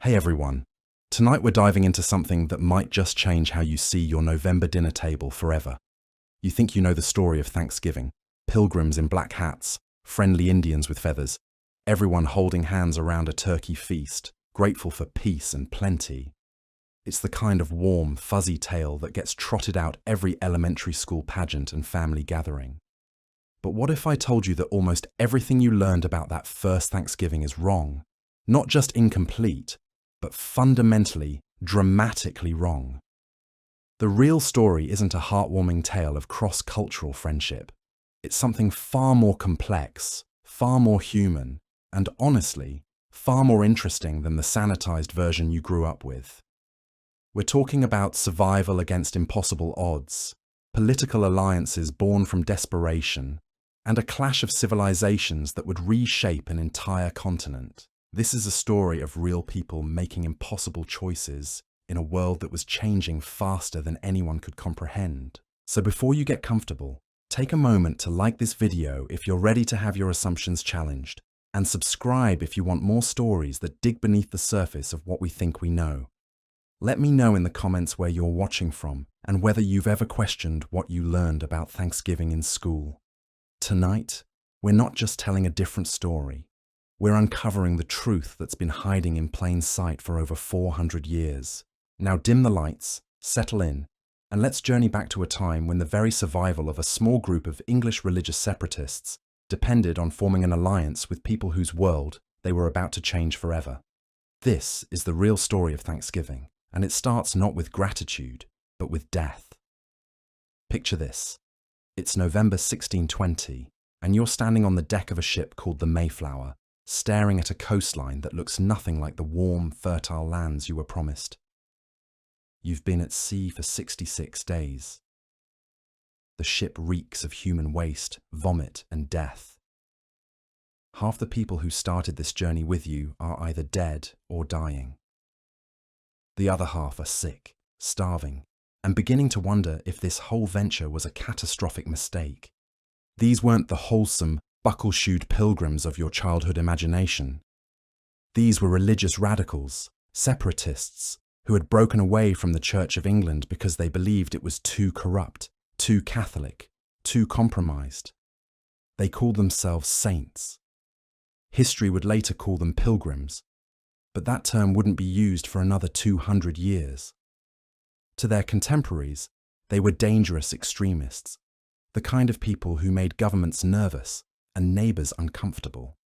Hey everyone. Tonight we're diving into something that might just change how you see your November dinner table forever. You think you know the story of Thanksgiving. Pilgrims in black hats, friendly Indians with feathers, everyone holding hands around a turkey feast, grateful for peace and plenty. It's the kind of warm, fuzzy tale that gets trotted out every elementary school pageant and family gathering. But what if I told you that almost everything you learned about that first Thanksgiving is wrong? Not just incomplete, but fundamentally, dramatically wrong. The real story isn't a heartwarming tale of cross-cultural friendship. It's something far more complex, far more human, and honestly, far more interesting than the sanitized version you grew up with. We're talking about survival against impossible odds, political alliances born from desperation, and a clash of civilizations that would reshape an entire continent. This is a story of real people making impossible choices in a world that was changing faster than anyone could comprehend. So before you get comfortable, take a moment to like this video if you're ready to have your assumptions challenged, and subscribe if you want more stories that dig beneath the surface of what we think we know. Let me know in the comments where you're watching from and whether you've ever questioned what you learned about Thanksgiving in school. Tonight, we're not just telling a different story. We're uncovering the truth that's been hiding in plain sight for over 400 years. Now dim the lights, settle in, and let's journey back to a time when the very survival of a small group of English religious separatists depended on forming an alliance with people whose world they were about to change forever. This is the real story of Thanksgiving, and it starts not with gratitude, but with death. Picture this. It's November 1620, and you're standing on the deck of a ship called the Mayflower, staring at a coastline that looks nothing like the warm, fertile lands you were promised. You've been at sea for 66 days. The ship reeks of human waste, vomit, and death. Half the people who started this journey with you are either dead or dying. The other half are sick, starving, and beginning to wonder if this whole venture was a catastrophic mistake. These weren't the wholesome, buckle-shoed pilgrims of your childhood imagination. These were religious radicals, separatists, who had broken away from the Church of England because they believed it was too corrupt, too Catholic, too compromised. They called themselves saints. History would later call them pilgrims, but that term wouldn't be used for another 200 years. To their contemporaries, they were dangerous extremists, the kind of people who made governments nervous and neighbours uncomfortable.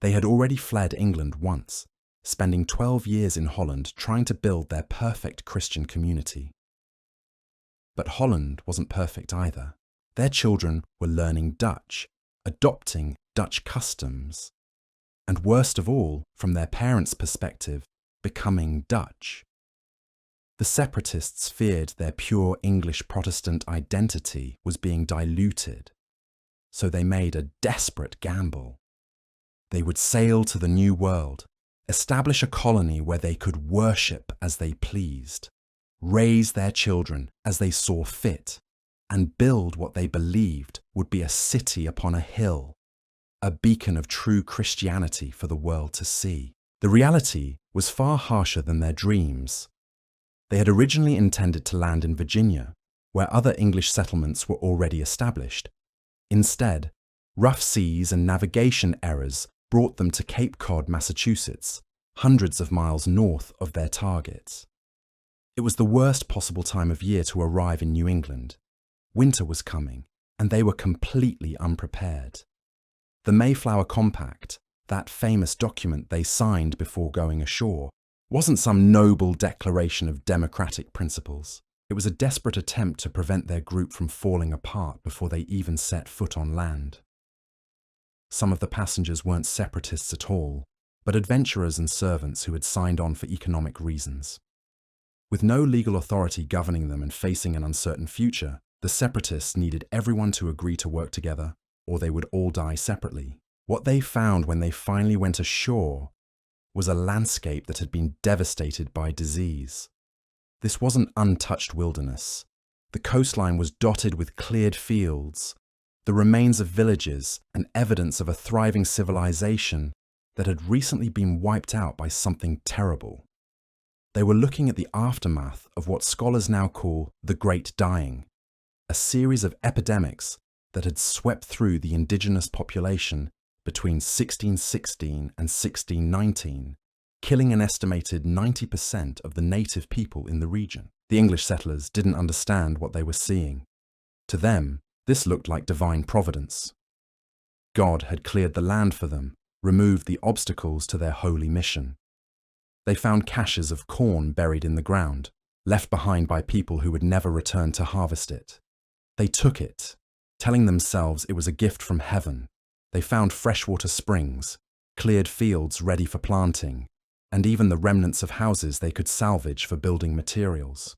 They had already fled England once, spending 12 years in Holland trying to build their perfect Christian community. But Holland wasn't perfect either. Their children were learning Dutch, adopting Dutch customs, and worst of all, from their parents' perspective, becoming Dutch. The separatists feared their pure English Protestant identity was being diluted, so they made a desperate gamble. They would sail to the New World, establish a colony where they could worship as they pleased, raise their children as they saw fit, and build what they believed would be a city upon a hill, a beacon of true Christianity for the world to see. The reality was far harsher than their dreams. They had originally intended to land in Virginia, where other English settlements were already established. Instead, rough seas and navigation errors brought them to Cape Cod, Massachusetts, hundreds of miles north of their target. It was the worst possible time of year to arrive in New England. Winter was coming, and they were completely unprepared. The Mayflower Compact, that famous document they signed before going ashore, wasn't some noble declaration of democratic principles. It was a desperate attempt to prevent their group from falling apart before they even set foot on land. Some of the passengers weren't separatists at all, but adventurers and servants who had signed on for economic reasons. With no legal authority governing them and facing an uncertain future, the separatists needed everyone to agree to work together, or they would all die separately. What they found when they finally went ashore was a landscape that had been devastated by disease. This wasn't untouched wilderness. The coastline was dotted with cleared fields, the remains of villages and evidence of a thriving civilization, that had recently been wiped out by something terrible. They were looking at the aftermath of what scholars now call the Great Dying, a series of epidemics that had swept through the indigenous population between 1616 and 1619, killing an estimated 90% of the native people in the region. The English settlers didn't understand what they were seeing. To them, this looked like divine providence. God had cleared the land for them, removed the obstacles to their holy mission. They found caches of corn buried in the ground, left behind by people who would never return to harvest it. They took it, telling themselves it was a gift from heaven. They found freshwater springs, cleared fields ready for planting, and even the remnants of houses they could salvage for building materials.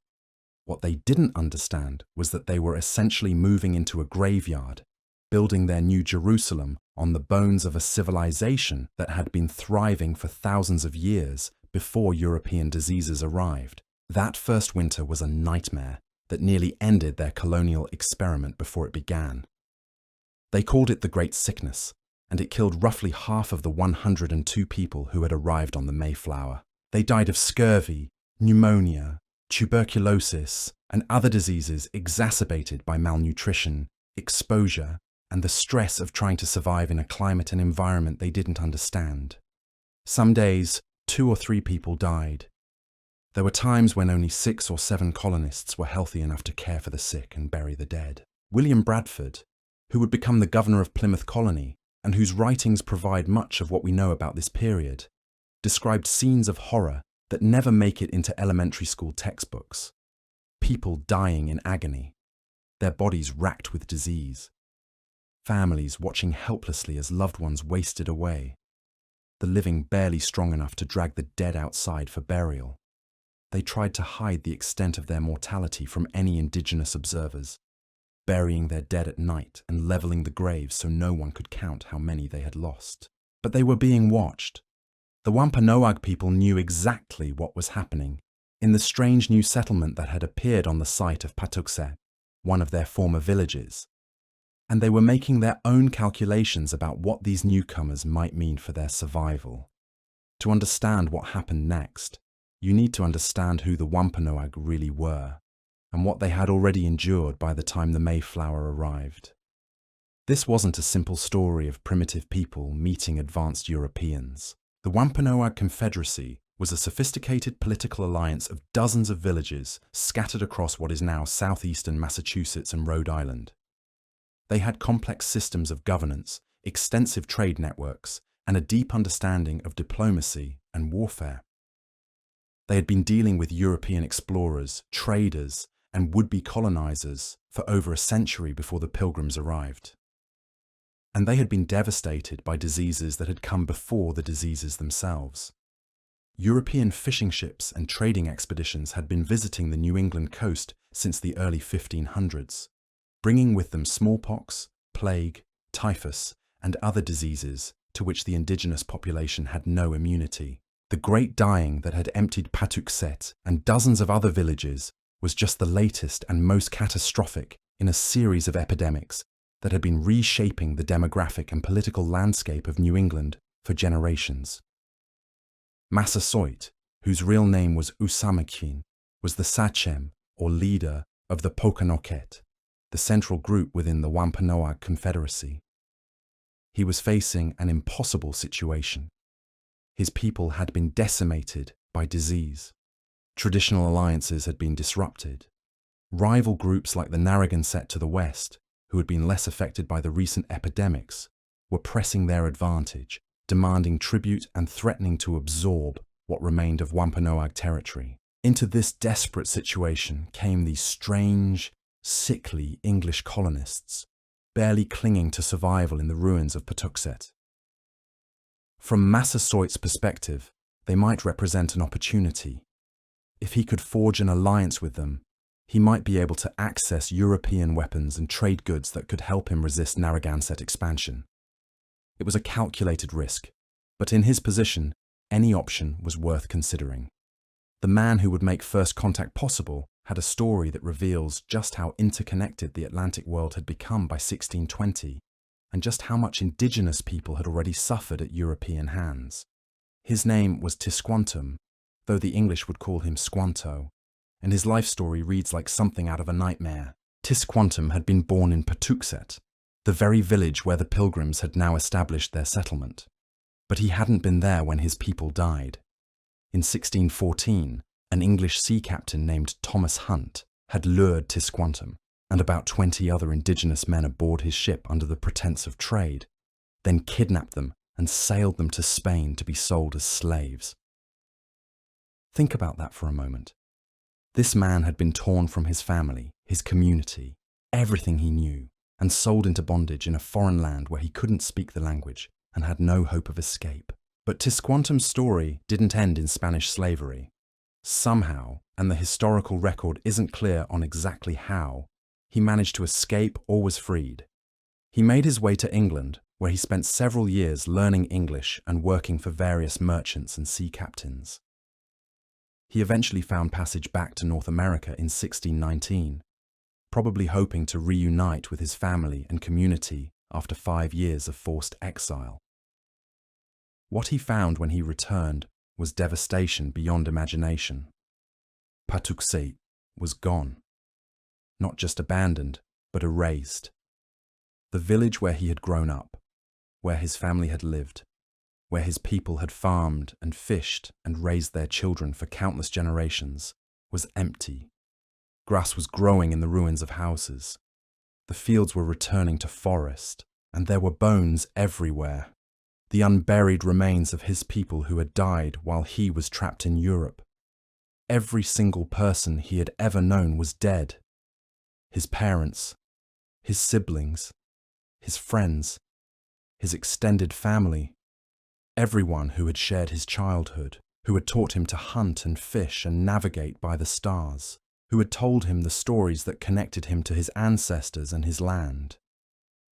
What they didn't understand was that they were essentially moving into a graveyard, building their new Jerusalem on the bones of a civilization that had been thriving for thousands of years before European diseases arrived. That first winter was a nightmare that nearly ended their colonial experiment before it began. They called it the Great Sickness, and it killed roughly half of the 102 people who had arrived on the Mayflower. They died of scurvy, pneumonia, tuberculosis, and other diseases exacerbated by malnutrition, exposure, and the stress of trying to survive in a climate and environment they didn't understand. Some days, 2 or 3 people died. There were times when only 6 or 7 colonists were healthy enough to care for the sick and bury the dead. William Bradford, who would become the governor of Plymouth Colony, and whose writings provide much of what we know about this period, described scenes of horror that never make it into elementary school textbooks. People dying in agony, their bodies racked with disease. Families watching helplessly as loved ones wasted away. The living barely strong enough to drag the dead outside for burial. They tried to hide the extent of their mortality from any indigenous observers, burying their dead at night and leveling the graves so no one could count how many they had lost. But they were being watched. The Wampanoag people knew exactly what was happening in the strange new settlement that had appeared on the site of Patuxet, one of their former villages. And they were making their own calculations about what these newcomers might mean for their survival. To understand what happened next, you need to understand who the Wampanoag really were, and what they had already endured by the time the Mayflower arrived. This wasn't a simple story of primitive people meeting advanced Europeans. The Wampanoag Confederacy was a sophisticated political alliance of dozens of villages scattered across what is now southeastern Massachusetts and Rhode Island. They had complex systems of governance, extensive trade networks, and a deep understanding of diplomacy and warfare. They had been dealing with European explorers, traders, and would-be colonizers for over a century before the Pilgrims arrived. And they had been devastated by diseases that had come before the diseases themselves. European fishing ships and trading expeditions had been visiting the New England coast since the early 1500s, bringing with them smallpox, plague, typhus, and other diseases to which the indigenous population had no immunity. The Great Dying that had emptied Patuxet and dozens of other villages was just the latest and most catastrophic in a series of epidemics that had been reshaping the demographic and political landscape of New England for generations. Massasoit, whose real name was Usamakhin, was the sachem, or leader, of the Pokanoket, the central group within the Wampanoag Confederacy. He was facing an impossible situation. His people had been decimated by disease. Traditional alliances had been disrupted. Rival groups like the Narragansett to the west, who had been less affected by the recent epidemics, were pressing their advantage, demanding tribute and threatening to absorb what remained of Wampanoag territory. Into this desperate situation came these strange, sickly English colonists, barely clinging to survival in the ruins of Patuxet. From Massasoit's perspective, they might represent an opportunity. If he could forge an alliance with them, he might be able to access European weapons and trade goods that could help him resist Narragansett expansion. It was a calculated risk, but in his position, any option was worth considering. The man who would make first contact possible had a story that reveals just how interconnected the Atlantic world had become by 1620, and just how much indigenous people had already suffered at European hands. His name was Tisquantum, though the English would call him Squanto, and his life story reads like something out of a nightmare. Tisquantum had been born in Patuxet, the very village where the pilgrims had now established their settlement. But he hadn't been there when his people died. In 1614, an English sea captain named Thomas Hunt had lured Tisquantum and about 20 other indigenous men aboard his ship under the pretense of trade, then kidnapped them and sailed them to Spain to be sold as slaves. Think about that for a moment. This man had been torn from his family, his community, everything he knew, and sold into bondage in a foreign land where he couldn't speak the language and had no hope of escape. But Tisquantum's story didn't end in Spanish slavery. Somehow, and the historical record isn't clear on exactly how, he managed to escape or was freed. He made his way to England, where he spent several years learning English and working for various merchants and sea captains. He eventually found passage back to North America in 1619, probably hoping to reunite with his family and community after 5 years of forced exile. What he found when he returned was devastation beyond imagination. Patuxet was gone. Not just abandoned, but erased. The village where he had grown up, where his family had lived, where his people had farmed and fished and raised their children for countless generations, was empty. Grass was growing in the ruins of houses. The fields were returning to forest, and there were bones everywhere. The unburied remains of his people who had died while he was trapped in Europe. Every single person he had ever known was dead. His parents, his siblings, his friends, his extended family, everyone who had shared his childhood, who had taught him to hunt and fish and navigate by the stars, who had told him the stories that connected him to his ancestors and his land.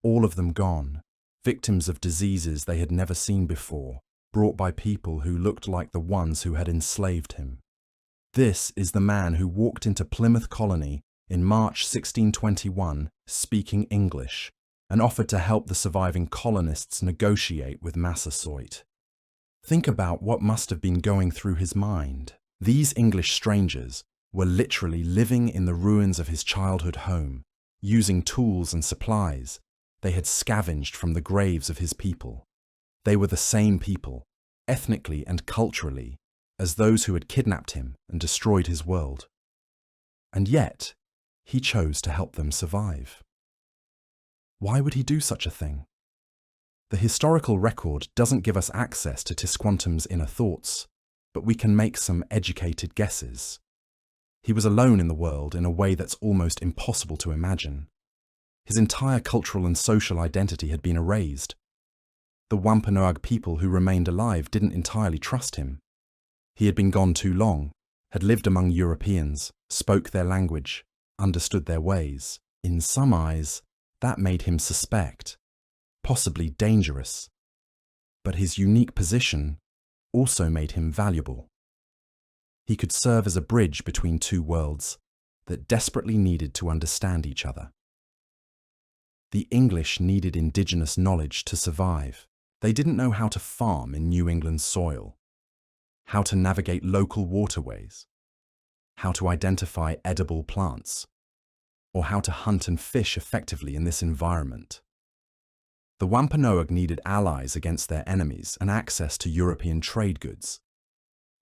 All of them gone, victims of diseases they had never seen before, brought by people who looked like the ones who had enslaved him. This is the man who walked into Plymouth Colony in March 1621 speaking English and offered to help the surviving colonists negotiate with Massasoit. Think about what must have been going through his mind. These English strangers were literally living in the ruins of his childhood home, using tools and supplies they had scavenged from the graves of his people. They were the same people, ethnically and culturally, as those who had kidnapped him and destroyed his world. And yet, he chose to help them survive. Why would he do such a thing? The historical record doesn't give us access to Tisquantum's inner thoughts, but we can make some educated guesses. He was alone in the world in a way that's almost impossible to imagine. His entire cultural and social identity had been erased. The Wampanoag people who remained alive didn't entirely trust him. He had been gone too long, had lived among Europeans, spoke their language, understood their ways. In some eyes, that made him suspect, possibly dangerous. But his unique position also made him valuable. He could serve as a bridge between two worlds that desperately needed to understand each other. The English needed indigenous knowledge to survive. They didn't know how to farm in New England's soil, how to navigate local waterways, how to identify edible plants, or how to hunt and fish effectively in this environment. The Wampanoag needed allies against their enemies and access to European trade goods,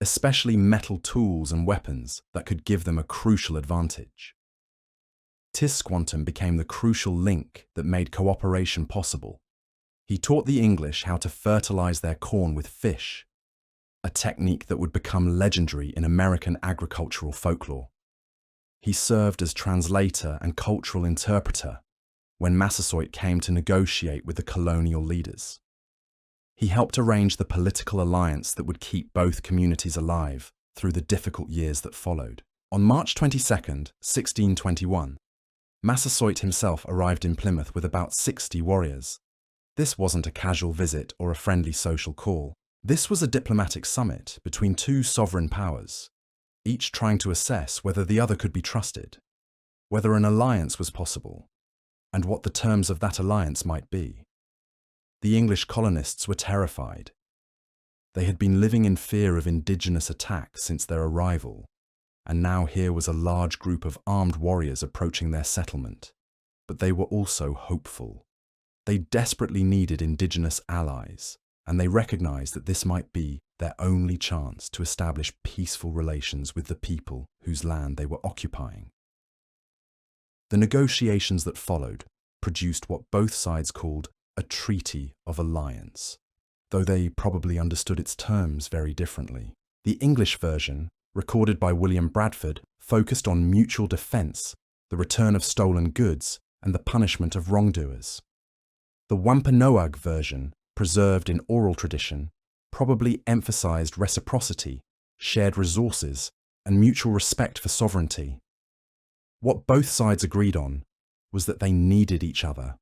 especially metal tools and weapons that could give them a crucial advantage. Tisquantum became the crucial link that made cooperation possible. He taught the English how to fertilize their corn with fish, a technique that would become legendary in American agricultural folklore. He served as translator and cultural interpreter when Massasoit came to negotiate with the colonial leaders. He helped arrange the political alliance that would keep both communities alive through the difficult years that followed. On March 22nd, 1621, Massasoit himself arrived in Plymouth with about 60 warriors. This wasn't a casual visit or a friendly social call. This was a diplomatic summit between two sovereign powers, each trying to assess whether the other could be trusted, whether an alliance was possible, and what the terms of that alliance might be. The English colonists were terrified. They had been living in fear of indigenous attack since their arrival, and now here was a large group of armed warriors approaching their settlement. But they were also hopeful. They desperately needed indigenous allies, and they recognized that this might be their only chance to establish peaceful relations with the people whose land they were occupying. The negotiations that followed produced what both sides called a treaty of alliance, though they probably understood its terms very differently. The English version, recorded by William Bradford, focused on mutual defence, the return of stolen goods, and the punishment of wrongdoers. The Wampanoag version, preserved in oral tradition, probably emphasised reciprocity, shared resources, and mutual respect for sovereignty. What both sides agreed on was that they needed each other.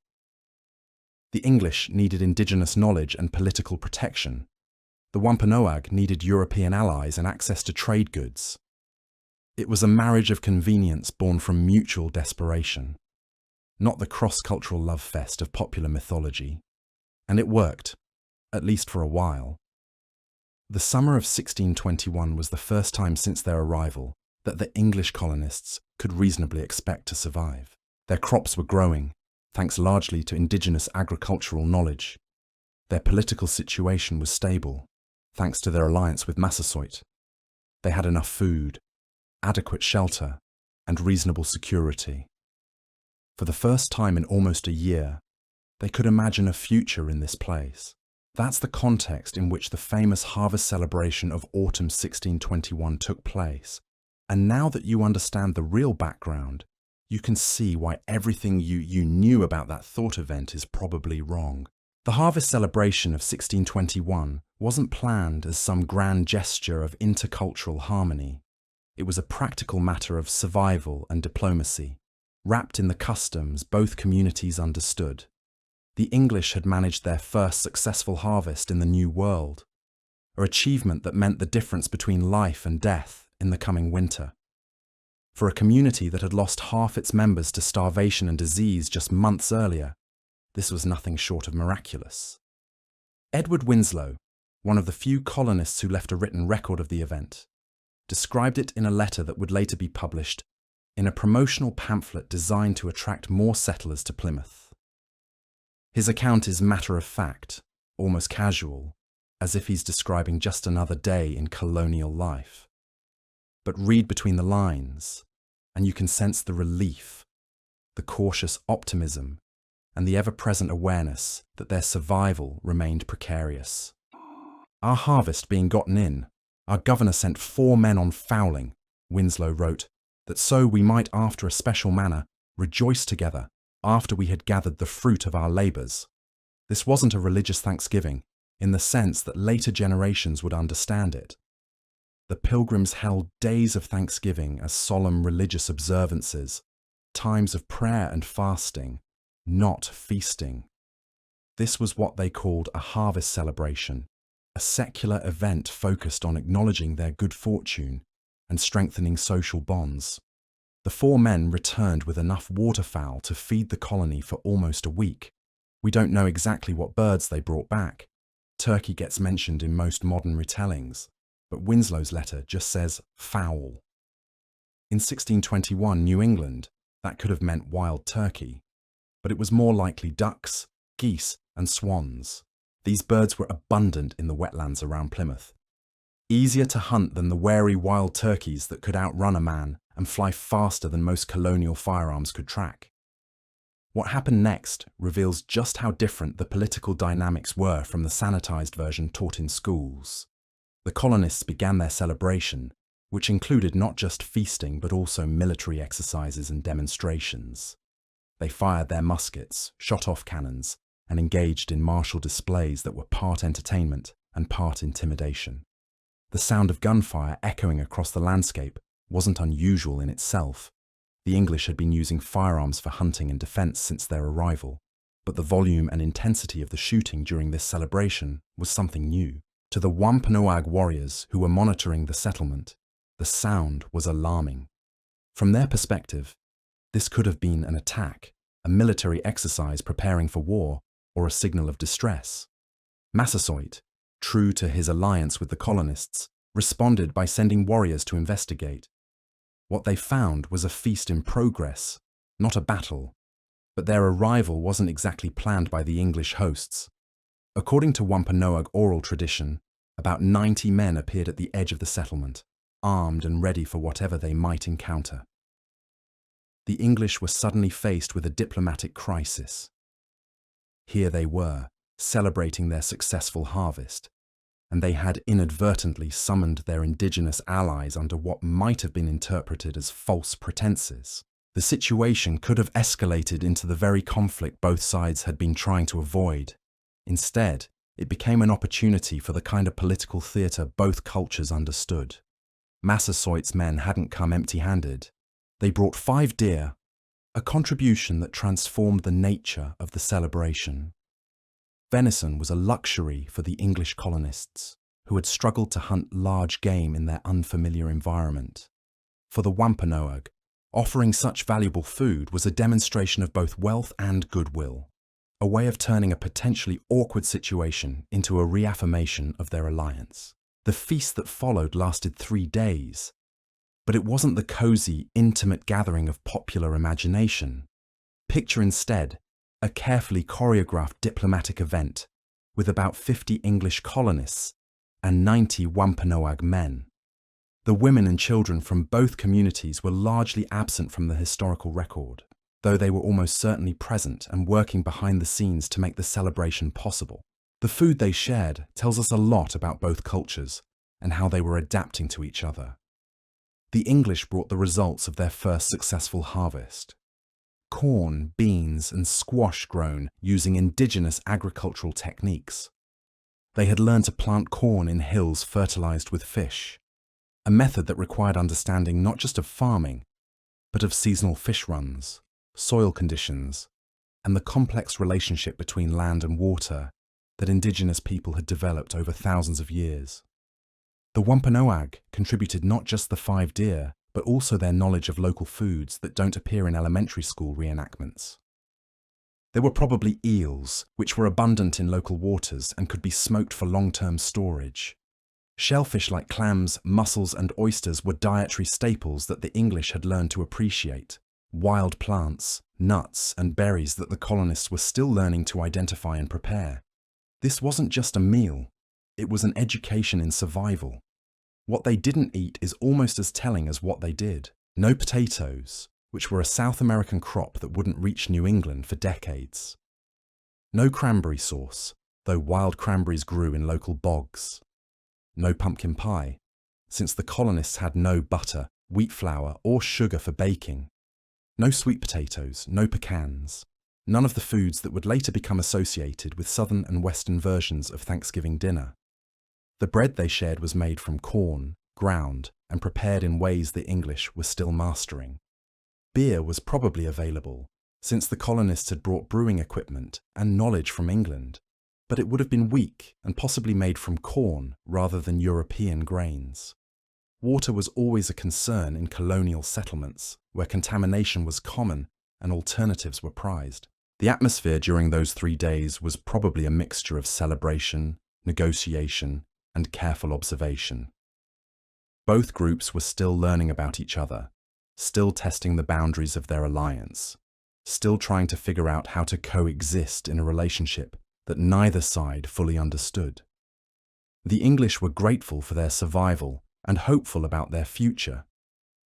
The English needed indigenous knowledge and political protection. The Wampanoag needed European allies and access to trade goods. It was a marriage of convenience born from mutual desperation, not the cross-cultural love fest of popular mythology. And it worked, at least for a while. The summer of 1621 was the first time since their arrival that the English colonists could reasonably expect to survive. Their crops were growing, thanks largely to indigenous agricultural knowledge. Their political situation was stable, thanks to their alliance with Massasoit. They had enough food, adequate shelter, and reasonable security. For the first time in almost a year, they could imagine a future in this place. That's the context in which the famous harvest celebration of autumn 1621 took place. And now that you understand the real background, you can see why everything you knew about that thought event is probably wrong. The harvest celebration of 1621 wasn't planned as some grand gesture of intercultural harmony. It was a practical matter of survival and diplomacy, wrapped in the customs both communities understood. The English had managed their first successful harvest in the New World, an achievement that meant the difference between life and death in the coming winter. For a community that had lost half its members to starvation and disease just months earlier, this was nothing short of miraculous. Edward Winslow, one of the few colonists who left a written record of the event, described it in a letter that would later be published in a promotional pamphlet designed to attract more settlers to Plymouth. His account is matter-of-fact, almost casual, as if he's describing just another day in colonial life. But read between the lines, and you can sense the relief, the cautious optimism, and the ever-present awareness that their survival remained precarious. Our harvest being gotten in, our governor sent 4 men on fowling, Winslow wrote, that so we might after a special manner rejoice together after we had gathered the fruit of our labours. This wasn't a religious thanksgiving, in the sense that later generations would understand it. The pilgrims held days of thanksgiving as solemn religious observances, times of prayer and fasting, not feasting. This was what they called a harvest celebration, a secular event focused on acknowledging their good fortune and strengthening social bonds. The 4 men returned with enough waterfowl to feed the colony for almost a week. We don't know exactly what birds they brought back. Turkey gets mentioned in most modern retellings, but Winslow's letter just says fowl. In 1621 New England, that could have meant wild turkey, but it was more likely ducks, geese, and swans. These birds were abundant in the wetlands around Plymouth. Easier to hunt than the wary wild turkeys that could outrun a man and fly faster than most colonial firearms could track. What happened next reveals just how different the political dynamics were from the sanitized version taught in schools. The colonists began their celebration, which included not just feasting but also military exercises and demonstrations. They fired their muskets, shot off cannons, and engaged in martial displays that were part entertainment and part intimidation. The sound of gunfire echoing across the landscape wasn't unusual in itself. The English had been using firearms for hunting and defence since their arrival, but the volume and intensity of the shooting during this celebration was something new. To the Wampanoag warriors who were monitoring the settlement, the sound was alarming. From their perspective, this could have been an attack, a military exercise preparing for war, or a signal of distress. Massasoit, true to his alliance with the colonists, responded by sending warriors to investigate. What they found was a feast in progress, not a battle, but their arrival wasn't exactly planned by the English hosts. According to Wampanoag oral tradition, about 90 men appeared at the edge of the settlement, armed and ready for whatever they might encounter. The English were suddenly faced with a diplomatic crisis. Here they were, celebrating their successful harvest, and they had inadvertently summoned their indigenous allies under what might have been interpreted as false pretenses. The situation could have escalated into the very conflict both sides had been trying to avoid. Instead, it became an opportunity for the kind of political theatre both cultures understood. Massasoit's men hadn't come empty-handed. They brought 5 deer, a contribution that transformed the nature of the celebration. Venison was a luxury for the English colonists, who had struggled to hunt large game in their unfamiliar environment. For the Wampanoag, offering such valuable food was a demonstration of both wealth and goodwill, a way of turning a potentially awkward situation into a reaffirmation of their alliance. The feast that followed lasted 3 days, but it wasn't the cozy, intimate gathering of popular imagination. Picture instead a carefully choreographed diplomatic event with about 50 English colonists and 90 Wampanoag men. The women and children from both communities were largely absent from the historical record, though they were almost certainly present and working behind the scenes to make the celebration possible. The food they shared tells us a lot about both cultures and how they were adapting to each other. The English brought the results of their first successful harvest. Corn, beans, and squash grown using indigenous agricultural techniques. They had learned to plant corn in hills fertilized with fish, a method that required understanding not just of farming, but of seasonal fish runs, soil conditions, and the complex relationship between land and water that indigenous people had developed over thousands of years. The Wampanoag contributed not just the 5 deer, but also their knowledge of local foods that don't appear in elementary school reenactments. There were probably eels, which were abundant in local waters and could be smoked for long-term storage. Shellfish like clams, mussels, and oysters were dietary staples that the English had learned to appreciate. Wild plants, nuts, and berries that the colonists were still learning to identify and prepare. This wasn't just a meal, it was an education in survival. What they didn't eat is almost as telling as what they did. No potatoes, which were a South American crop that wouldn't reach New England for decades. No cranberry sauce, though wild cranberries grew in local bogs. No pumpkin pie, since the colonists had no butter, wheat flour, or sugar for baking. No sweet potatoes, no pecans. None of the foods that would later become associated with Southern and Western versions of Thanksgiving dinner. The bread they shared was made from corn, ground, and prepared in ways the English were still mastering. Beer was probably available, since the colonists had brought brewing equipment and knowledge from England, but it would have been weak and possibly made from corn rather than European grains. Water was always a concern in colonial settlements, where contamination was common and alternatives were prized. The atmosphere during those 3 days was probably a mixture of celebration, negotiation, and careful observation. Both groups were still learning about each other, still testing the boundaries of their alliance, still trying to figure out how to coexist in a relationship that neither side fully understood. The English were grateful for their survival and hopeful about their future,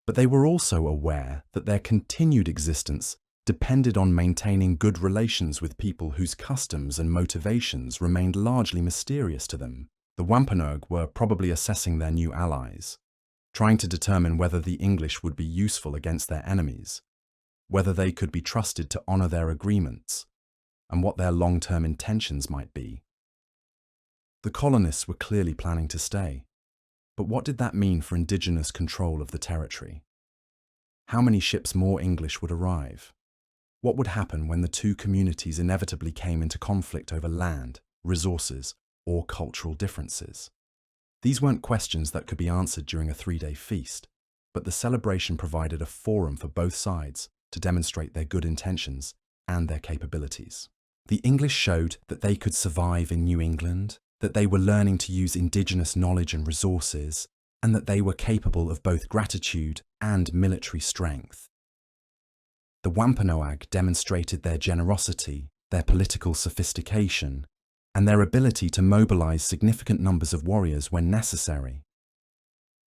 but they were also aware that their continued existence depended on maintaining good relations with people whose customs and motivations remained largely mysterious to them. The Wampanoag were probably assessing their new allies, trying to determine whether the English would be useful against their enemies, whether they could be trusted to honor their agreements, and what their long-term intentions might be. The colonists were clearly planning to stay, but what did that mean for indigenous control of the territory? How many ships more English would arrive? What would happen when the two communities inevitably came into conflict over land, resources, or cultural differences? These weren't questions that could be answered during a 3-day feast, but the celebration provided a forum for both sides to demonstrate their good intentions and their capabilities. The English showed that they could survive in New England, that they were learning to use indigenous knowledge and resources, and that they were capable of both gratitude and military strength. The Wampanoag demonstrated their generosity, their political sophistication, and their ability to mobilize significant numbers of warriors when necessary.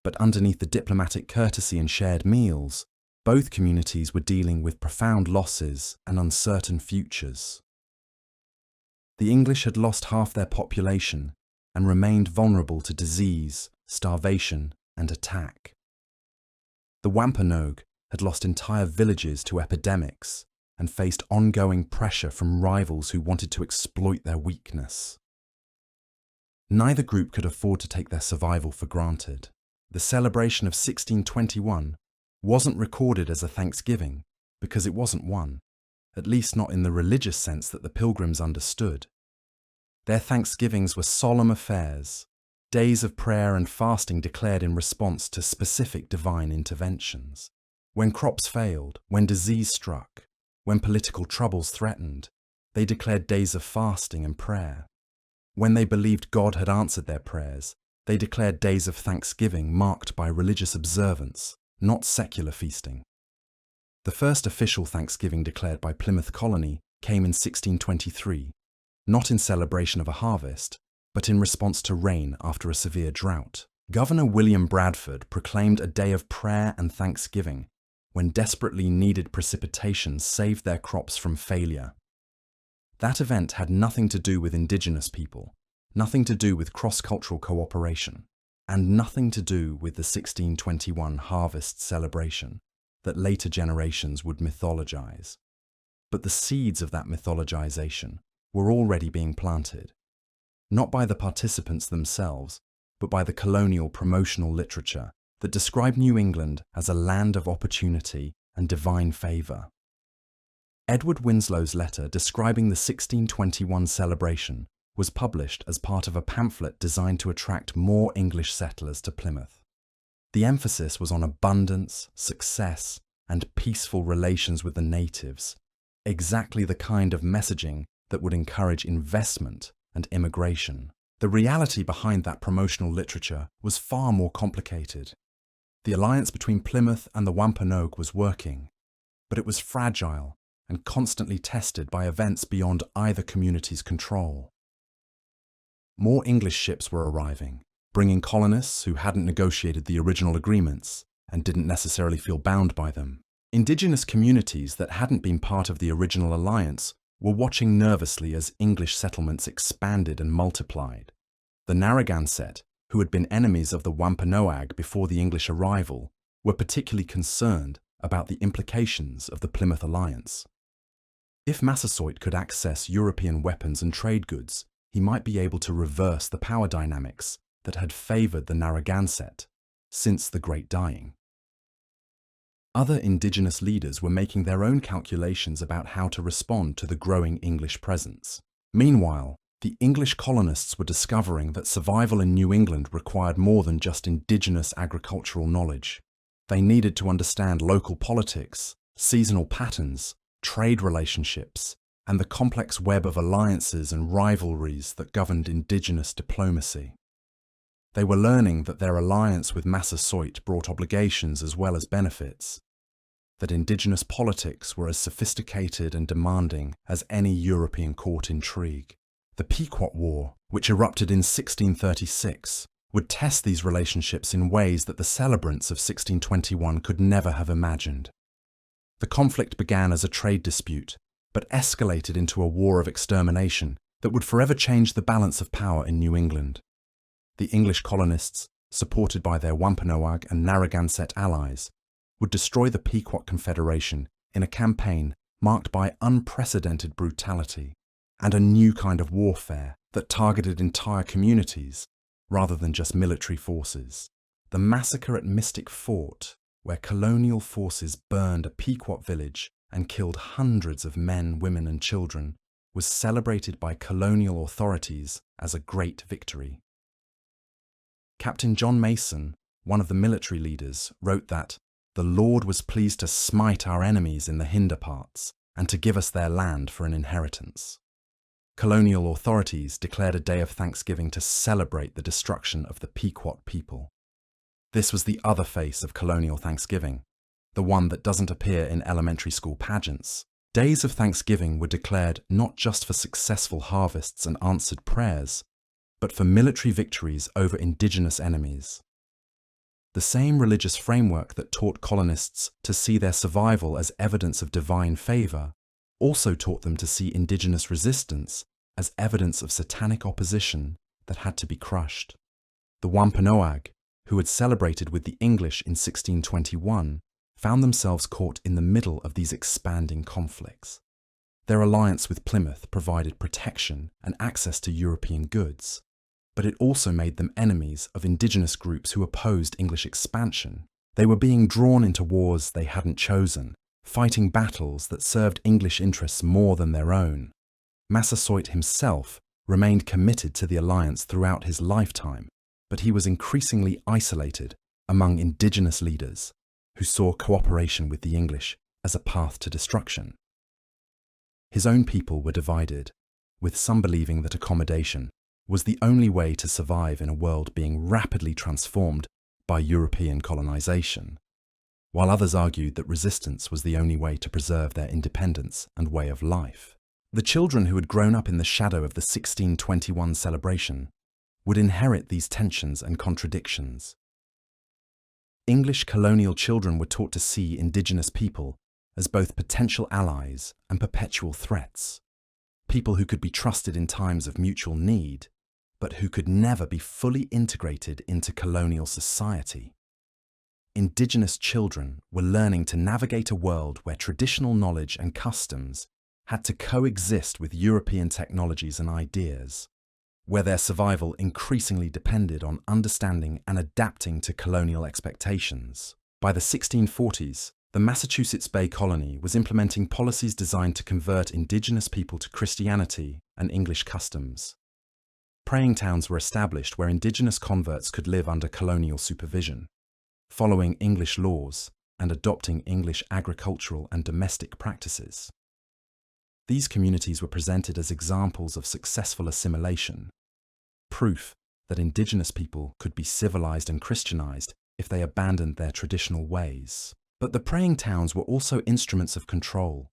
But underneath the diplomatic courtesy and shared meals, both communities were dealing with profound losses and uncertain futures. The English had lost half their population and remained vulnerable to disease, starvation, and attack. The Wampanoag had lost entire villages to epidemics and faced ongoing pressure from rivals who wanted to exploit their weakness. Neither group could afford to take their survival for granted. The celebration of 1621 wasn't recorded as a Thanksgiving because it wasn't one, at least not in the religious sense that the Pilgrims understood. Their Thanksgivings were solemn affairs, days of prayer and fasting declared in response to specific divine interventions. When crops failed, when disease struck, when political troubles threatened, they declared days of fasting and prayer. When they believed God had answered their prayers, they declared days of thanksgiving marked by religious observance, not secular feasting. The first official Thanksgiving declared by Plymouth Colony came in 1623, not in celebration of a harvest, but in response to rain after a severe drought. Governor William Bradford proclaimed a day of prayer and thanksgiving when desperately needed precipitation saved their crops from failure. That event had nothing to do with indigenous people, nothing to do with cross-cultural cooperation, and nothing to do with the 1621 harvest celebration that later generations would mythologize. But the seeds of that mythologization were already being planted, not by the participants themselves, but by the colonial promotional literature that described New England as a land of opportunity and divine favor. Edward Winslow's letter describing the 1621 celebration was published as part of a pamphlet designed to attract more English settlers to Plymouth. The emphasis was on abundance, success, and peaceful relations with the natives, exactly the kind of messaging that would encourage investment and immigration. The reality behind that promotional literature was far more complicated. The alliance between Plymouth and the Wampanoag was working, but it was fragile and constantly tested by events beyond either community's control. More English ships were arriving, bringing colonists who hadn't negotiated the original agreements and didn't necessarily feel bound by them. Indigenous communities that hadn't been part of the original alliance were watching nervously as English settlements expanded and multiplied. The Narragansett, who had been enemies of the Wampanoag before the English arrival, were particularly concerned about the implications of the Plymouth alliance. If Massasoit could access European weapons and trade goods, he might be able to reverse the power dynamics that had favoured the Narragansett since the Great Dying. Other indigenous leaders were making their own calculations about how to respond to the growing English presence. Meanwhile, the English colonists were discovering that survival in New England required more than just indigenous agricultural knowledge. They needed to understand local politics, seasonal patterns, trade relationships, and the complex web of alliances and rivalries that governed indigenous diplomacy. They were learning that their alliance with Massasoit brought obligations as well as benefits, that indigenous politics were as sophisticated and demanding as any European court intrigue. The Pequot War, which erupted in 1636, would test these relationships in ways that the celebrants of 1621 could never have imagined. The conflict began as a trade dispute, but escalated into a war of extermination that would forever change the balance of power in New England. The English colonists, supported by their Wampanoag and Narragansett allies, would destroy the Pequot Confederation in a campaign marked by unprecedented brutality and a new kind of warfare that targeted entire communities rather than just military forces. The massacre at Mystic Fort, where colonial forces burned a Pequot village and killed hundreds of men, women, and children, was celebrated by colonial authorities as a great victory. Captain John Mason, one of the military leaders, wrote that the Lord was pleased to smite our enemies in the hinder parts and to give us their land for an inheritance. colonial authorities declared a day of Thanksgiving to celebrate the destruction of the Pequot people. This was the other face of colonial Thanksgiving, the one that doesn't appear in elementary school pageants. Days of Thanksgiving were declared not just for successful harvests and answered prayers, but for military victories over indigenous enemies. The same religious framework that taught colonists to see their survival as evidence of divine favor also taught them to see indigenous resistance as evidence of satanic opposition that had to be crushed. The Wampanoag, who had celebrated with the English in 1621, found themselves caught in the middle of these expanding conflicts. Their alliance with Plymouth provided protection and access to European goods, but it also made them enemies of indigenous groups who opposed English expansion. They were being drawn into wars they hadn't chosen, fighting battles that served English interests more than their own. Massasoit himself remained committed to the alliance throughout his lifetime, but he was increasingly isolated among indigenous leaders who saw cooperation with the English as a path to destruction. His own people were divided, with some believing that accommodation was the only way to survive in a world being rapidly transformed by European colonization, while others argued that resistance was the only way to preserve their independence and way of life. The children who had grown up in the shadow of the 1621 celebration would inherit these tensions and contradictions. English colonial children were taught to see indigenous people as both potential allies and perpetual threats, people who could be trusted in times of mutual need, but who could never be fully integrated into colonial society. Indigenous children were learning to navigate a world where traditional knowledge and customs had to coexist with European technologies and ideas, where their survival increasingly depended on understanding and adapting to colonial expectations. By the 1640s, the Massachusetts Bay Colony was implementing policies designed to convert indigenous people to Christianity and English customs. Praying towns were established where indigenous converts could live under colonial supervision, following English laws and adopting English agricultural and domestic practices. These communities were presented as examples of successful assimilation, proof that indigenous people could be civilized and Christianized if they abandoned their traditional ways. But the praying towns were also instruments of control,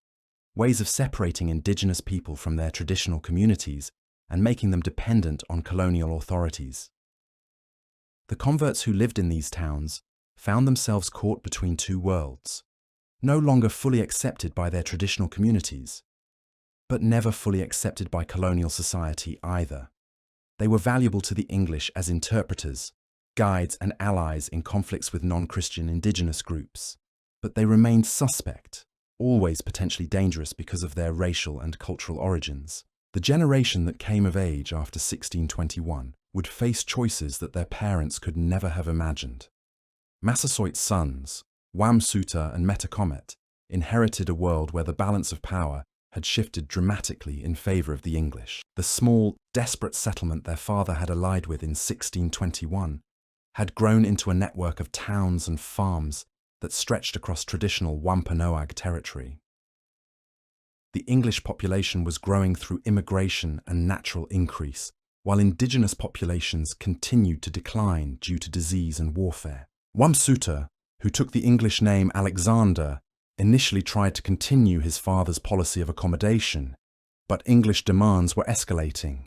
ways of separating indigenous people from their traditional communities and making them dependent on colonial authorities. The converts who lived in these towns found themselves caught between two worlds, no longer fully accepted by their traditional communities, but never fully accepted by colonial society either. They were valuable to the English as interpreters, guides and allies in conflicts with non-Christian indigenous groups, but they remained suspect, always potentially dangerous because of their racial and cultural origins. The generation that came of age after 1621 would face choices that their parents could never have imagined. Massasoit's sons, Wamsuta and Metacomet, inherited a world where the balance of power had shifted dramatically in favor of the English. The small, desperate settlement their father had allied with in 1621 had grown into a network of towns and farms that stretched across traditional Wampanoag territory. The English population was growing through immigration and natural increase, while indigenous populations continued to decline due to disease and warfare. Wamsuta, who took the English name Alexander, initially tried to continue his father's policy of accommodation, but English demands were escalating.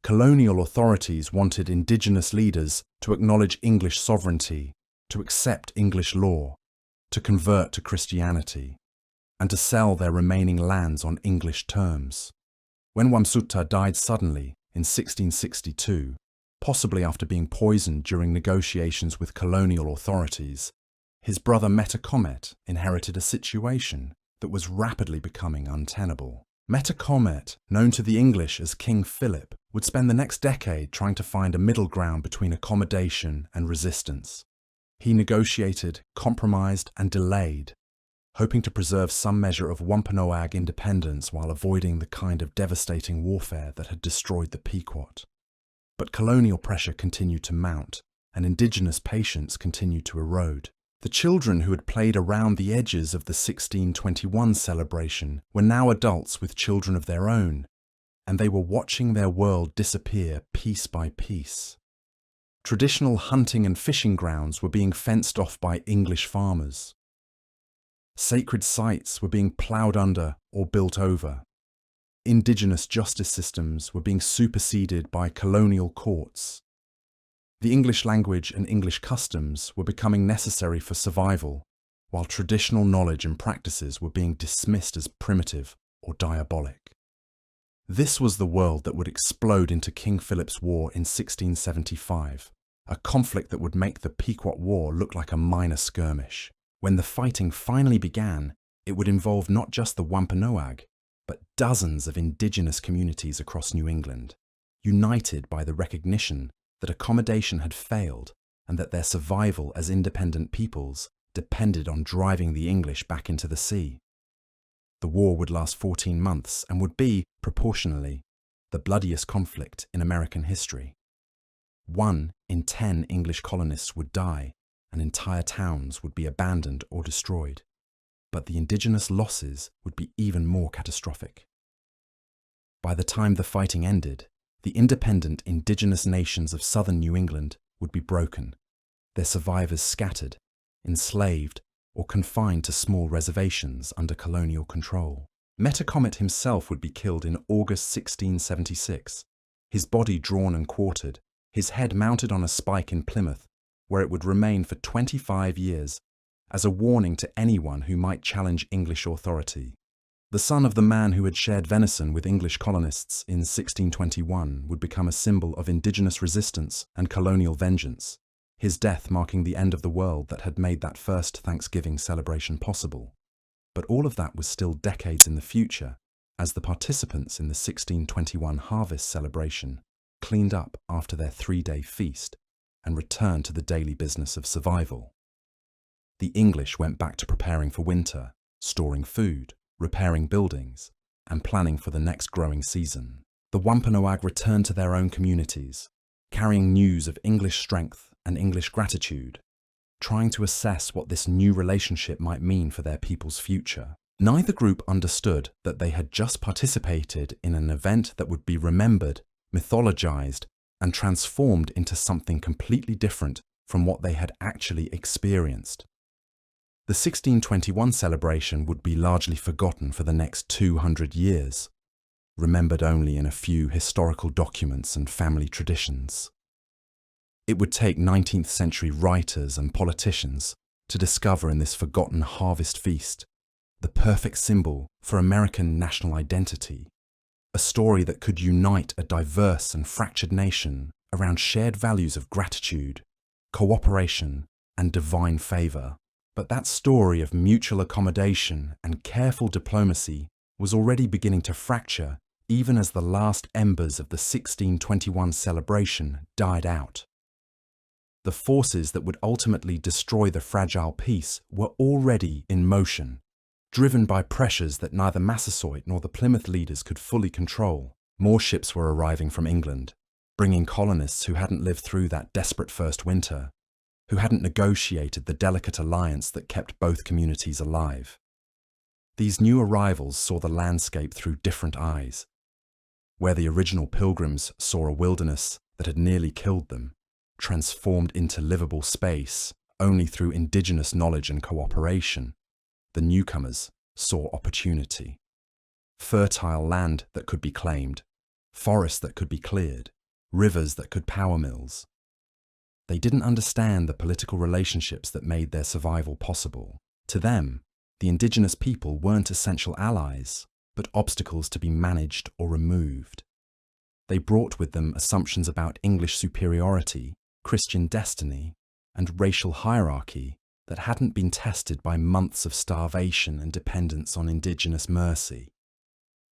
Colonial authorities wanted indigenous leaders to acknowledge English sovereignty, to accept English law, to convert to Christianity, and to sell their remaining lands on English terms. When Wamsuta died suddenly in 1662, possibly after being poisoned during negotiations with colonial authorities, his brother Metacomet inherited a situation that was rapidly becoming untenable. Metacomet, known to the English as King Philip, would spend the next decade trying to find a middle ground between accommodation and resistance. He negotiated, compromised, and delayed, hoping to preserve some measure of Wampanoag independence while avoiding the kind of devastating warfare that had destroyed the Pequot. But colonial pressure continued to mount, and indigenous patience continued to erode. The children who had played around the edges of the 1621 celebration were now adults with children of their own, and they were watching their world disappear piece by piece. Traditional hunting and fishing grounds were being fenced off by English farmers. Sacred sites were being ploughed under or built over. Indigenous justice systems were being superseded by colonial courts. The English language and English customs were becoming necessary for survival, while traditional knowledge and practices were being dismissed as primitive or diabolic. This was the world that would explode into King Philip's War in 1675, a conflict that would make the Pequot War look like a minor skirmish. When the fighting finally began, it would involve not just the Wampanoag, but dozens of indigenous communities across New England, united by the recognition that accommodation had failed and that their survival as independent peoples depended on driving the English back into the sea. The war would last 14 months and would be, proportionally, the bloodiest conflict in American history. 1 in 10 English colonists would die, and entire towns would be abandoned or destroyed. But the indigenous losses would be even more catastrophic. By the time the fighting ended, the independent indigenous nations of southern New England would be broken, their survivors scattered, enslaved, or confined to small reservations under colonial control. Metacomet himself would be killed in August 1676, his body drawn and quartered, his head mounted on a spike in Plymouth, where it would remain for 25 years, as a warning to anyone who might challenge English authority. The son of the man who had shared venison with English colonists in 1621 would become a symbol of indigenous resistance and colonial vengeance, his death marking the end of the world that had made that first Thanksgiving celebration possible. But all of that was still decades in the future, as the participants in the 1621 harvest celebration cleaned up after their 3-day feast and returned to the daily business of survival. The English went back to preparing for winter, storing food, repairing buildings, and planning for the next growing season. The Wampanoag returned to their own communities, carrying news of English strength and English gratitude, trying to assess what this new relationship might mean for their people's future. Neither group understood that they had just participated in an event that would be remembered, mythologized, and transformed into something completely different from what they had actually experienced. The 1621 celebration would be largely forgotten for the next 200 years, remembered only in a few historical documents and family traditions. It would take 19th century writers and politicians to discover in this forgotten harvest feast the perfect symbol for American national identity, a story that could unite a diverse and fractured nation around shared values of gratitude, cooperation, and divine favor. But that story of mutual accommodation and careful diplomacy was already beginning to fracture even as the last embers of the 1621 celebration died out. The forces that would ultimately destroy the fragile peace were already in motion, driven by pressures that neither Massasoit nor the Plymouth leaders could fully control. More ships were arriving from England, bringing colonists who hadn't lived through that desperate first winter, who hadn't negotiated the delicate alliance that kept both communities alive. These new arrivals saw the landscape through different eyes. Where the original pilgrims saw a wilderness that had nearly killed them, transformed into livable space only through indigenous knowledge and cooperation, the newcomers saw opportunity. Fertile land that could be claimed, forests that could be cleared, rivers that could power mills. They didn't understand the political relationships that made their survival possible. To them, the indigenous people weren't essential allies, but obstacles to be managed or removed. They brought with them assumptions about English superiority, Christian destiny, and racial hierarchy that hadn't been tested by months of starvation and dependence on indigenous mercy.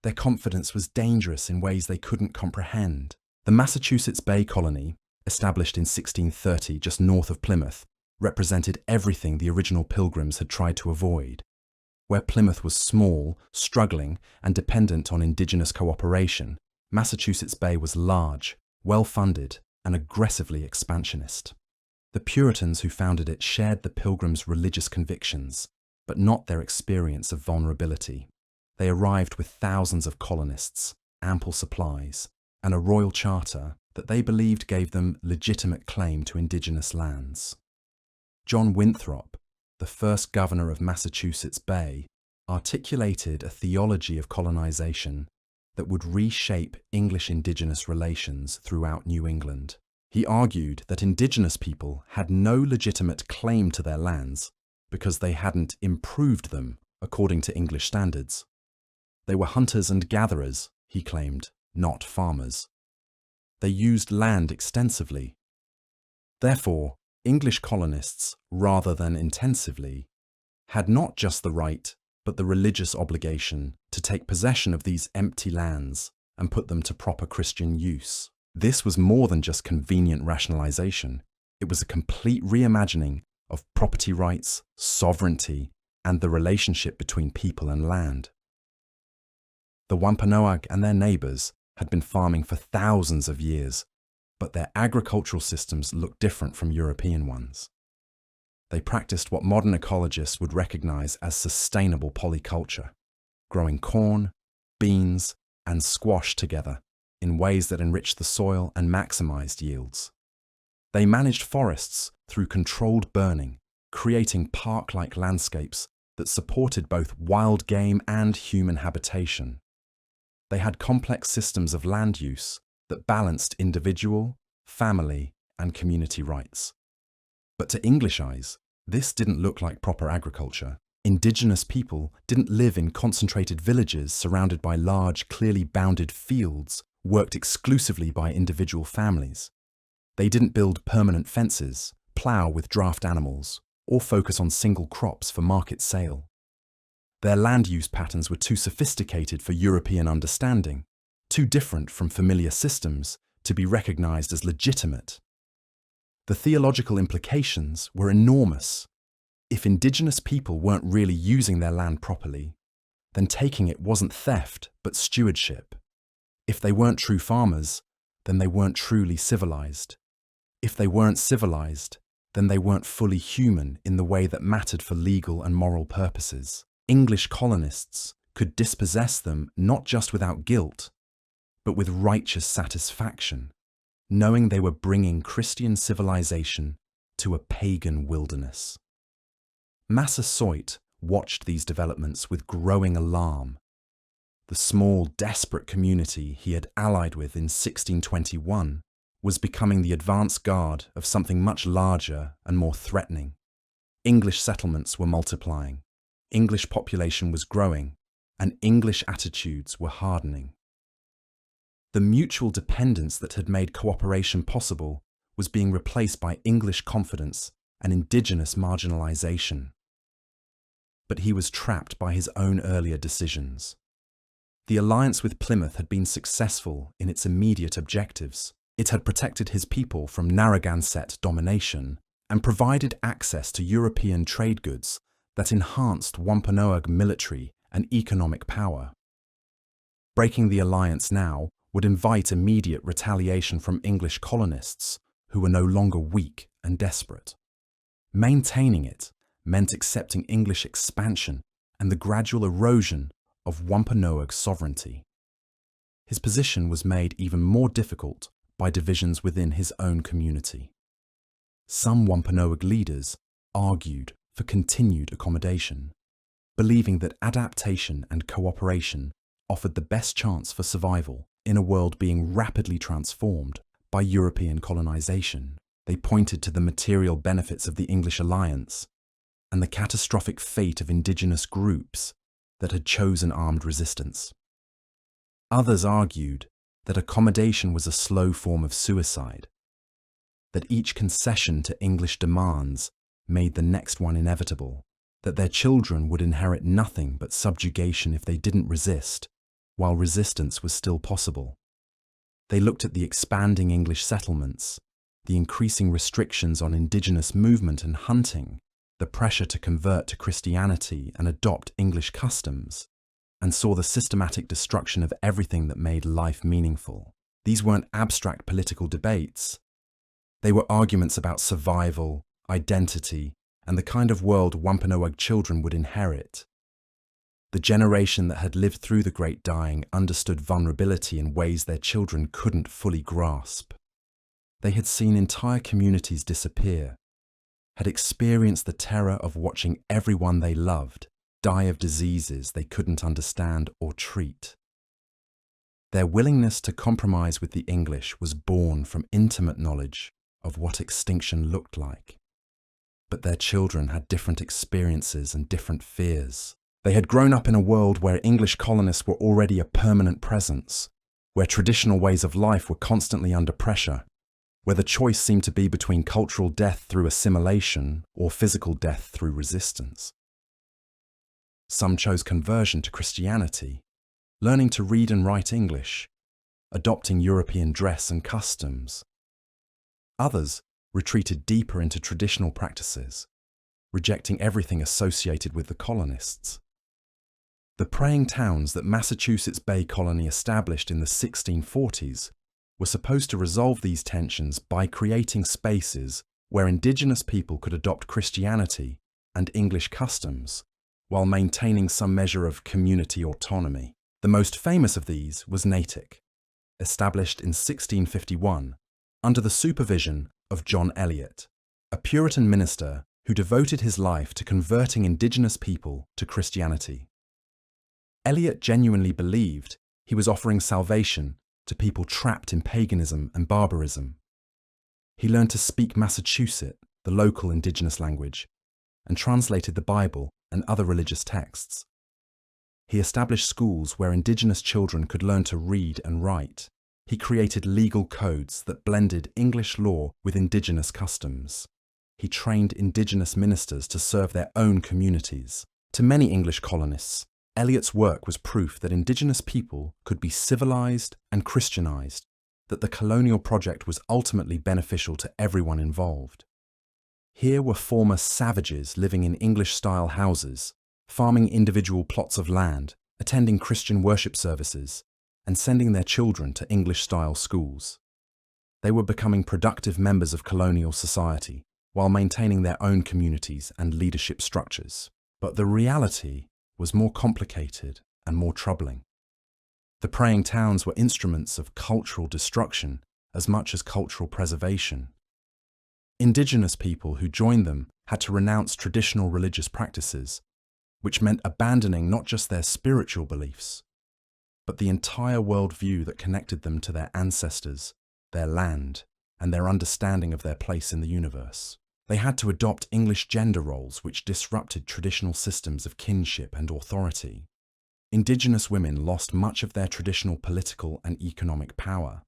Their confidence was dangerous in ways they couldn't comprehend. The Massachusetts Bay Colony, established in 1630 just north of Plymouth, represented everything the original Pilgrims had tried to avoid. Where Plymouth was small, struggling, and dependent on indigenous cooperation, Massachusetts Bay was large, well-funded, and aggressively expansionist. The Puritans who founded it shared the Pilgrims' religious convictions, but not their experience of vulnerability. They arrived with thousands of colonists, ample supplies, and a royal charter that they believed gave them legitimate claim to indigenous lands. John Winthrop, the first governor of Massachusetts Bay, articulated a theology of colonization that would reshape English indigenous relations throughout New England. He argued that indigenous people had no legitimate claim to their lands because they hadn't improved them according to English standards. They were hunters and gatherers, he claimed, not farmers. They used land extensively. Therefore, English colonists, rather than intensively, had not just the right but the religious obligation to take possession of these empty lands and put them to proper Christian use. This was more than just convenient rationalization. It was a complete reimagining of property rights, sovereignty, and the relationship between people and land. The Wampanoag and their neighbors had been farming for thousands of years, but their agricultural systems looked different from European ones. They practiced what modern ecologists would recognize as sustainable polyculture, growing corn, beans, and squash together in ways that enriched the soil and maximized yields. They managed forests through controlled burning, creating park-like landscapes that supported both wild game and human habitation. They had complex systems of land use that balanced individual, family, and community rights. But to English eyes, this didn't look like proper agriculture. Indigenous people didn't live in concentrated villages surrounded by large, clearly bounded fields worked exclusively by individual families. They didn't build permanent fences, plough with draft animals, or focus on single crops for market sale. Their land use patterns were too sophisticated for European understanding, too different from familiar systems to be recognized as legitimate. The theological implications were enormous. If indigenous people weren't really using their land properly, then taking it wasn't theft but stewardship. If they weren't true farmers, then they weren't truly civilized. If they weren't civilized, then they weren't fully human in the way that mattered for legal and moral purposes. English colonists could dispossess them not just without guilt, but with righteous satisfaction, knowing they were bringing Christian civilization to a pagan wilderness. Massasoit watched these developments with growing alarm. The small, desperate community he had allied with in 1621 was becoming the advance guard of something much larger and more threatening. English settlements were multiplying, English population was growing, and English attitudes were hardening. The mutual dependence that had made cooperation possible was being replaced by English confidence and indigenous marginalization. But he was trapped by his own earlier decisions. The alliance with Plymouth had been successful in its immediate objectives. It had protected his people from Narragansett domination and provided access to European trade goods that enhanced Wampanoag military and economic power. Breaking the alliance now would invite immediate retaliation from English colonists who were no longer weak and desperate. Maintaining it meant accepting English expansion and the gradual erosion of Wampanoag sovereignty. His position was made even more difficult by divisions within his own community. Some Wampanoag leaders argued for continued accommodation, believing that adaptation and cooperation offered the best chance for survival in a world being rapidly transformed by European colonization. They pointed to the material benefits of the English alliance and the catastrophic fate of indigenous groups that had chosen armed resistance. Others argued that accommodation was a slow form of suicide, that each concession to English demands made the next one inevitable, that their children would inherit nothing but subjugation if they didn't resist, while resistance was still possible. They looked at the expanding English settlements, the increasing restrictions on indigenous movement and hunting, the pressure to convert to Christianity and adopt English customs, and saw the systematic destruction of everything that made life meaningful. These weren't abstract political debates. They were arguments about survival, identity, and the kind of world Wampanoag children would inherit. The generation that had lived through the Great Dying understood vulnerability in ways their children couldn't fully grasp. They had seen entire communities disappear, had experienced the terror of watching everyone they loved die of diseases they couldn't understand or treat. Their willingness to compromise with the English was born from intimate knowledge of what extinction looked like. But their children had different experiences and different fears. They had grown up in a world where English colonists were already a permanent presence, where traditional ways of life were constantly under pressure, where the choice seemed to be between cultural death through assimilation or physical death through resistance. Some chose conversion to Christianity, learning to read and write English, adopting European dress and customs. Others retreated deeper into traditional practices, rejecting everything associated with the colonists. The praying towns that Massachusetts Bay Colony established in the 1640s were supposed to resolve these tensions by creating spaces where indigenous people could adopt Christianity and English customs while maintaining some measure of community autonomy. The most famous of these was Natick, established in 1651 under the supervision of John Eliot, a Puritan minister who devoted his life to converting indigenous people to Christianity. Eliot genuinely believed he was offering salvation to people trapped in paganism and barbarism. He learned to speak Massachusetts, the local indigenous language, and translated the Bible and other religious texts. He established schools where indigenous children could learn to read and write. He created legal codes that blended English law with indigenous customs. He trained indigenous ministers to serve their own communities. To many English colonists, Eliot's work was proof that indigenous people could be civilized and Christianized, that the colonial project was ultimately beneficial to everyone involved. Here were former savages living in English-style houses, farming individual plots of land, attending Christian worship services, and sending their children to English-style schools. They were becoming productive members of colonial society, while maintaining their own communities and leadership structures. But the reality was more complicated and more troubling. The praying towns were instruments of cultural destruction as much as cultural preservation. Indigenous people who joined them had to renounce traditional religious practices, which meant abandoning not just their spiritual beliefs, but the entire worldview that connected them to their ancestors, their land, and their understanding of their place in the universe. They had to adopt English gender roles which disrupted traditional systems of kinship and authority. Indigenous women lost much of their traditional political and economic power.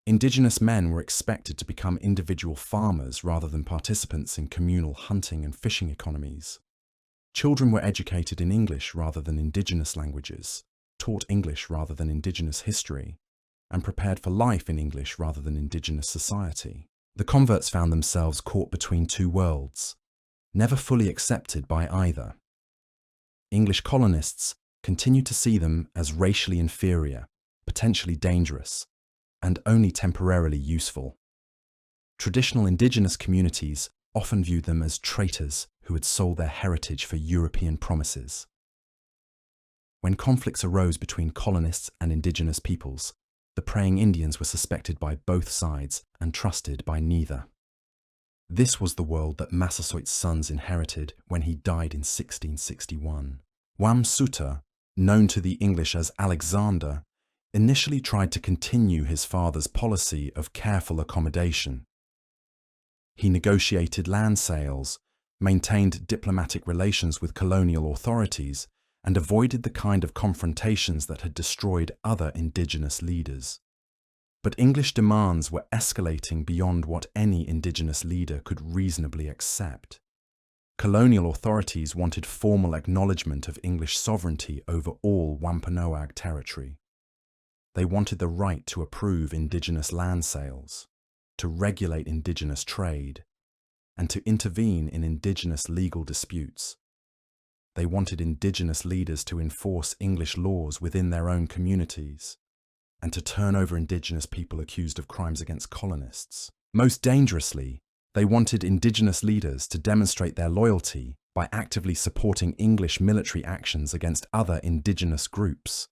Indigenous men were expected to become individual farmers rather than participants in communal hunting and fishing economies. Children were educated in English rather than indigenous languages, taught English rather than indigenous history, and prepared for life in English rather than indigenous society. The converts found themselves caught between two worlds, never fully accepted by either. English colonists continued to see them as racially inferior, potentially dangerous, and only temporarily useful. Traditional indigenous communities often viewed them as traitors who had sold their heritage for European promises. When conflicts arose between colonists and indigenous peoples, the praying Indians were suspected by both sides and trusted by neither. This was the world that Massasoit's sons inherited when he died in 1661. Wamsutter, known to the English as Alexander, initially tried to continue his father's policy of careful accommodation. He negotiated land sales, maintained diplomatic relations with colonial authorities, and avoided the kind of confrontations that had destroyed other indigenous leaders. But English demands were escalating beyond what any indigenous leader could reasonably accept. Colonial authorities wanted formal acknowledgement of English sovereignty over all Wampanoag territory. They wanted the right to approve indigenous land sales, to regulate indigenous trade, and to intervene in indigenous legal disputes. They wanted indigenous leaders to enforce English laws within their own communities, and to turn over indigenous people accused of crimes against colonists. Most dangerously, they wanted indigenous leaders to demonstrate their loyalty by actively supporting English military actions against other indigenous groups.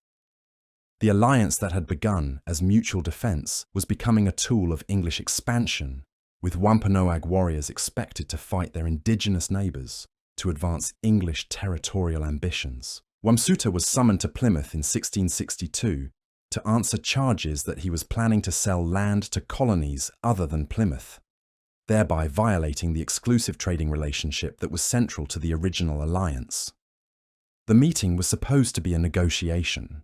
The alliance that had begun as mutual defense was becoming a tool of English expansion, with Wampanoag warriors expected to fight their indigenous neighbours to advance English territorial ambitions. Wamsuta was summoned to Plymouth in 1662 to answer charges that he was planning to sell land to colonies other than Plymouth, thereby violating the exclusive trading relationship that was central to the original alliance. The meeting was supposed to be a negotiation,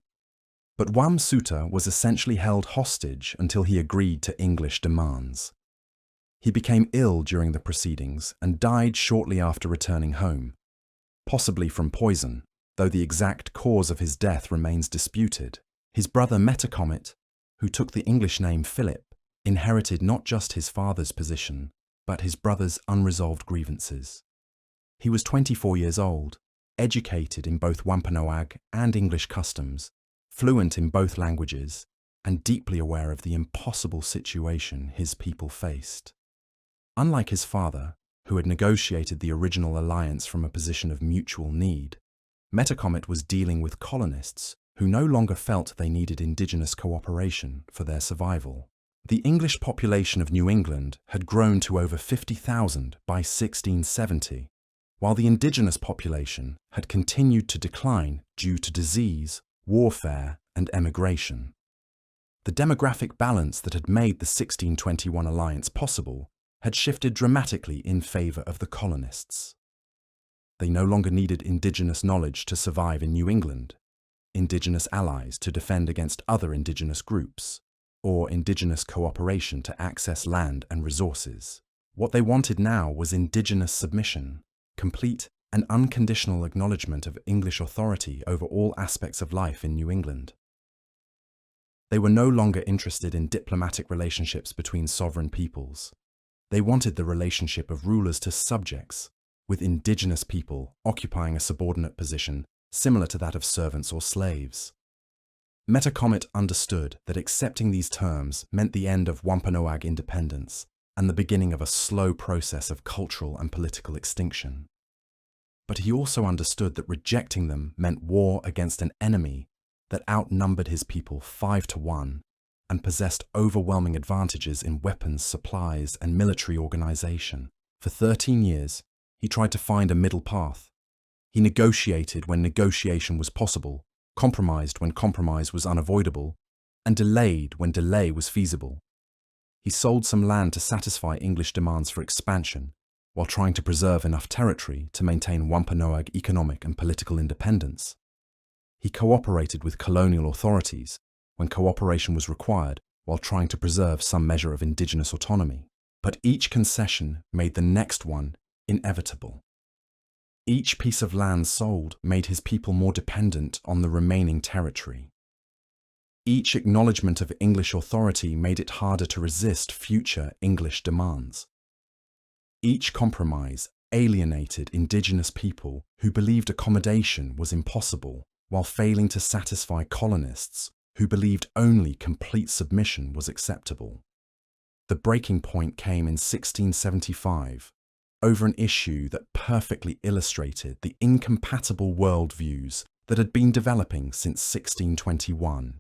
but Wamsuta was essentially held hostage until he agreed to English demands. He became ill during the proceedings and died shortly after returning home, possibly from poison, though the exact cause of his death remains disputed. His brother Metacomet, who took the English name Philip, inherited not just his father's position, but his brother's unresolved grievances. He was 24 years old, educated in both Wampanoag and English customs, fluent in both languages, and deeply aware of the impossible situation his people faced. Unlike his father, who had negotiated the original alliance from a position of mutual need, Metacomet was dealing with colonists who no longer felt they needed indigenous cooperation for their survival. The English population of New England had grown to over 50,000 by 1670, while the indigenous population had continued to decline due to disease, warfare, and emigration. The demographic balance that had made the 1621 alliance possible had shifted dramatically in favour of the colonists. They no longer needed indigenous knowledge to survive in New England, indigenous allies to defend against other indigenous groups, or indigenous cooperation to access land and resources. What they wanted now was indigenous submission, complete and unconditional acknowledgement of English authority over all aspects of life in New England. They were no longer interested in diplomatic relationships between sovereign peoples. They wanted the relationship of rulers to subjects, with indigenous people occupying a subordinate position similar to that of servants or slaves. Metacomet understood that accepting these terms meant the end of Wampanoag independence and the beginning of a slow process of cultural and political extinction. But he also understood that rejecting them meant war against an enemy that outnumbered his people 5-1 and possessed overwhelming advantages in weapons, supplies, and military organization. For 13 years, he tried to find a middle path. He negotiated when negotiation was possible, compromised when compromise was unavoidable, and delayed when delay was feasible. He sold some land to satisfy English demands for expansion, while trying to preserve enough territory to maintain Wampanoag economic and political independence. He cooperated with colonial authorities when cooperation was required, while trying to preserve some measure of indigenous autonomy. But each concession made the next one inevitable. Each piece of land sold made his people more dependent on the remaining territory. Each acknowledgement of English authority made it harder to resist future English demands. Each compromise alienated indigenous people who believed accommodation was impossible, while failing to satisfy colonists who believed only complete submission was acceptable. The breaking point came in 1675, over an issue that perfectly illustrated the incompatible worldviews that had been developing since 1621.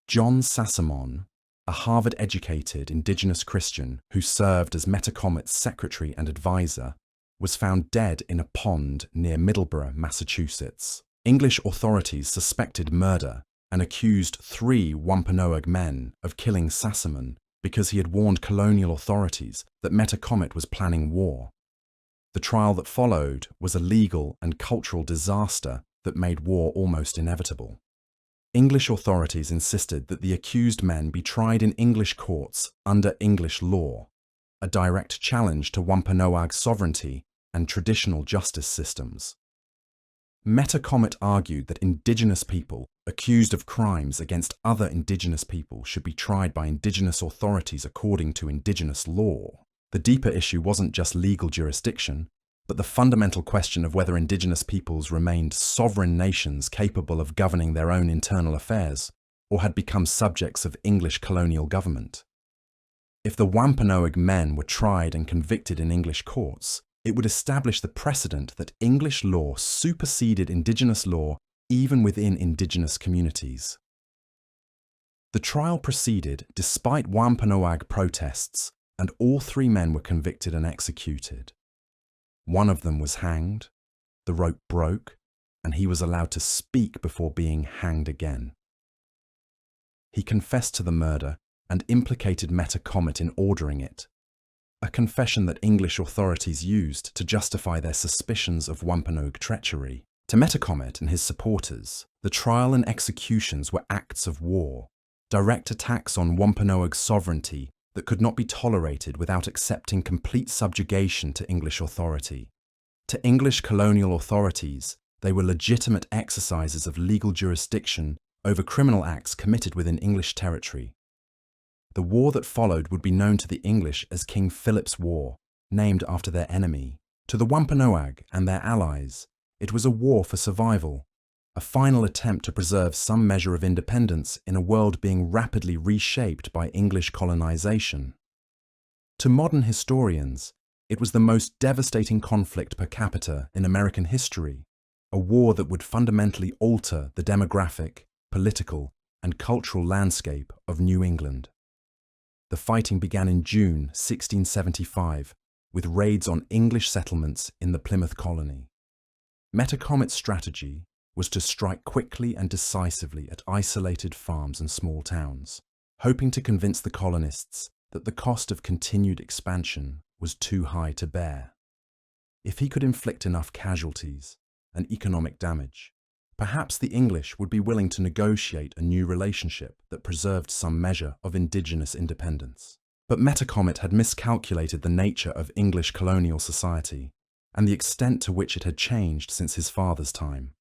John Sassamon, a Harvard-educated indigenous Christian who served as Metacomet's secretary and advisor, was found dead in a pond near Middleborough, Massachusetts. English authorities suspected murder and accused 3 Wampanoag men of killing Sassamon because he had warned colonial authorities that Metacomet was planning war. The trial that followed was a legal and cultural disaster that made war almost inevitable. English authorities insisted that the accused men be tried in English courts under English law, a direct challenge to Wampanoag sovereignty and traditional justice systems. Metacomet argued that indigenous people accused of crimes against other indigenous people should be tried by indigenous authorities according to indigenous law. The deeper issue wasn't just legal jurisdiction, but the fundamental question of whether indigenous peoples remained sovereign nations capable of governing their own internal affairs, or had become subjects of English colonial government. If the Wampanoag men were tried and convicted in English courts, It would establish the precedent that English law superseded indigenous law even within indigenous communities. The trial proceeded despite Wampanoag protests, and all 3 men were convicted and executed. One of them was hanged, the rope broke, and he was allowed to speak before being hanged again. He confessed to the murder and implicated Metacomet in ordering it, a confession that English authorities used to justify their suspicions of Wampanoag treachery. To Metacomet and his supporters, the trial and executions were acts of war, direct attacks on Wampanoag's sovereignty that could not be tolerated without accepting complete subjugation to English authority. To English colonial authorities, they were legitimate exercises of legal jurisdiction over criminal acts committed within English territory. The war that followed would be known to the English as King Philip's War, named after their enemy. To the Wampanoag and their allies, it was a war for survival, a final attempt to preserve some measure of independence in a world being rapidly reshaped by English colonization. To modern historians, it was the most devastating conflict per capita in American history, a war that would fundamentally alter the demographic, political, and cultural landscape of New England. The fighting began in June 1675 with raids on English settlements in the Plymouth colony. Metacomet's strategy was to strike quickly and decisively at isolated farms and small towns, hoping to convince the colonists that the cost of continued expansion was too high to bear. If he could inflict enough casualties and economic damage, perhaps the English would be willing to negotiate a new relationship that preserved some measure of indigenous independence. But Metacomet had miscalculated the nature of English colonial society and the extent to which it had changed since his father's time.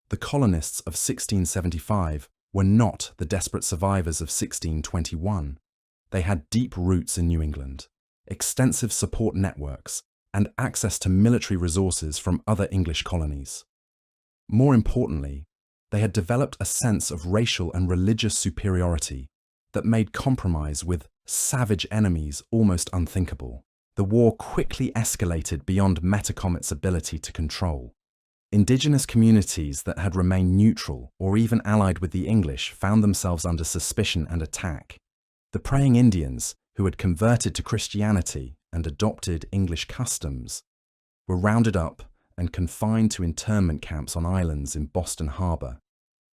The colonists of 1675 were not the desperate survivors of 1621. They had deep roots in New England, extensive support networks, and access to military resources from other English colonies. More importantly, they had developed a sense of racial and religious superiority that made compromise with savage enemies almost unthinkable. The war quickly escalated beyond Metacomet's ability to control. Indigenous communities that had remained neutral or even allied with the English found themselves under suspicion and attack. The praying Indians, who had converted to Christianity and adopted English customs, were rounded up and confined to internment camps on islands in Boston Harbor,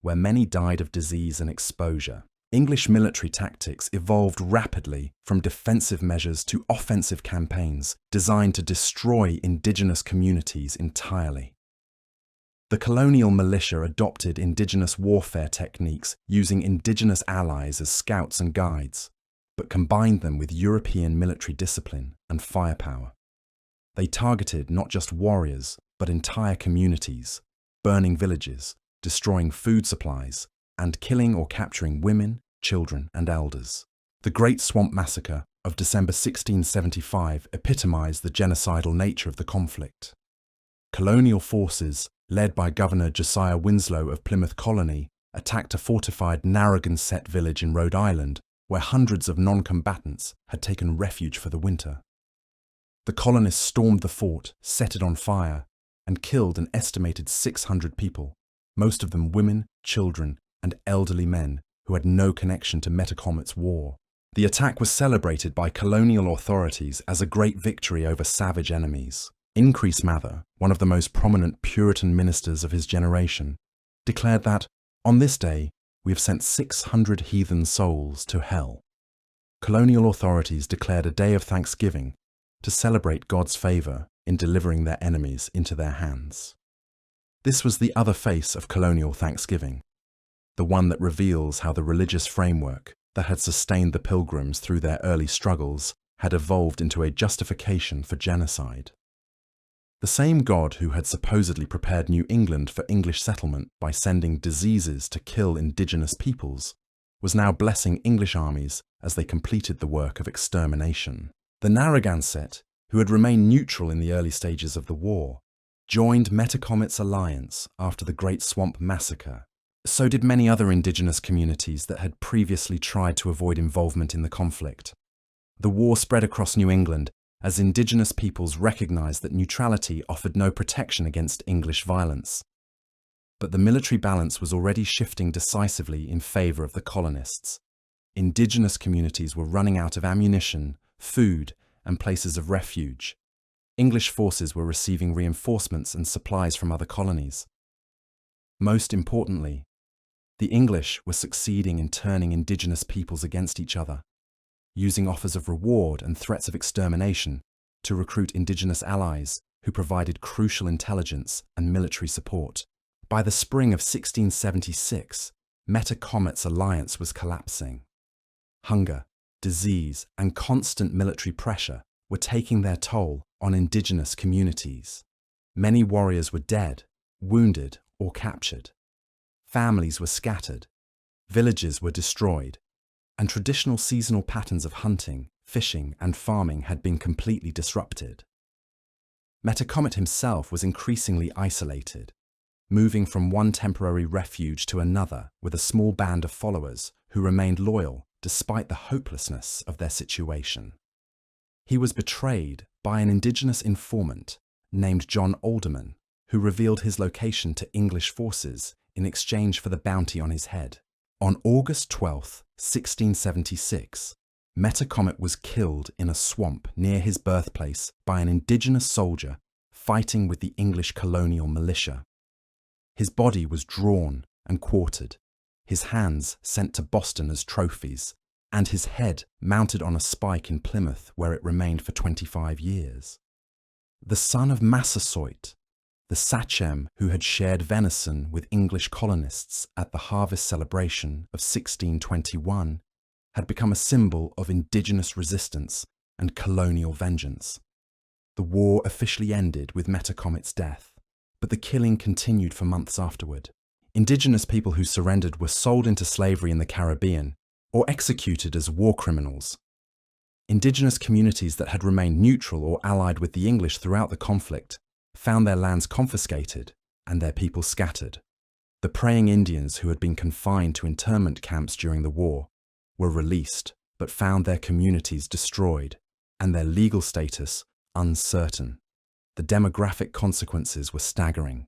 where many died of disease and exposure. English military tactics evolved rapidly from defensive measures to offensive campaigns designed to destroy indigenous communities entirely. The colonial militia adopted indigenous warfare techniques using indigenous allies as scouts and guides, but combined them with European military discipline and firepower. They targeted not just warriors, but entire communities, burning villages, destroying food supplies, and killing or capturing women, children, and elders. The Great Swamp Massacre of December 1675 epitomized the genocidal nature of the conflict. Colonial forces, led by Governor Josiah Winslow of Plymouth Colony, attacked a fortified Narragansett village in Rhode Island, where hundreds of non-combatants had taken refuge for the winter. The colonists stormed the fort, set it on fire, and killed an estimated 600 people, most of them women, children, and elderly men who had no connection to Metacomet's war. The attack was celebrated by colonial authorities as a great victory over savage enemies. Increase Mather, one of the most prominent Puritan ministers of his generation, declared that, on this day, we have sent 600 heathen souls to hell. Colonial authorities declared a day of thanksgiving to celebrate God's favor in delivering their enemies into their hands. This was the other face of colonial thanksgiving, the one that reveals how the religious framework that had sustained the Pilgrims through their early struggles had evolved into a justification for genocide. The same God who had supposedly prepared New England for English settlement by sending diseases to kill indigenous peoples was now blessing English armies as they completed the work of extermination. The Narragansett, who had remained neutral in the early stages of the war, joined Metacomet's alliance after the Great Swamp Massacre. So did many other indigenous communities that had previously tried to avoid involvement in the conflict. The war spread across New England, as indigenous peoples recognized that neutrality offered no protection against English violence. But the military balance was already shifting decisively in favor of the colonists. Indigenous communities were running out of ammunition, food, and places of refuge. English forces were receiving reinforcements and supplies from other colonies. Most importantly, the English were succeeding in turning indigenous peoples against each other, using offers of reward and threats of extermination to recruit indigenous allies who provided crucial intelligence and military support. By the spring of 1676, Metacomet's alliance was collapsing. Hunger, disease, and constant military pressure were taking their toll on indigenous communities. Many warriors were dead, wounded, or captured. Families were scattered, villages were destroyed, and traditional seasonal patterns of hunting, fishing, and farming had been completely disrupted. Metacomet himself was increasingly isolated, moving from one temporary refuge to another with a small band of followers who remained loyal despite the hopelessness of their situation. He was betrayed by an indigenous informant named John Alderman, who revealed his location to English forces in exchange for the bounty on his head. On August 12, 1676, Metacomet was killed in a swamp near his birthplace by an indigenous soldier fighting with the English colonial militia. His body was drawn and quartered, his hands sent to Boston as trophies, and his head mounted on a spike in Plymouth where it remained for 25 years. The son of Massasoit, the sachem who had shared venison with English colonists at the harvest celebration of 1621, had become a symbol of indigenous resistance and colonial vengeance. The war officially ended with Metacomet's death, but the killing continued for months afterward. Indigenous people who surrendered were sold into slavery in the Caribbean or executed as war criminals. Indigenous communities that had remained neutral or allied with the English throughout the conflict found their lands confiscated and their people scattered. The praying Indians who had been confined to internment camps during the war were released, but found their communities destroyed and their legal status uncertain. The demographic consequences were staggering.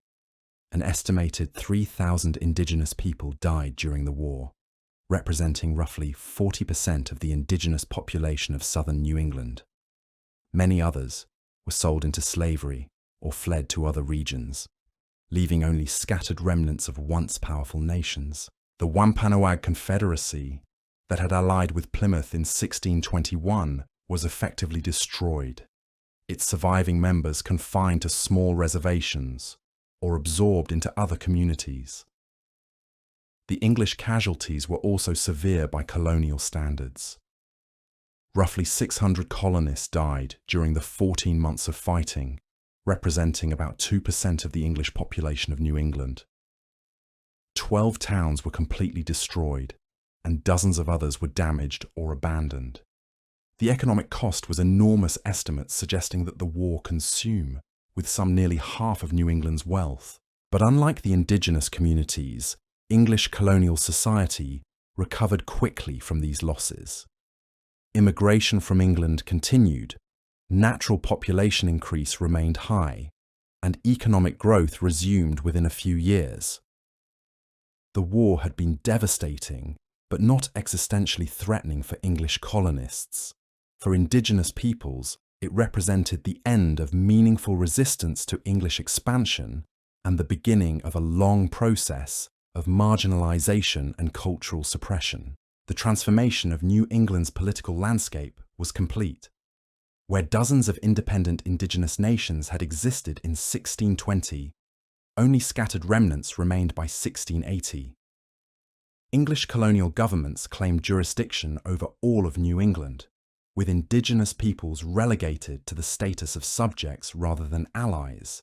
An estimated 3,000 indigenous people died during the war, representing roughly 40% of the indigenous population of southern New England. Many others were sold into slavery or fled to other regions, leaving only scattered remnants of once powerful nations. The Wampanoag Confederacy that had allied with Plymouth in 1621 was effectively destroyed, its surviving members confined to small reservations or absorbed into other communities. The English casualties were also severe by colonial standards. Roughly 600 colonists died during the 14 months of fighting, representing about 2% of the English population of New England. 12 towns were completely destroyed, and dozens of others were damaged or abandoned. The economic cost was enormous, estimates suggesting that the war consumed with some nearly half of New England's wealth. But unlike the indigenous communities, English colonial society recovered quickly from these losses. Immigration from England continued, natural population increase remained high, and economic growth resumed within a few years. The war had been devastating, but not existentially threatening for English colonists. For indigenous peoples, it represented the end of meaningful resistance to English expansion and the beginning of a long process of marginalization and cultural suppression. The transformation of New England's political landscape was complete. Where dozens of independent indigenous nations had existed in 1620, only scattered remnants remained by 1680. English colonial governments claimed jurisdiction over all of New England, with indigenous peoples relegated to the status of subjects rather than allies.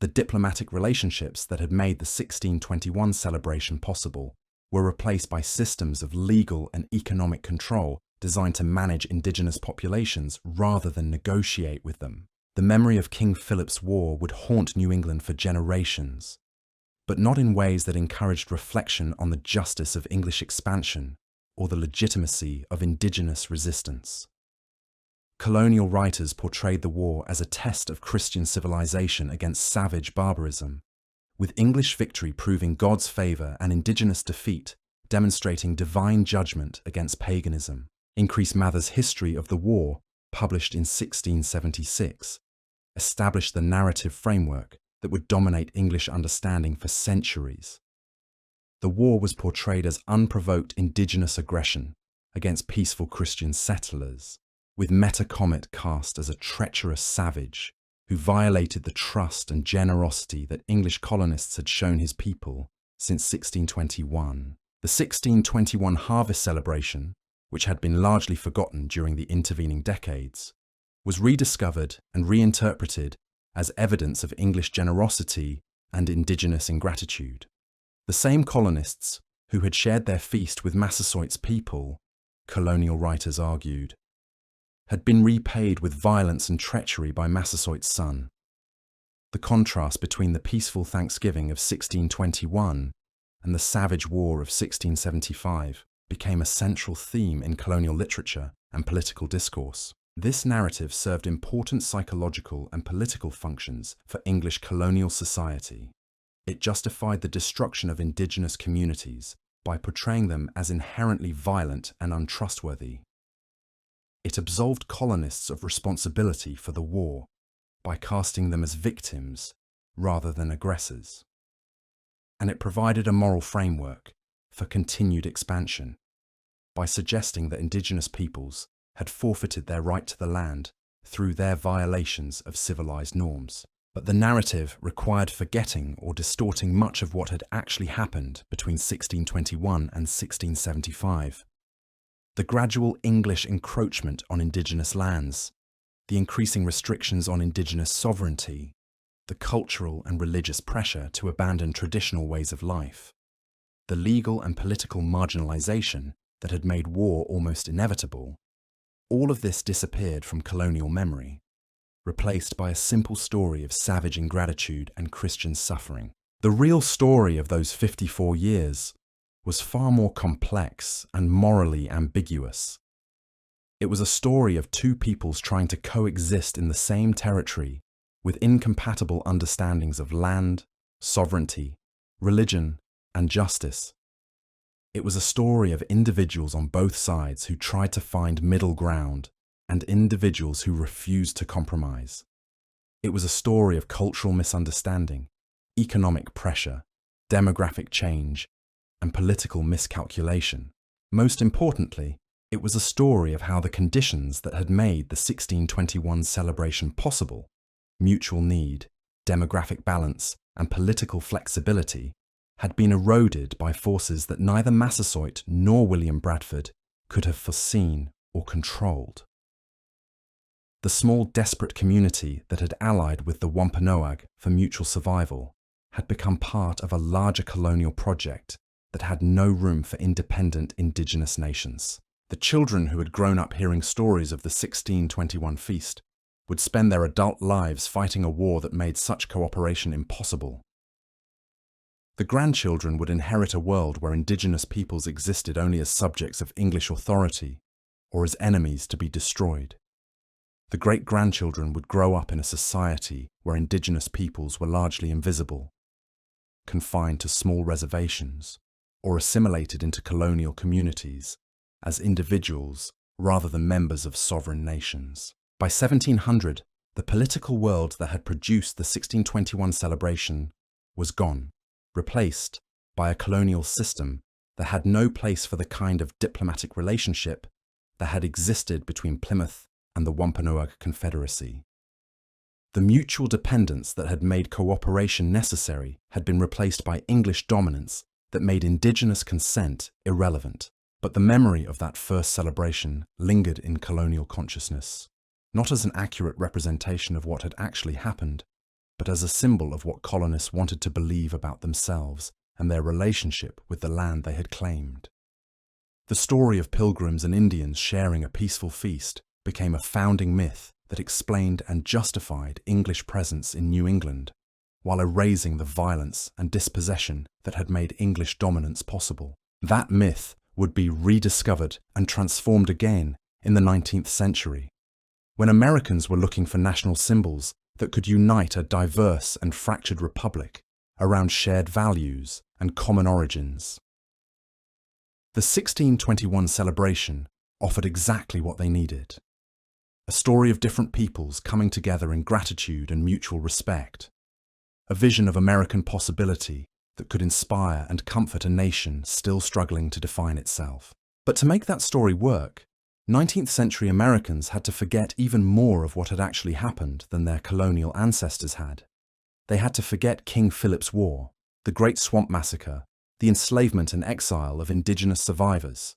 The diplomatic relationships that had made the 1621 celebration possible were replaced by systems of legal and economic control designed to manage indigenous populations rather than negotiate with them. The memory of King Philip's War would haunt New England for generations, but not in ways that encouraged reflection on the justice of English expansion or the legitimacy of indigenous resistance. Colonial writers portrayed the war as a test of Christian civilization against savage barbarism, with English victory proving God's favour and indigenous defeat demonstrating divine judgment against paganism. Increase Mather's History of the War, published in 1676, established the narrative framework that would dominate English understanding for centuries. The war was portrayed as unprovoked indigenous aggression against peaceful Christian settlers, with Metacomet cast as a treacherous savage who violated the trust and generosity that English colonists had shown his people since 1621. The 1621 harvest celebration, which had been largely forgotten during the intervening decades, was rediscovered and reinterpreted as evidence of English generosity and indigenous ingratitude. The same colonists who had shared their feast with Massasoit's people, colonial writers argued, had been repaid with violence and treachery by Massasoit's son. The contrast between the peaceful Thanksgiving of 1621 and the savage war of 1675 became a central theme in colonial literature and political discourse. This narrative served important psychological and political functions for English colonial society. It justified the destruction of indigenous communities by portraying them as inherently violent and untrustworthy. It absolved colonists of responsibility for the war by casting them as victims rather than aggressors. And it provided a moral framework for continued expansion by suggesting that indigenous peoples had forfeited their right to the land through their violations of civilized norms. But the narrative required forgetting or distorting much of what had actually happened between 1621 and 1675. The gradual English encroachment on indigenous lands, the increasing restrictions on indigenous sovereignty, the cultural and religious pressure to abandon traditional ways of life, the legal and political marginalization that had made war almost inevitable, all of this disappeared from colonial memory, replaced by a simple story of savage ingratitude and Christian suffering. The real story of those 54 years was far more complex and morally ambiguous. It was a story of two peoples trying to coexist in the same territory with incompatible understandings of land, sovereignty, religion, and justice. It was a story of individuals on both sides who tried to find middle ground and individuals who refused to compromise. It was a story of cultural misunderstanding, economic pressure, demographic change, and political miscalculation. Most importantly, it was a story of how the conditions that had made the 1621 celebration possible, mutual need, demographic balance, and political flexibility, had been eroded by forces that neither Massasoit nor William Bradford could have foreseen or controlled. The small, desperate community that had allied with the Wampanoag for mutual survival had become part of a larger colonial project that had no room for independent indigenous nations. The children who had grown up hearing stories of the 1621 feast would spend their adult lives fighting a war that made such cooperation impossible. The grandchildren would inherit a world where indigenous peoples existed only as subjects of English authority or as enemies to be destroyed. The great-grandchildren would grow up in a society where indigenous peoples were largely invisible, confined to small reservations, or assimilated into colonial communities as individuals rather than members of sovereign nations. By 1700, the political world that had produced the 1621 celebration was gone, replaced by a colonial system that had no place for the kind of diplomatic relationship that had existed between Plymouth and the Wampanoag Confederacy. The mutual dependence that had made cooperation necessary had been replaced by English dominance that made indigenous consent irrelevant. But the memory of that first celebration lingered in colonial consciousness, not as an accurate representation of what had actually happened, but as a symbol of what colonists wanted to believe about themselves and their relationship with the land they had claimed. The story of pilgrims and Indians sharing a peaceful feast became a founding myth that explained and justified English presence in New England, while erasing the violence and dispossession that had made English dominance possible. That myth would be rediscovered and transformed again in the 19th century, When Americans were looking for national symbols that could unite a diverse and fractured republic around shared values and common origins. The 1621 celebration offered exactly what they needed. A story of different peoples coming together in gratitude and mutual respect. A vision of American possibility that could inspire and comfort a nation still struggling to define itself. But to make that story work, 19th century Americans had to forget even more of what had actually happened than their colonial ancestors had. They had to forget King Philip's War, the Great Swamp Massacre, the enslavement and exile of indigenous survivors,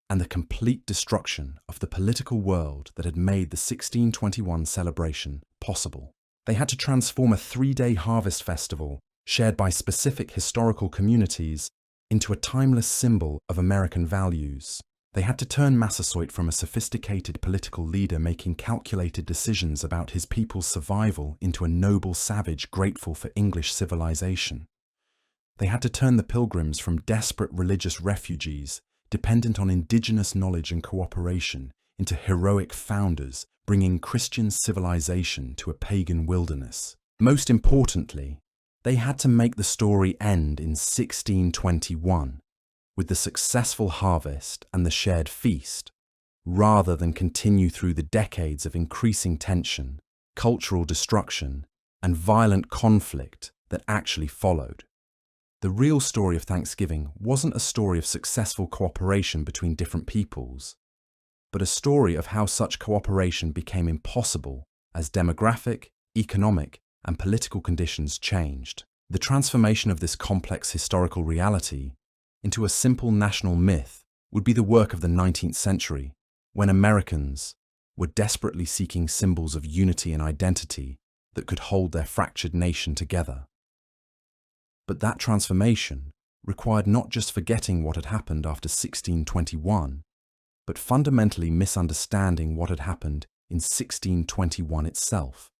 and the complete destruction of the political world that had made the 1621 celebration possible. They had to transform a 3-day harvest festival shared by specific historical communities into a timeless symbol of American values. They had to turn Massasoit from a sophisticated political leader making calculated decisions about his people's survival into a noble savage grateful for English civilization. They had to turn the Pilgrims from desperate religious refugees dependent on indigenous knowledge and cooperation into heroic founders bringing Christian civilization to a pagan wilderness. Most importantly, they had to make the story end in 1621 with the successful harvest and the shared feast, rather than continue through the decades of increasing tension, cultural destruction, and violent conflict that actually followed. The real story of Thanksgiving wasn't a story of successful cooperation between different peoples, but a story of how such cooperation became impossible as demographic, economic, and political conditions changed. The transformation of this complex historical reality into a simple national myth would be the work of the 19th century, when Americans were desperately seeking symbols of unity and identity that could hold their fractured nation together. But that transformation required not just forgetting what had happened after 1621, but fundamentally misunderstanding what had happened in 1621 itself.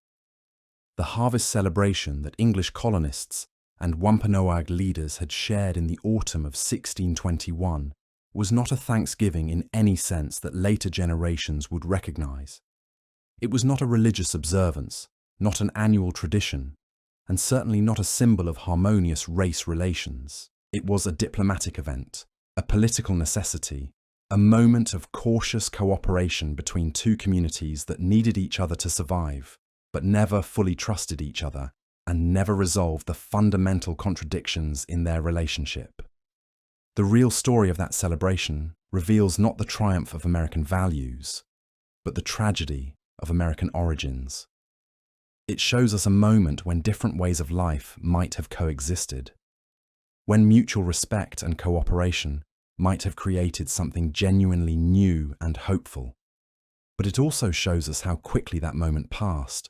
The harvest celebration that English colonists and Wampanoag leaders had shared in the autumn of 1621 was not a Thanksgiving in any sense that later generations would recognize. It was not a religious observance, not an annual tradition, and certainly not a symbol of harmonious race relations. It was a diplomatic event, a political necessity, a moment of cautious cooperation between two communities that needed each other to survive, but never fully trusted each other and never resolved the fundamental contradictions in their relationship. The real story of that celebration reveals not the triumph of American values, but the tragedy of American origins. It shows us a moment when different ways of life might have coexisted, when mutual respect and cooperation might have created something genuinely new and hopeful. But it also shows us how quickly that moment passed,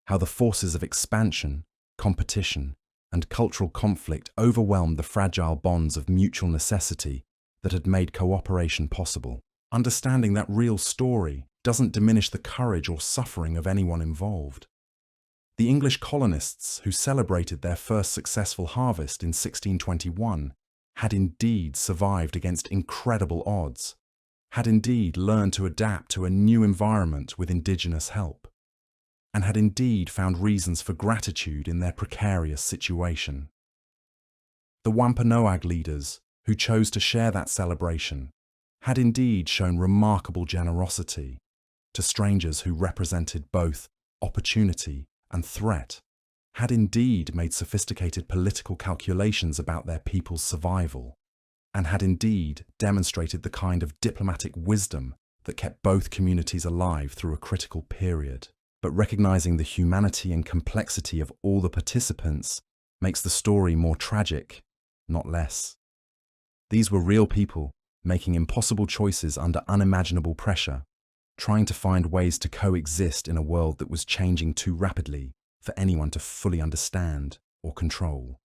how the forces of expansion, competition, and cultural conflict overwhelmed the fragile bonds of mutual necessity that had made cooperation possible. Understanding that real story doesn't diminish the courage or suffering of anyone involved. The English colonists who celebrated their first successful harvest in 1621 had indeed survived against incredible odds, had indeed learned to adapt to a new environment with indigenous help, and had indeed found reasons for gratitude in their precarious situation. The Wampanoag leaders who chose to share that celebration had indeed shown remarkable generosity to strangers who represented both opportunity and threat, had indeed made sophisticated political calculations about their people's survival, and had indeed demonstrated the kind of diplomatic wisdom that kept both communities alive through a critical period. But recognizing the humanity and complexity of all the participants makes the story more tragic, not less. These were real people making impossible choices under unimaginable pressure, trying to find ways to coexist in a world that was changing too rapidly for anyone to fully understand or control.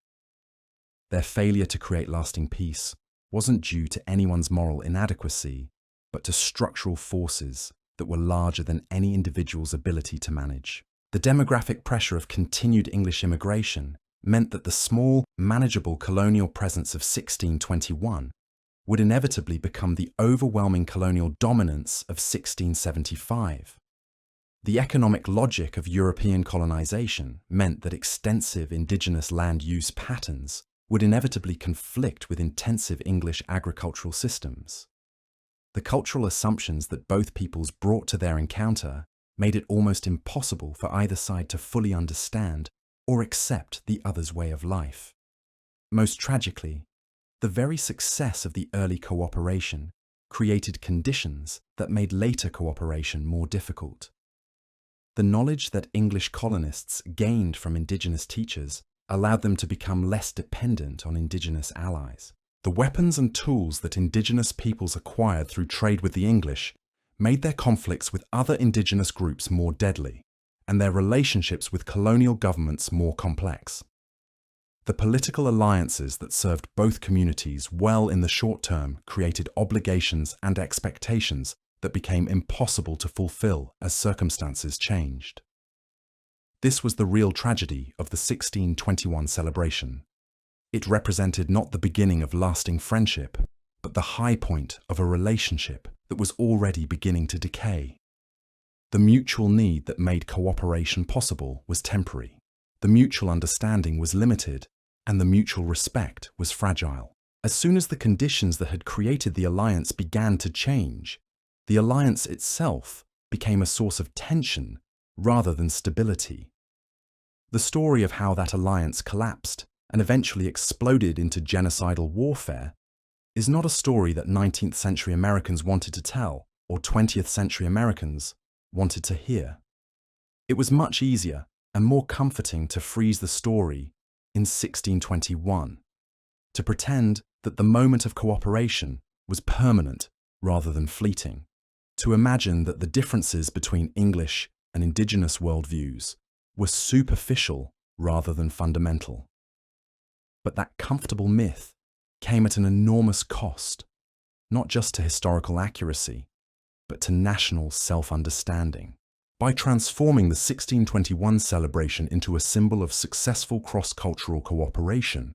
Their failure to create lasting peace wasn't due to anyone's moral inadequacy, but to structural forces that were larger than any individual's ability to manage. The demographic pressure of continued English immigration meant that the small, manageable colonial presence of 1621 would inevitably become the overwhelming colonial dominance of 1675. The economic logic of European colonization meant that extensive indigenous land use patterns would inevitably conflict with intensive English agricultural systems. The cultural assumptions that both peoples brought to their encounter made it almost impossible for either side to fully understand or accept the other's way of life. Most tragically, the very success of the early cooperation created conditions that made later cooperation more difficult. The knowledge that English colonists gained from indigenous teachers allowed them to become less dependent on indigenous allies. The weapons and tools that indigenous peoples acquired through trade with the English made their conflicts with other indigenous groups more deadly, and their relationships with colonial governments more complex. The political alliances that served both communities well in the short term created obligations and expectations that became impossible to fulfill as circumstances changed. This was the real tragedy of the 1621 celebration. It represented not the beginning of lasting friendship, but the high point of a relationship that was already beginning to decay. The mutual need that made cooperation possible was temporary. The mutual understanding was limited, and the mutual respect was fragile. As soon as the conditions that had created the alliance began to change, the alliance itself became a source of tension rather than stability. The story of how that alliance collapsed and eventually exploded into genocidal warfare is not a story that 19th century Americans wanted to tell or 20th century Americans wanted to hear. It was much easier and more comforting to freeze the story in 1621, to pretend that the moment of cooperation was permanent rather than fleeting, to imagine that the differences between English and indigenous worldviews were superficial rather than fundamental. But that comfortable myth came at an enormous cost, not just to historical accuracy, but to national self-understanding. By transforming the 1621 celebration into a symbol of successful cross-cultural cooperation,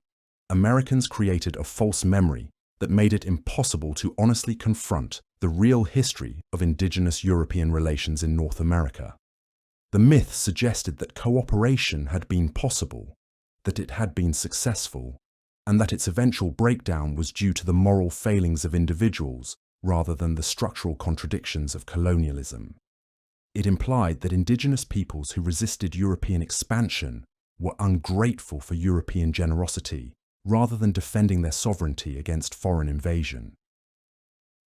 Americans created a false memory that made it impossible to honestly confront the real history of indigenous European relations in North America. The myth suggested that cooperation had been possible, that it had been successful, and that its eventual breakdown was due to the moral failings of individuals rather than the structural contradictions of colonialism. It implied that indigenous peoples who resisted European expansion were ungrateful for European generosity rather than defending their sovereignty against foreign invasion.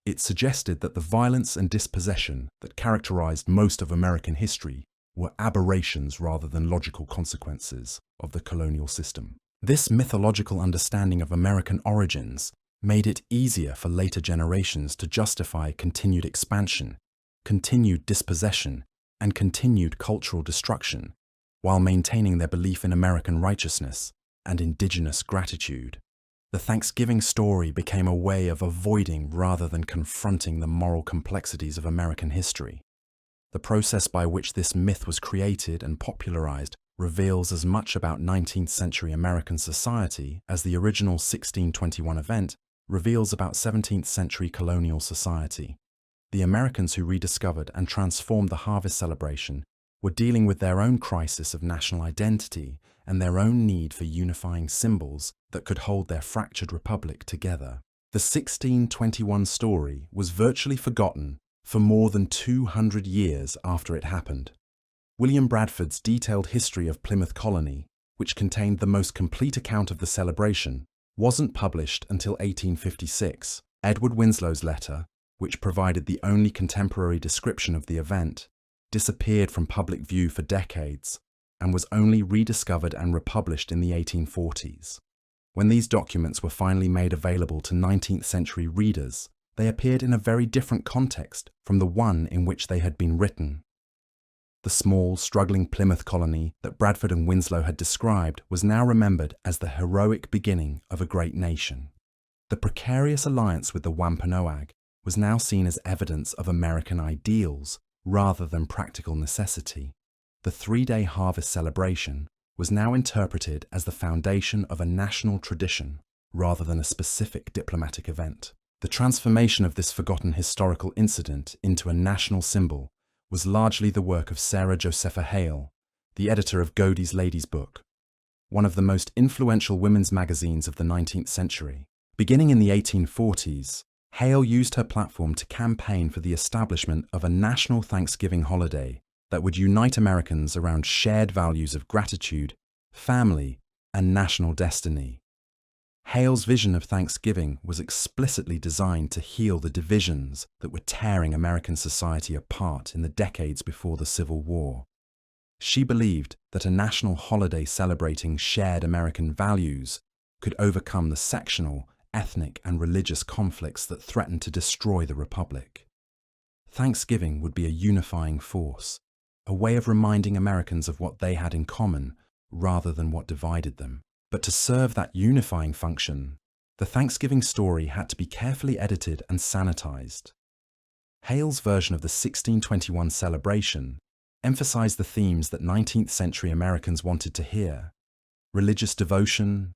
It suggested that the violence and dispossession that characterized most of American history were aberrations rather than logical consequences of the colonial system. This mythological understanding of American origins made it easier for later generations to justify continued expansion, continued dispossession, and continued cultural destruction, while maintaining their belief in American righteousness and indigenous gratitude. The Thanksgiving story became a way of avoiding rather than confronting the moral complexities of American history. The process by which this myth was created and popularized reveals as much about 19th century American society as the original 1621 event reveals about 17th century colonial society. The Americans who rediscovered and transformed the harvest celebration were dealing with their own crisis of national identity and their own need for unifying symbols that could hold their fractured republic together. The 1621 story was virtually forgotten for more than 200 years after it happened. William Bradford's detailed history of Plymouth Colony, which contained the most complete account of the celebration, wasn't published until 1856. Edward Winslow's letter, which provided the only contemporary description of the event, disappeared from public view for decades and was only rediscovered and republished in the 1840s. When these documents were finally made available to 19th century readers, they appeared in a very different context from the one in which they had been written. The small, struggling Plymouth colony that Bradford and Winslow had described was now remembered as the heroic beginning of a great nation. The precarious alliance with the Wampanoag was now seen as evidence of American ideals rather than practical necessity. The three-day harvest celebration was now interpreted as the foundation of a national tradition rather than a specific diplomatic event. The transformation of this forgotten historical incident into a national symbol was largely the work of Sarah Josepha Hale, the editor of Godey's Lady's Book, one of the most influential women's magazines of the 19th century. Beginning in the 1840s, Hale used her platform to campaign for the establishment of a national Thanksgiving holiday that would unite Americans around shared values of gratitude, family, and national destiny. Hale's vision of Thanksgiving was explicitly designed to heal the divisions that were tearing American society apart in the decades before the Civil War. She believed that a national holiday celebrating shared American values could overcome the sectional, ethnic, and religious conflicts that threatened to destroy the Republic. Thanksgiving would be a unifying force, a way of reminding Americans of what they had in common rather than what divided them. But to serve that unifying function, the Thanksgiving story had to be carefully edited and sanitized. Hale's version of the 1621 celebration emphasized the themes that 19th century Americans wanted to hear: religious devotion,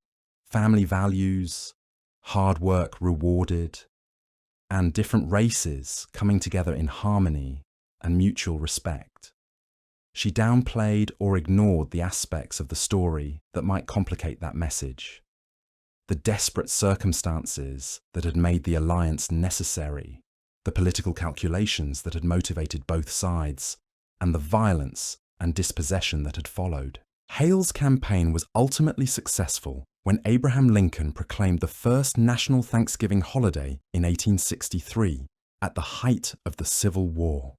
family values, hard work rewarded, and different races coming together in harmony and mutual respect. She downplayed or ignored the aspects of the story that might complicate that message. The desperate circumstances that had made the alliance necessary, the political calculations that had motivated both sides, and the violence and dispossession that had followed. Hale's campaign was ultimately successful when Abraham Lincoln proclaimed the first national Thanksgiving holiday in 1863, at the height of the Civil War.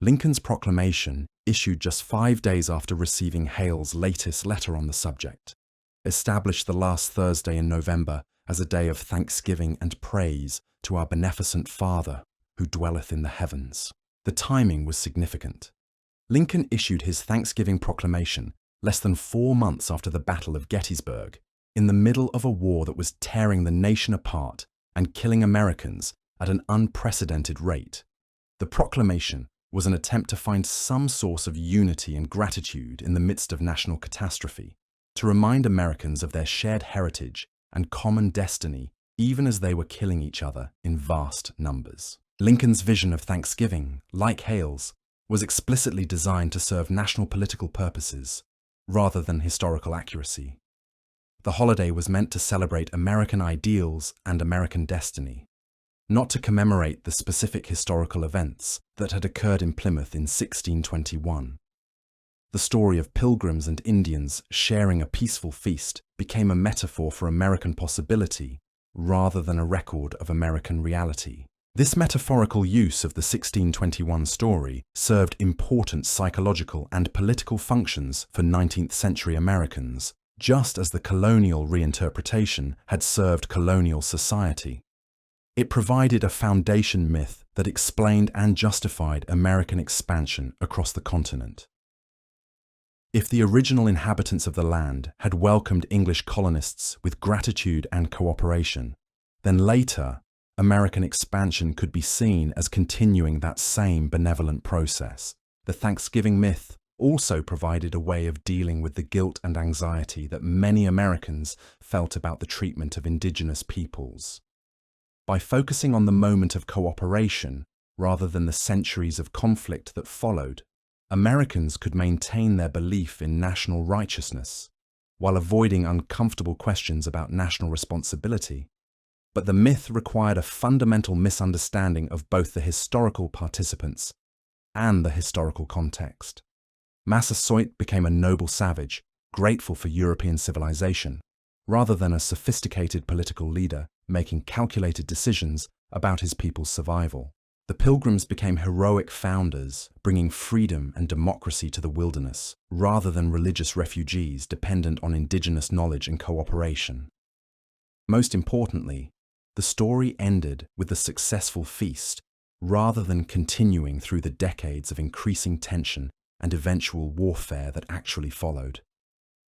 Lincoln's proclamation, issued just 5 days after receiving Hale's latest letter on the subject, established the last Thursday in November as a day of thanksgiving and praise to our beneficent Father who dwelleth in the heavens. The timing was significant. Lincoln issued his Thanksgiving proclamation less than 4 months after the Battle of Gettysburg, in the middle of a war that was tearing the nation apart and killing Americans at an unprecedented rate. The proclamation was an attempt to find some source of unity and gratitude in the midst of national catastrophe, to remind Americans of their shared heritage and common destiny, even as they were killing each other in vast numbers. Lincoln's vision of Thanksgiving, like Hale's, was explicitly designed to serve national political purposes, rather than historical accuracy. The holiday was meant to celebrate American ideals and American destiny, not to commemorate the specific historical events that had occurred in Plymouth in 1621. The story of pilgrims and Indians sharing a peaceful feast became a metaphor for American possibility rather than a record of American reality. This metaphorical use of the 1621 story served important psychological and political functions for 19th century Americans, just as the colonial reinterpretation had served colonial society. It provided a foundation myth that explained and justified American expansion across the continent. If the original inhabitants of the land had welcomed English colonists with gratitude and cooperation, then later, American expansion could be seen as continuing that same benevolent process. The Thanksgiving myth also provided a way of dealing with the guilt and anxiety that many Americans felt about the treatment of indigenous peoples. By focusing on the moment of cooperation rather than the centuries of conflict that followed, Americans could maintain their belief in national righteousness while avoiding uncomfortable questions about national responsibility. But the myth required a fundamental misunderstanding of both the historical participants and the historical context. Massasoit became a noble savage, grateful for European civilization, rather than a sophisticated political leader making calculated decisions about his people's survival. The Pilgrims became heroic founders, bringing freedom and democracy to the wilderness, rather than religious refugees dependent on indigenous knowledge and cooperation. Most importantly, the story ended with a successful feast, rather than continuing through the decades of increasing tension and eventual warfare that actually followed.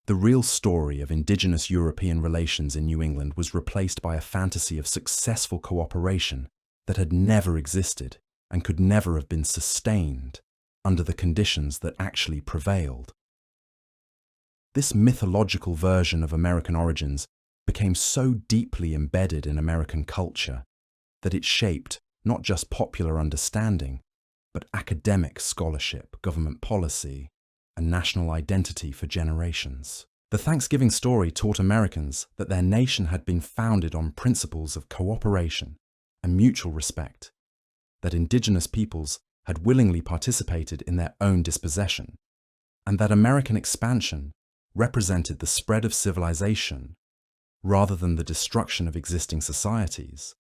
The real story of indigenous European relations in New England was replaced by a fantasy of successful cooperation that had never existed and could never have been sustained under the conditions that actually prevailed. This mythological version of American origins became so deeply embedded in American culture that it shaped not just popular understanding, but academic scholarship, government policy, and national identity for generations. The Thanksgiving story taught Americans that their nation had been founded on principles of cooperation and mutual respect, that indigenous peoples had willingly participated in their own dispossession, and that American expansion represented the spread of civilization rather than the destruction of existing societies.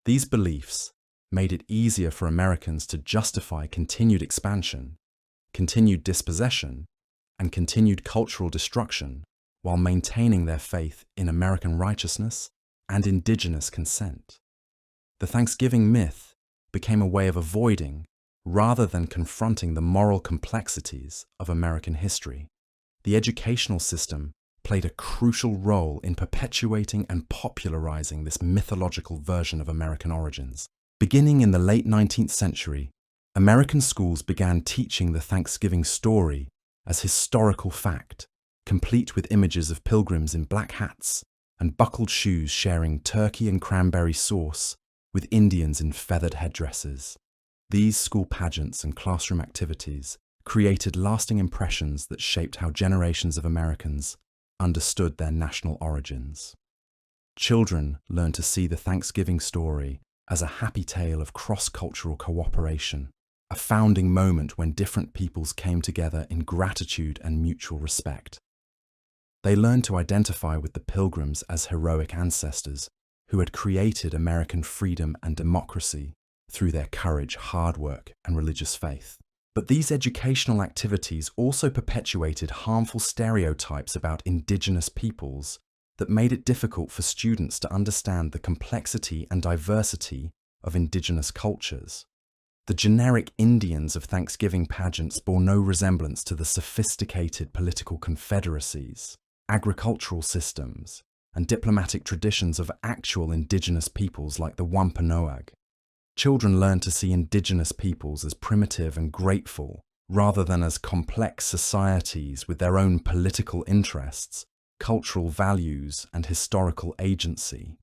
These beliefs made it easier for Americans to justify continued expansion, continued dispossession, and continued cultural destruction while maintaining their faith in American righteousness and indigenous consent. The Thanksgiving myth became a way of avoiding rather than confronting the moral complexities of American history. The educational system played a crucial role in perpetuating and popularizing this mythological version of American origins. Beginning in the late 19th century, American schools began teaching the Thanksgiving story as historical fact, complete with images of pilgrims in black hats and buckled shoes sharing turkey and cranberry sauce with Indians in feathered headdresses. These school pageants and classroom activities created lasting impressions that shaped how generations of Americans understood their national origins. Children learned to see the Thanksgiving story as a happy tale of cross-cultural cooperation, a founding moment when different peoples came together in gratitude and mutual respect. They learned to identify with the Pilgrims as heroic ancestors who had created American freedom and democracy through their courage, hard work, and religious faith. But these educational activities also perpetuated harmful stereotypes about indigenous peoples that made it difficult for students to understand the complexity and diversity of indigenous cultures. The generic Indians of Thanksgiving pageants bore no resemblance to the sophisticated political confederacies, agricultural systems, and diplomatic traditions of actual indigenous peoples like the Wampanoag. Children learned to see indigenous peoples as primitive and grateful, rather than as complex societies with their own political interests, cultural values, and historical agency.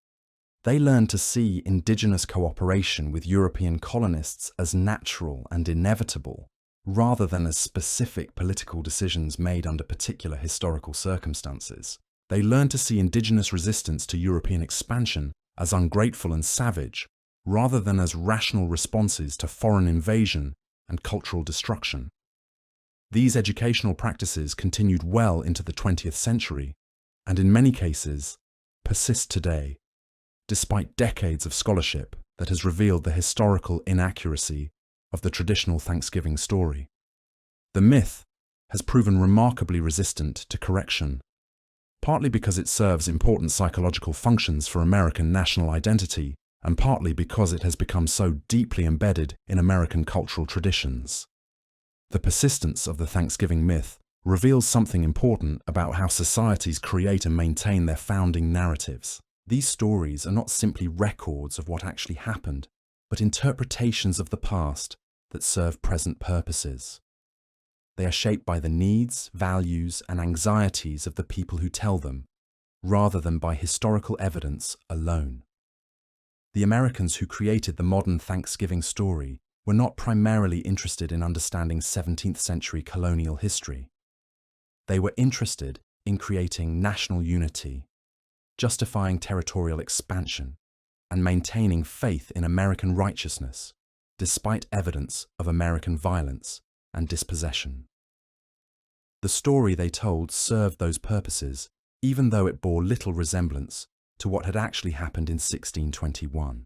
They learned to see indigenous cooperation with European colonists as natural and inevitable, rather than as specific political decisions made under particular historical circumstances. They learned to see indigenous resistance to European expansion as ungrateful and savage, rather than as rational responses to foreign invasion and cultural destruction. These educational practices continued well into the 20th century, and in many cases, persist today, despite decades of scholarship that has revealed the historical inaccuracy of the traditional Thanksgiving story. The myth has proven remarkably resistant to correction, partly because it serves important psychological functions for American national identity, and partly because it has become so deeply embedded in American cultural traditions. The persistence of the Thanksgiving myth reveals something important about how societies create and maintain their founding narratives. These stories are not simply records of what actually happened, but interpretations of the past that serve present purposes. They are shaped by the needs, values, and anxieties of the people who tell them, rather than by historical evidence alone. The Americans who created the modern Thanksgiving story were not primarily interested in understanding 17th century colonial history. They were interested in creating national unity, justifying territorial expansion, and maintaining faith in American righteousness, despite evidence of American violence and dispossession. The story they told served those purposes, even though it bore little resemblance to what had actually happened in 1621.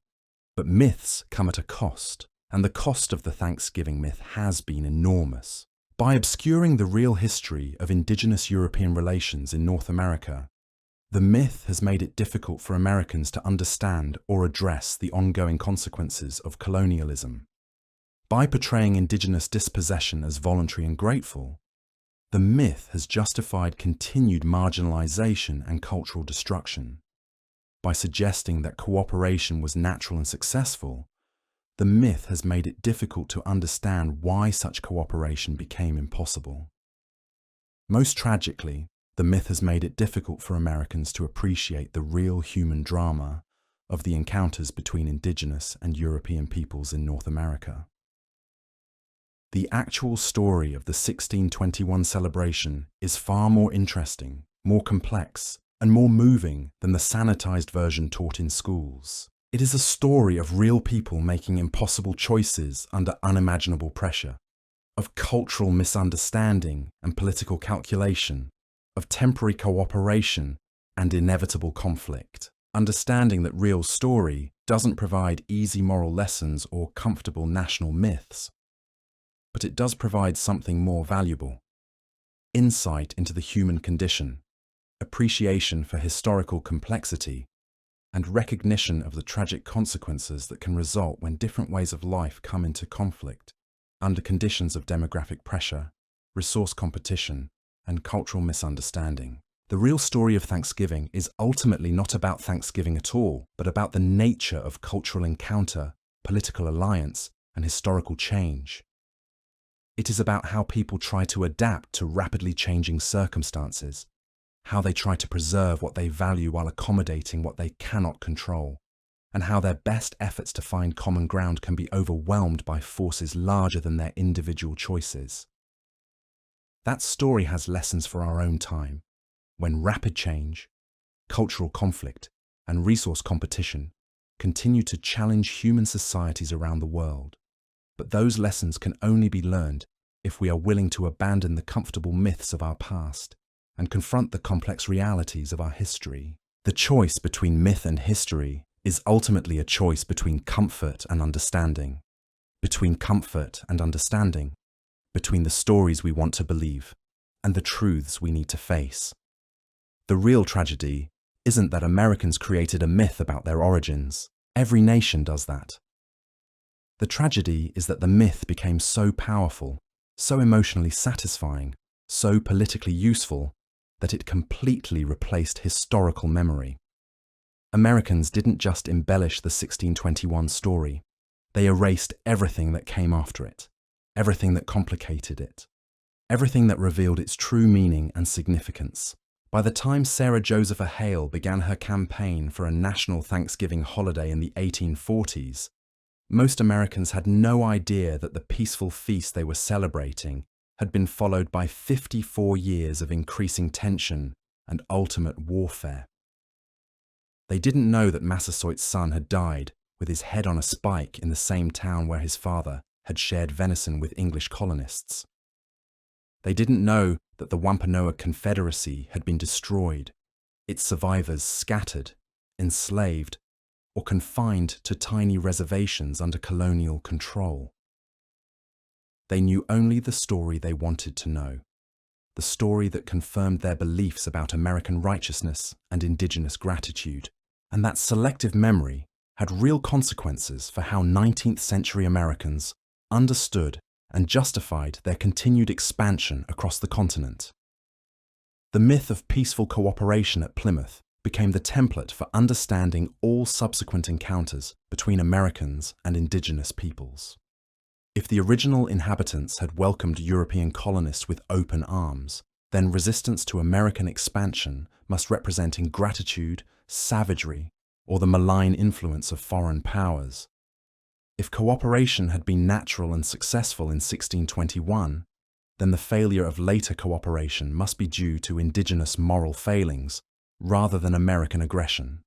But myths come at a cost, and the cost of the Thanksgiving myth has been enormous. By obscuring the real history of indigenous European relations in North America, the myth has made it difficult for Americans to understand or address the ongoing consequences of colonialism. By portraying indigenous dispossession as voluntary and grateful, the myth has justified continued marginalization and cultural destruction. By suggesting that cooperation was natural and successful, the myth has made it difficult to understand why such cooperation became impossible. Most tragically, the myth has made it difficult for Americans to appreciate the real human drama of the encounters between indigenous and European peoples in North America. The actual story of the 1621 celebration is far more interesting, more complex, and more moving than the sanitized version taught in schools. It is a story of real people making impossible choices under unimaginable pressure, of cultural misunderstanding and political calculation, of temporary cooperation and inevitable conflict. Understanding that real story doesn't provide easy moral lessons or comfortable national myths, but it does provide something more valuable: insight into the human condition, appreciation for historical complexity, and recognition of the tragic consequences that can result when different ways of life come into conflict under conditions of demographic pressure, resource competition, and cultural misunderstanding. The real story of Thanksgiving is ultimately not about Thanksgiving at all, but about the nature of cultural encounter, political alliance, and historical change. It is about how people try to adapt to rapidly changing circumstances, how they try to preserve what they value while accommodating what they cannot control, and how their best efforts to find common ground can be overwhelmed by forces larger than their individual choices. That story has lessons for our own time, when rapid change, cultural conflict, and resource competition continue to challenge human societies around the world. But those lessons can only be learned if we are willing to abandon the comfortable myths of our past and confront the complex realities of our history. The choice between myth and history is ultimately a choice between comfort and understanding, between the stories we want to believe and the truths we need to face. The real tragedy isn't that Americans created a myth about their origins. Every nation does that. The tragedy is that the myth became so powerful, so emotionally satisfying, so politically useful, that it completely replaced historical memory. Americans didn't just embellish the 1621 story. They erased everything that came after it, everything that complicated it, everything that revealed its true meaning and significance. By the time Sarah Josepha Hale began her campaign for a national Thanksgiving holiday in the 1840s, most Americans had no idea that the peaceful feast they were celebrating had been followed by 54 years of increasing tension and ultimate warfare. They didn't know that Massasoit's son had died with his head on a spike in the same town where his father had shared venison with English colonists. They didn't know that the Wampanoag Confederacy had been destroyed, its survivors scattered, enslaved, or confined to tiny reservations under colonial control. They knew only the story they wanted to know, the story that confirmed their beliefs about American righteousness and indigenous gratitude. And that selective memory had real consequences for how 19th century Americans understood and justified their continued expansion across the continent. The myth of peaceful cooperation at Plymouth became the template for understanding all subsequent encounters between Americans and indigenous peoples. If the original inhabitants had welcomed European colonists with open arms, then resistance to American expansion must represent ingratitude, savagery, or the malign influence of foreign powers. If cooperation had been natural and successful in 1621, then the failure of later cooperation must be due to indigenous moral failings rather than American aggression.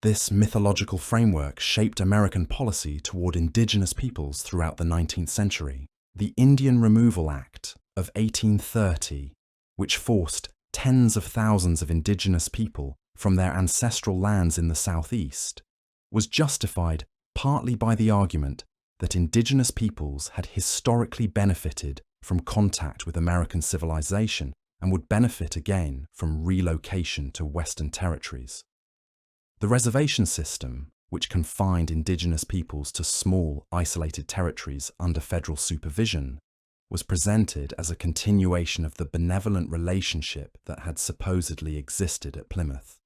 This mythological framework shaped American policy toward indigenous peoples throughout the 19th century. The Indian Removal Act of 1830, which forced tens of thousands of indigenous people from their ancestral lands in the southeast, was justified partly by the argument that indigenous peoples had historically benefited from contact with American civilization and would benefit again from relocation to Western territories. The reservation system, which confined indigenous peoples to small, isolated territories under federal supervision, was presented as a continuation of the benevolent relationship that had supposedly existed at Plymouth.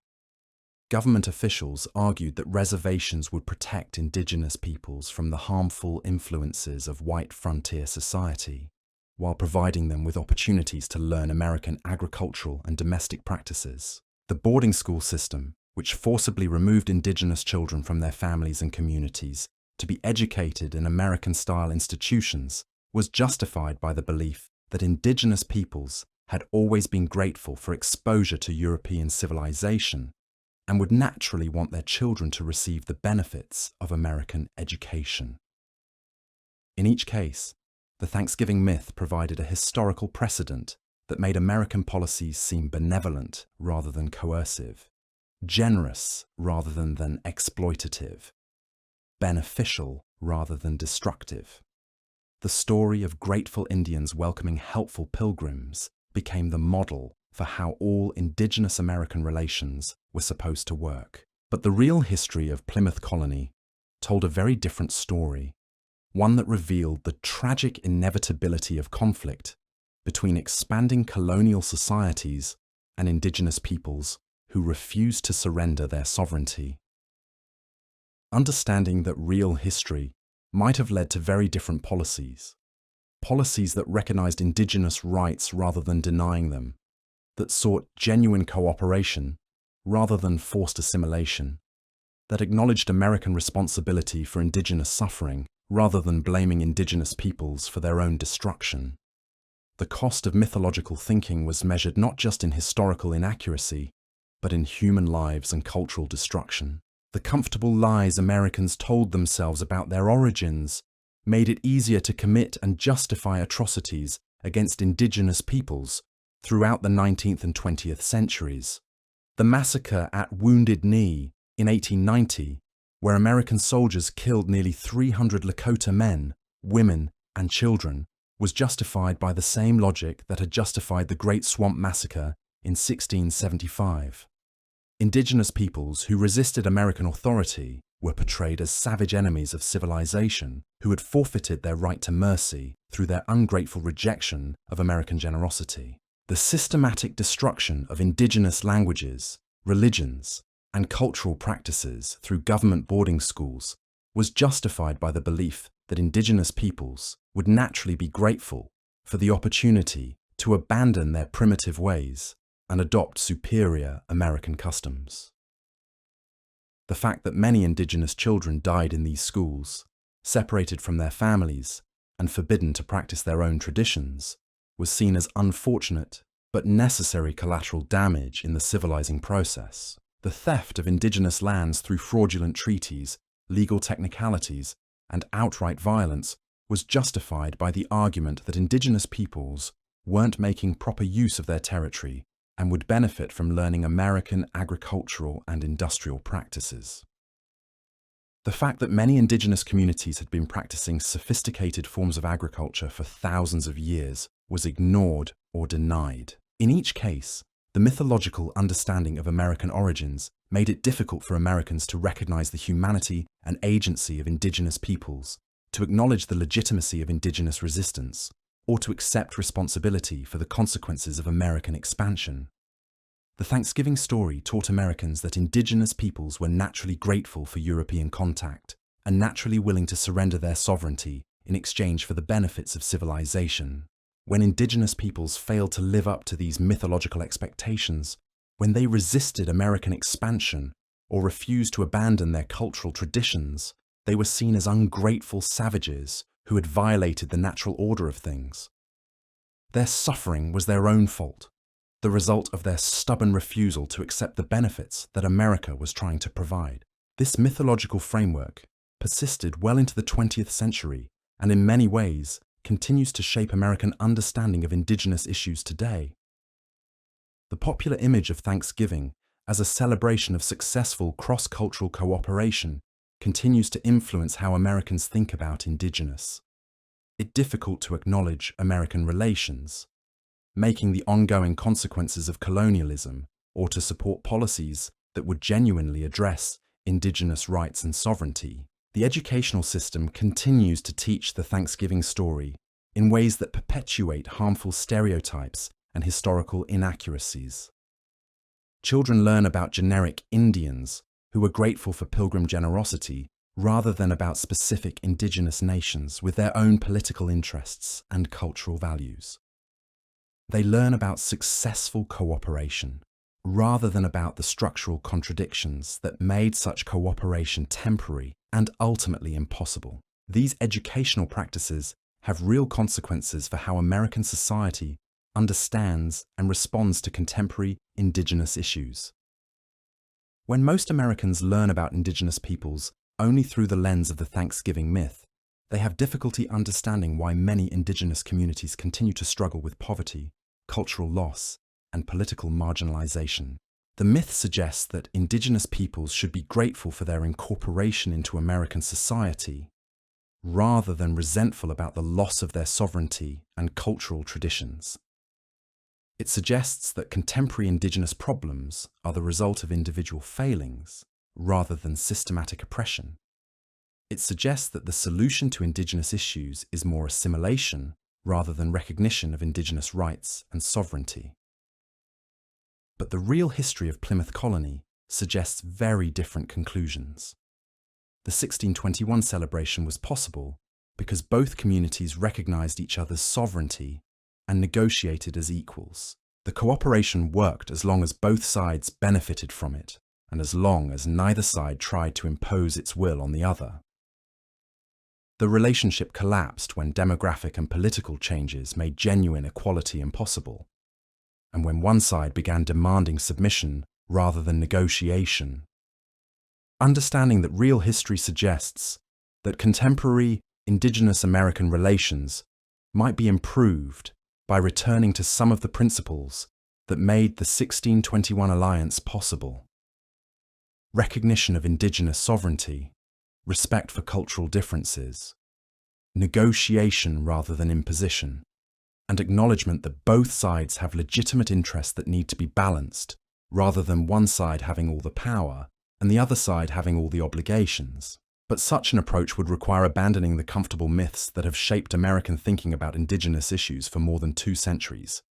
Government officials argued that reservations would protect indigenous peoples from the harmful influences of white frontier society, while providing them with opportunities to learn American agricultural and domestic practices. The boarding school system, which forcibly removed indigenous children from their families and communities to be educated in American-style institutions, was justified by the belief that indigenous peoples had always been grateful for exposure to European civilization and would naturally want their children to receive the benefits of American education. In each case, the Thanksgiving myth provided a historical precedent that made American policies seem benevolent rather than coercive, generous rather than exploitative, beneficial rather than destructive. The story of grateful Indians welcoming helpful pilgrims became the model for how all indigenous American relations were supposed to work. But the real history of Plymouth Colony told a very different story, one that revealed the tragic inevitability of conflict between expanding colonial societies and indigenous peoples who refused to surrender their sovereignty. Understanding that real history might have led to very different policies that recognized indigenous rights rather than denying them, that sought genuine cooperation rather than forced assimilation, that acknowledged American responsibility for indigenous suffering rather than blaming indigenous peoples for their own destruction. The cost of mythological thinking was measured not just in historical inaccuracy, but in human lives and cultural destruction. The comfortable lies Americans told themselves about their origins made it easier to commit and justify atrocities against indigenous peoples throughout the 19th and 20th centuries. The massacre at Wounded Knee in 1890, where American soldiers killed nearly 300 Lakota men, women, and children, was justified by the same logic that had justified the Great Swamp Massacre in 1675. Indigenous peoples who resisted American authority were portrayed as savage enemies of civilization who had forfeited their right to mercy through their ungrateful rejection of American generosity. The systematic destruction of indigenous languages, religions, and cultural practices through government boarding schools was justified by the belief that indigenous peoples would naturally be grateful for the opportunity to abandon their primitive ways and adopt superior American customs. The fact that many indigenous children died in these schools, separated from their families and forbidden to practice their own traditions, was seen as unfortunate but necessary collateral damage in the civilizing process. The theft of indigenous lands through fraudulent treaties, legal technicalities, and outright violence was justified by the argument that indigenous peoples weren't making proper use of their territory and would benefit from learning American agricultural and industrial practices. The fact that many indigenous communities had been practicing sophisticated forms of agriculture for thousands of years was ignored or denied. In each case, the mythological understanding of American origins made it difficult for Americans to recognize the humanity and agency of indigenous peoples, to acknowledge the legitimacy of indigenous resistance, or to accept responsibility for the consequences of American expansion. The Thanksgiving story taught Americans that indigenous peoples were naturally grateful for European contact and naturally willing to surrender their sovereignty in exchange for the benefits of civilization. When indigenous peoples failed to live up to these mythological expectations, when they resisted American expansion or refused to abandon their cultural traditions, they were seen as ungrateful savages who had violated the natural order of things. Their suffering was their own fault, the result of their stubborn refusal to accept the benefits that America was trying to provide. This mythological framework persisted well into the 20th century and in many ways continues to shape American understanding of indigenous issues today. The popular image of Thanksgiving as a celebration of successful cross-cultural cooperation continues to influence how Americans think about indigenous. It's difficult to acknowledge American relations, making the ongoing consequences of colonialism, or to support policies that would genuinely address indigenous rights and sovereignty. The educational system continues to teach the Thanksgiving story in ways that perpetuate harmful stereotypes and historical inaccuracies. Children learn about generic Indians who were grateful for pilgrim generosity rather than about specific indigenous nations with their own political interests and cultural values. They learn about successful cooperation rather than about the structural contradictions that made such cooperation temporary and ultimately impossible. These educational practices have real consequences for how American society understands and responds to contemporary Indigenous issues. When most Americans learn about Indigenous peoples only through the lens of the Thanksgiving myth, they have difficulty understanding why many Indigenous communities continue to struggle with poverty, cultural loss, and political marginalization. The myth suggests that Indigenous peoples should be grateful for their incorporation into American society, rather than resentful about the loss of their sovereignty and cultural traditions. It suggests that contemporary Indigenous problems are the result of individual failings, rather than systematic oppression. It suggests that the solution to Indigenous issues is more assimilation, rather than recognition of Indigenous rights and sovereignty. But the real history of Plymouth Colony suggests very different conclusions. The 1621 celebration was possible because both communities recognized each other's sovereignty and negotiated as equals. The cooperation worked as long as both sides benefited from it, and as long as neither side tried to impose its will on the other. The relationship collapsed when demographic and political changes made genuine equality impossible, and when one side began demanding submission rather than negotiation. Understanding that real history suggests that contemporary Indigenous American relations might be improved by returning to some of the principles that made the 1621 alliance possible. Recognition of Indigenous sovereignty, respect for cultural differences, negotiation rather than imposition, and acknowledgement that both sides have legitimate interests that need to be balanced, rather than one side having all the power and the other side having all the obligations. But such an approach would require abandoning the comfortable myths that have shaped American thinking about Indigenous issues for more than 2 centuries.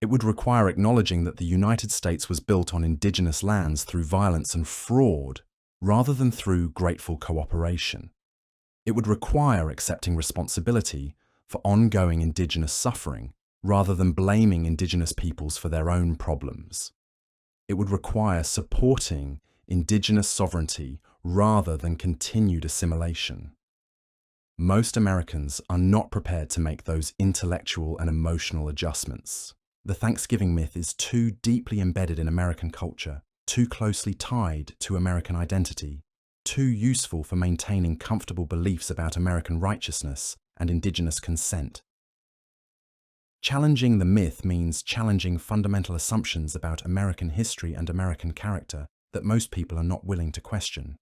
It would require acknowledging that the United States was built on Indigenous lands through violence and fraud, rather than through grateful cooperation. It would require accepting responsibility for ongoing Indigenous suffering, rather than blaming Indigenous peoples for their own problems. It would require supporting Indigenous sovereignty rather than continued assimilation. Most Americans are not prepared to make those intellectual and emotional adjustments. The Thanksgiving myth is too deeply embedded in American culture, too closely tied to American identity, too useful for maintaining comfortable beliefs about American righteousness and Indigenous consent. Challenging the myth means challenging fundamental assumptions about American history and American character that most people are not willing to question.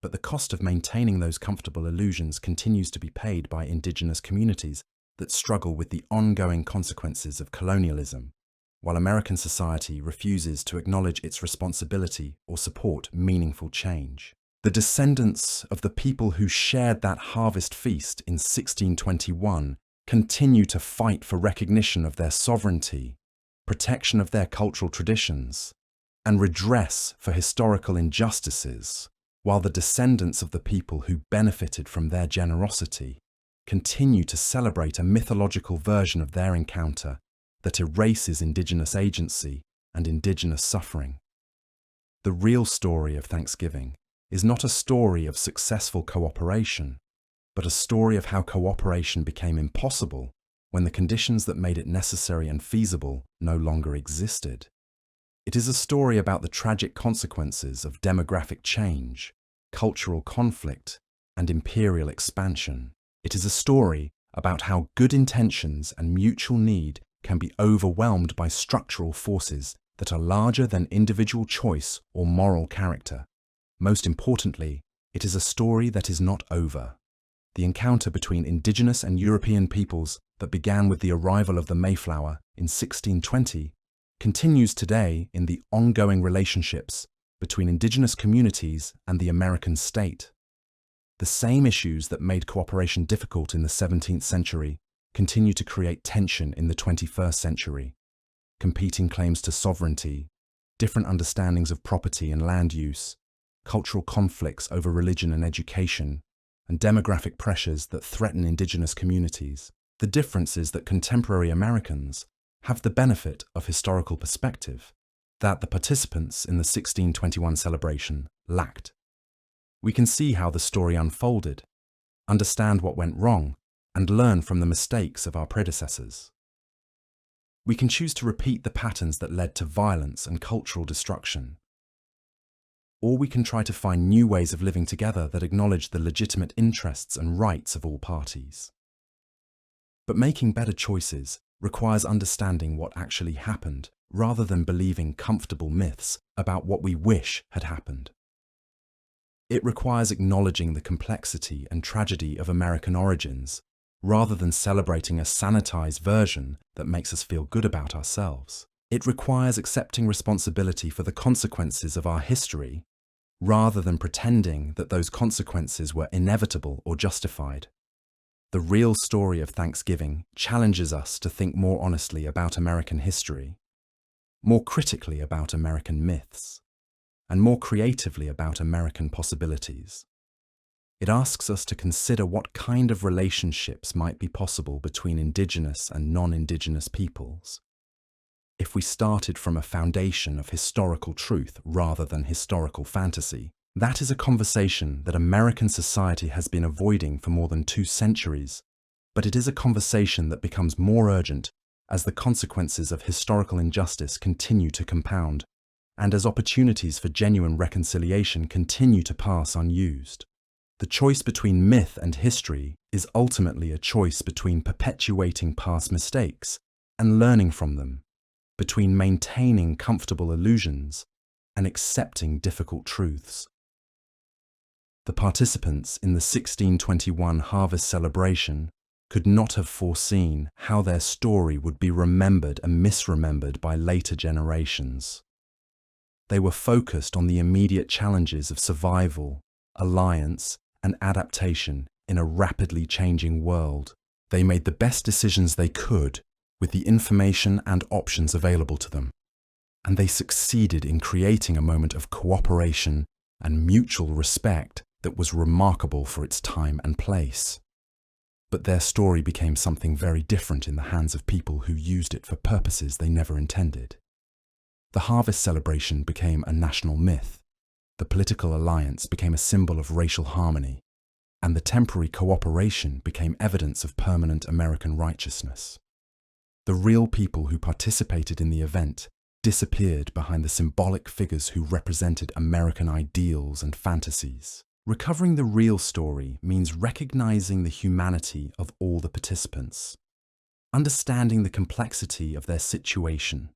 But the cost of maintaining those comfortable illusions continues to be paid by Indigenous communities that struggle with the ongoing consequences of colonialism, while American society refuses to acknowledge its responsibility or support meaningful change. The descendants of the people who shared that harvest feast in 1621 continue to fight for recognition of their sovereignty, protection of their cultural traditions, and redress for historical injustices, while the descendants of the people who benefited from their generosity continue to celebrate a mythological version of their encounter that erases Indigenous agency and Indigenous suffering. The real story of Thanksgiving is not a story of successful cooperation, but a story of how cooperation became impossible when the conditions that made it necessary and feasible no longer existed. It is a story about the tragic consequences of demographic change, cultural conflict, and imperial expansion. It is a story about how good intentions and mutual need can be overwhelmed by structural forces that are larger than individual choice or moral character. Most importantly, it is a story that is not over. The encounter between Indigenous and European peoples that began with the arrival of the Mayflower in 1620 continues today in the ongoing relationships between Indigenous communities and the American state. The same issues that made cooperation difficult in the 17th century continue to create tension in the 21st century. Competing claims to sovereignty, different understandings of property and land use, cultural conflicts over religion and education, and demographic pressures that threaten Indigenous communities. The difference is that contemporary Americans have the benefit of historical perspective that the participants in the 1621 celebration lacked. We can see how the story unfolded, understand what went wrong, and learn from the mistakes of our predecessors. We can choose to repeat the patterns that led to violence and cultural destruction. Or we can try to find new ways of living together that acknowledge the legitimate interests and rights of all parties. But making better choices requires understanding what actually happened, rather than believing comfortable myths about what we wish had happened. It requires acknowledging the complexity and tragedy of American origins, rather than celebrating a sanitized version that makes us feel good about ourselves. It requires accepting responsibility for the consequences of our history, rather than pretending that those consequences were inevitable or justified. The real story of Thanksgiving challenges us to think more honestly about American history, more critically about American myths, and more creatively about American possibilities. It asks us to consider what kind of relationships might be possible between indigenous and non-indigenous peoples if we started from a foundation of historical truth rather than historical fantasy. That is a conversation that American society has been avoiding for more than 2 centuries, but it is a conversation that becomes more urgent as the consequences of historical injustice continue to compound, and as opportunities for genuine reconciliation continue to pass unused. The choice between myth and history is ultimately a choice between perpetuating past mistakes and learning from them, between maintaining comfortable illusions and accepting difficult truths. The participants in the 1621 harvest celebration could not have foreseen how their story would be remembered and misremembered by later generations. They were focused on the immediate challenges of survival, alliance, and adaptation in a rapidly changing world. They made the best decisions they could with the information and options available to them, and they succeeded in creating a moment of cooperation and mutual respect that was remarkable for its time and place. But their story became something very different in the hands of people who used it for purposes they never intended. The harvest celebration became a national myth, the political alliance became a symbol of racial harmony, and the temporary cooperation became evidence of permanent American righteousness. The real people who participated in the event disappeared behind the symbolic figures who represented American ideals and fantasies. Recovering the real story means recognizing the humanity of all the participants, understanding the complexity of their situation,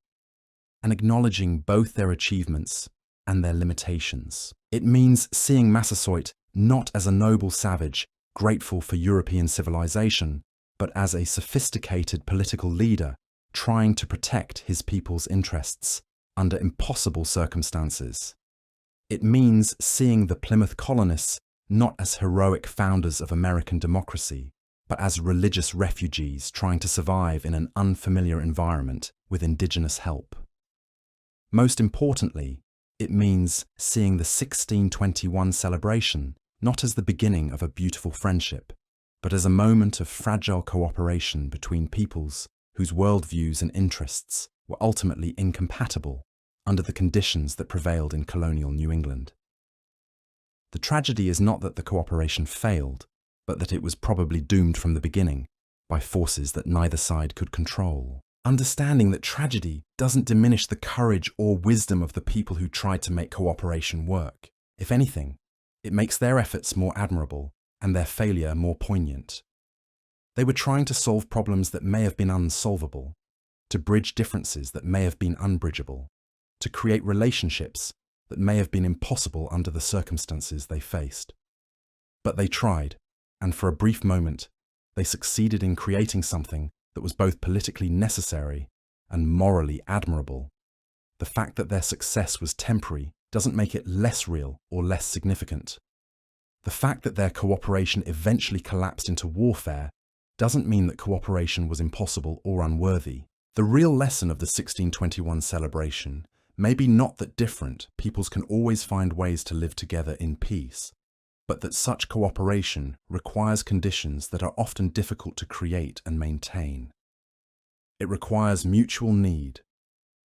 and acknowledging both their achievements and their limitations. It means seeing Massasoit not as a noble savage grateful for European civilization, but as a sophisticated political leader trying to protect his people's interests under impossible circumstances. It means seeing the Plymouth colonists not as heroic founders of American democracy, but as religious refugees trying to survive in an unfamiliar environment with indigenous help. Most importantly, it means seeing the 1621 celebration not as the beginning of a beautiful friendship, but as a moment of fragile cooperation between peoples whose worldviews and interests were ultimately incompatible under the conditions that prevailed in colonial New England. The tragedy is not that the cooperation failed, but that it was probably doomed from the beginning by forces that neither side could control. Understanding that tragedy doesn't diminish the courage or wisdom of the people who tried to make cooperation work. If anything, it makes their efforts more admirable and their failure more poignant. They were trying to solve problems that may have been unsolvable, to bridge differences that may have been unbridgeable, to create relationships that may have been impossible under the circumstances they faced. But they tried, and for a brief moment, they succeeded in creating something that was both politically necessary and morally admirable. The fact that their success was temporary doesn't make it less real or less significant. The fact that their cooperation eventually collapsed into warfare doesn't mean that cooperation was impossible or unworthy. The real lesson of the 1621 celebration may be not that different peoples can always find ways to live together in peace, but that such cooperation requires conditions that are often difficult to create and maintain. It requires mutual need,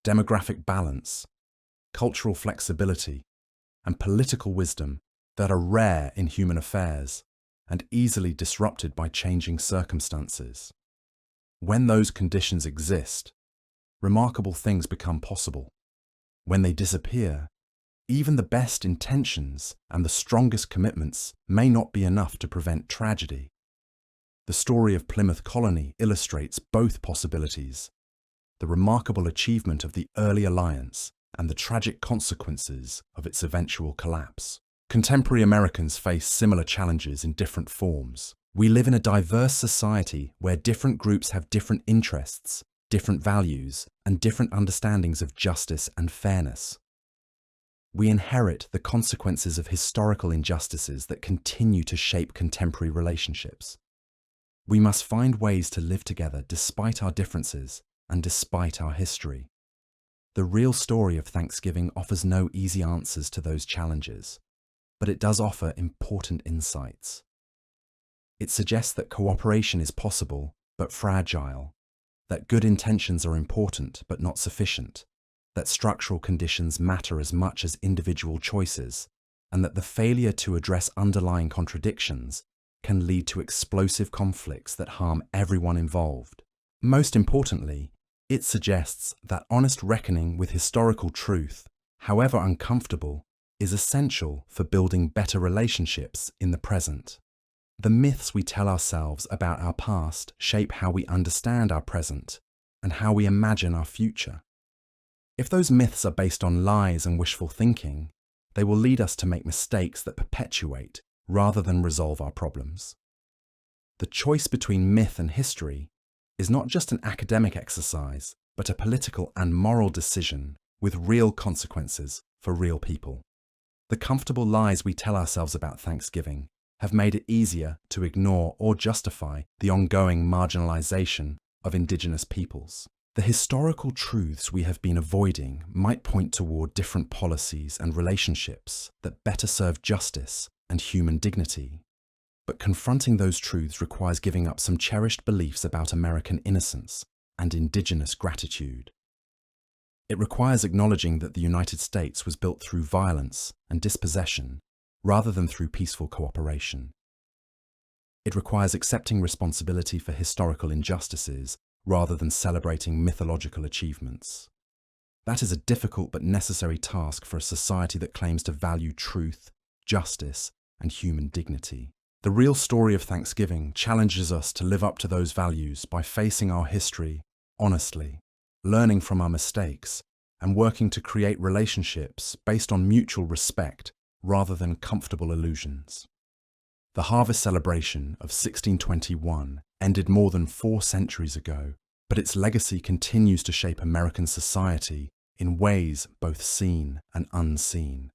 demographic balance, cultural flexibility, and political wisdom that are rare in human affairs and easily disrupted by changing circumstances. When those conditions exist, remarkable things become possible. When they disappear, even the best intentions and the strongest commitments may not be enough to prevent tragedy. The story of Plymouth Colony illustrates both possibilities: the remarkable achievement of the early alliance and the tragic consequences of its eventual collapse. Contemporary Americans face similar challenges in different forms. We live in a diverse society where different groups have different interests, different values, and different understandings of justice and fairness. We inherit the consequences of historical injustices that continue to shape contemporary relationships. We must find ways to live together despite our differences and despite our history. The real story of Thanksgiving offers no easy answers to those challenges, but it does offer important insights. It suggests that cooperation is possible, but fragile, that good intentions are important, but not sufficient, that structural conditions matter as much as individual choices, and that the failure to address underlying contradictions can lead to explosive conflicts that harm everyone involved. Most importantly, it suggests that honest reckoning with historical truth, however uncomfortable, is essential for building better relationships in the present. The myths we tell ourselves about our past shape how we understand our present and how we imagine our future. If those myths are based on lies and wishful thinking, they will lead us to make mistakes that perpetuate rather than resolve our problems. The choice between myth and history is not just an academic exercise, but a political and moral decision with real consequences for real people. The comfortable lies we tell ourselves about Thanksgiving have made it easier to ignore or justify the ongoing marginalization of Indigenous peoples. The historical truths we have been avoiding might point toward different policies and relationships that better serve justice and human dignity. But confronting those truths requires giving up some cherished beliefs about American innocence and Indigenous gratitude. It requires acknowledging that the United States was built through violence and dispossession rather than through peaceful cooperation. It requires accepting responsibility for historical injustices rather than celebrating mythological achievements. That is a difficult but necessary task for a society that claims to value truth, justice, and human dignity. The real story of Thanksgiving challenges us to live up to those values by facing our history honestly, learning from our mistakes, and working to create relationships based on mutual respect rather than comfortable illusions. The harvest celebration of 1621 ended more than 4 centuries ago, but its legacy continues to shape American society in ways both seen and unseen.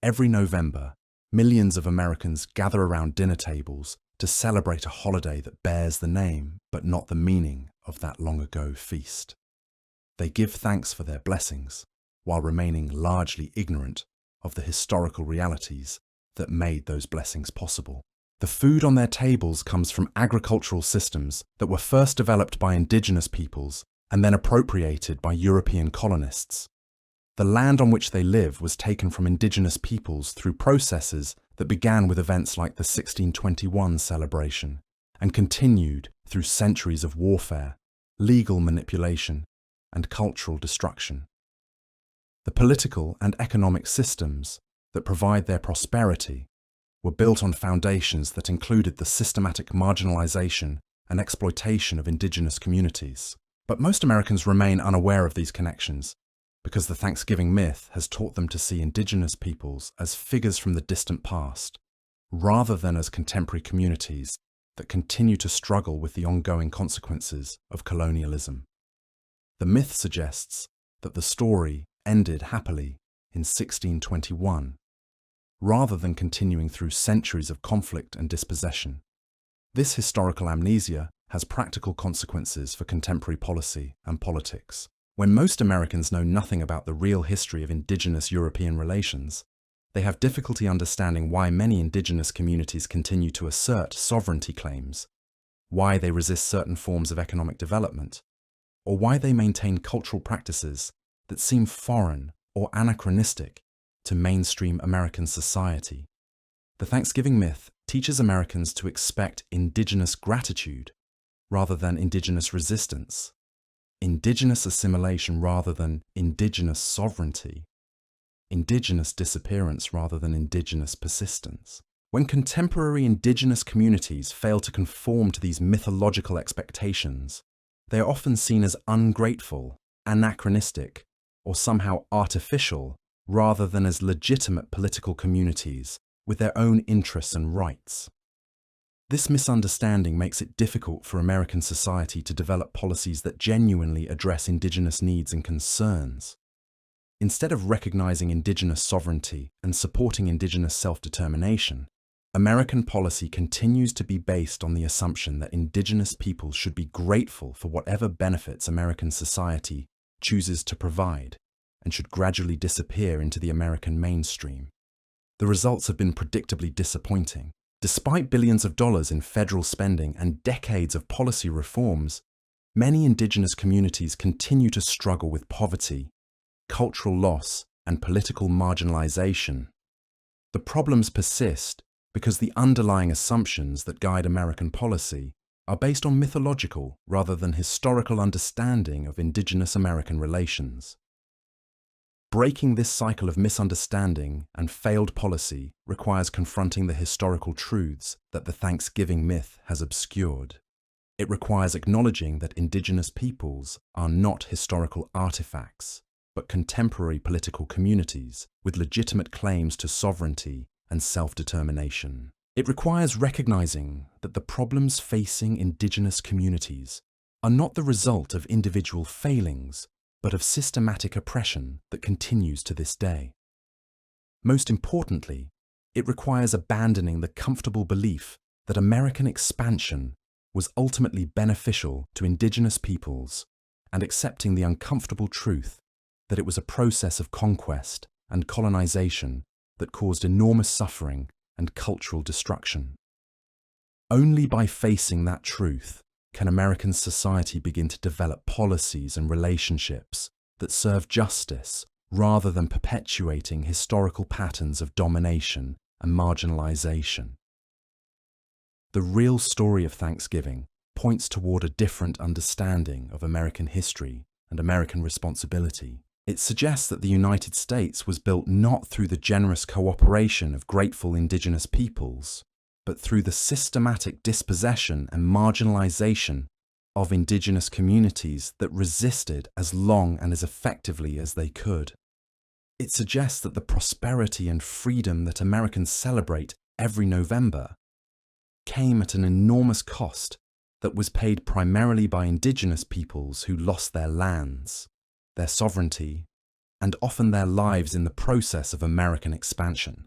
Every November, millions of Americans gather around dinner tables to celebrate a holiday that bears the name but not the meaning of that long-ago feast. They give thanks for their blessings while remaining largely ignorant of the historical realities that made those blessings possible. The food on their tables comes from agricultural systems that were first developed by indigenous peoples and then appropriated by European colonists. The land on which they live was taken from indigenous peoples through processes that began with events like the 1621 celebration and continued through centuries of warfare, legal manipulation, and cultural destruction. The political and economic systems that provide their prosperity were built on foundations that included the systematic marginalization and exploitation of indigenous communities. But most Americans remain unaware of these connections because the Thanksgiving myth has taught them to see indigenous peoples as figures from the distant past, rather than as contemporary communities that continue to struggle with the ongoing consequences of colonialism. The myth suggests that the story ended happily in 1621, rather than continuing through centuries of conflict and dispossession. This historical amnesia has practical consequences for contemporary policy and politics. When most Americans know nothing about the real history of indigenous European relations, they have difficulty understanding why many indigenous communities continue to assert sovereignty claims, why they resist certain forms of economic development, or why they maintain cultural practices that seem foreign or anachronistic to mainstream American society. The Thanksgiving myth teaches Americans to expect indigenous gratitude rather than indigenous resistance, indigenous assimilation rather than indigenous sovereignty, indigenous disappearance rather than indigenous persistence. When contemporary indigenous communities fail to conform to these mythological expectations, they are often seen as ungrateful, anachronistic, or somehow artificial, rather than as legitimate political communities with their own interests and rights. This misunderstanding makes it difficult for American society to develop policies that genuinely address indigenous needs and concerns. Instead of recognizing indigenous sovereignty and supporting indigenous self-determination, American policy continues to be based on the assumption that indigenous peoples should be grateful for whatever benefits American society chooses to provide and should gradually disappear into the American mainstream. The results have been predictably disappointing. Despite billions of dollars in federal spending and decades of policy reforms, many indigenous communities continue to struggle with poverty, cultural loss, and political marginalization. The problems persist because the underlying assumptions that guide American policy are based on mythological rather than historical understanding of indigenous American relations. Breaking this cycle of misunderstanding and failed policy requires confronting the historical truths that the Thanksgiving myth has obscured. It requires acknowledging that indigenous peoples are not historical artifacts, but contemporary political communities with legitimate claims to sovereignty and self-determination. It requires recognizing that the problems facing indigenous communities are not the result of individual failings, but of systematic oppression that continues to this day. Most importantly, it requires abandoning the comfortable belief that American expansion was ultimately beneficial to indigenous peoples and accepting the uncomfortable truth that it was a process of conquest and colonization that caused enormous suffering and cultural destruction. Only by facing that truth can American society begin to develop policies and relationships that serve justice rather than perpetuating historical patterns of domination and marginalization. The real story of Thanksgiving points toward a different understanding of American history and American responsibility. It suggests that the United States was built not through the generous cooperation of grateful indigenous peoples, but through the systematic dispossession and marginalization of indigenous communities that resisted as long and as effectively as they could. It suggests that the prosperity and freedom that Americans celebrate every November came at an enormous cost that was paid primarily by indigenous peoples who lost their lands, their sovereignty, and often their lives in the process of American expansion.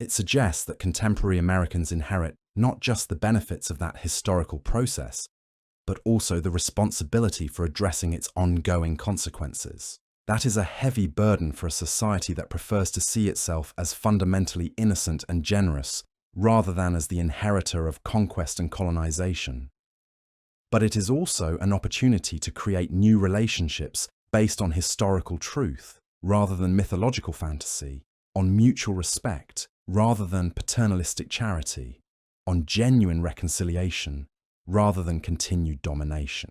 It suggests that contemporary Americans inherit not just the benefits of that historical process, but also the responsibility for addressing its ongoing consequences. That is a heavy burden for a society that prefers to see itself as fundamentally innocent and generous, rather than as the inheritor of conquest and colonization. But it is also an opportunity to create new relationships based on historical truth, rather than mythological fantasy, on mutual respect, rather than paternalistic charity, on genuine reconciliation, rather than continued domination.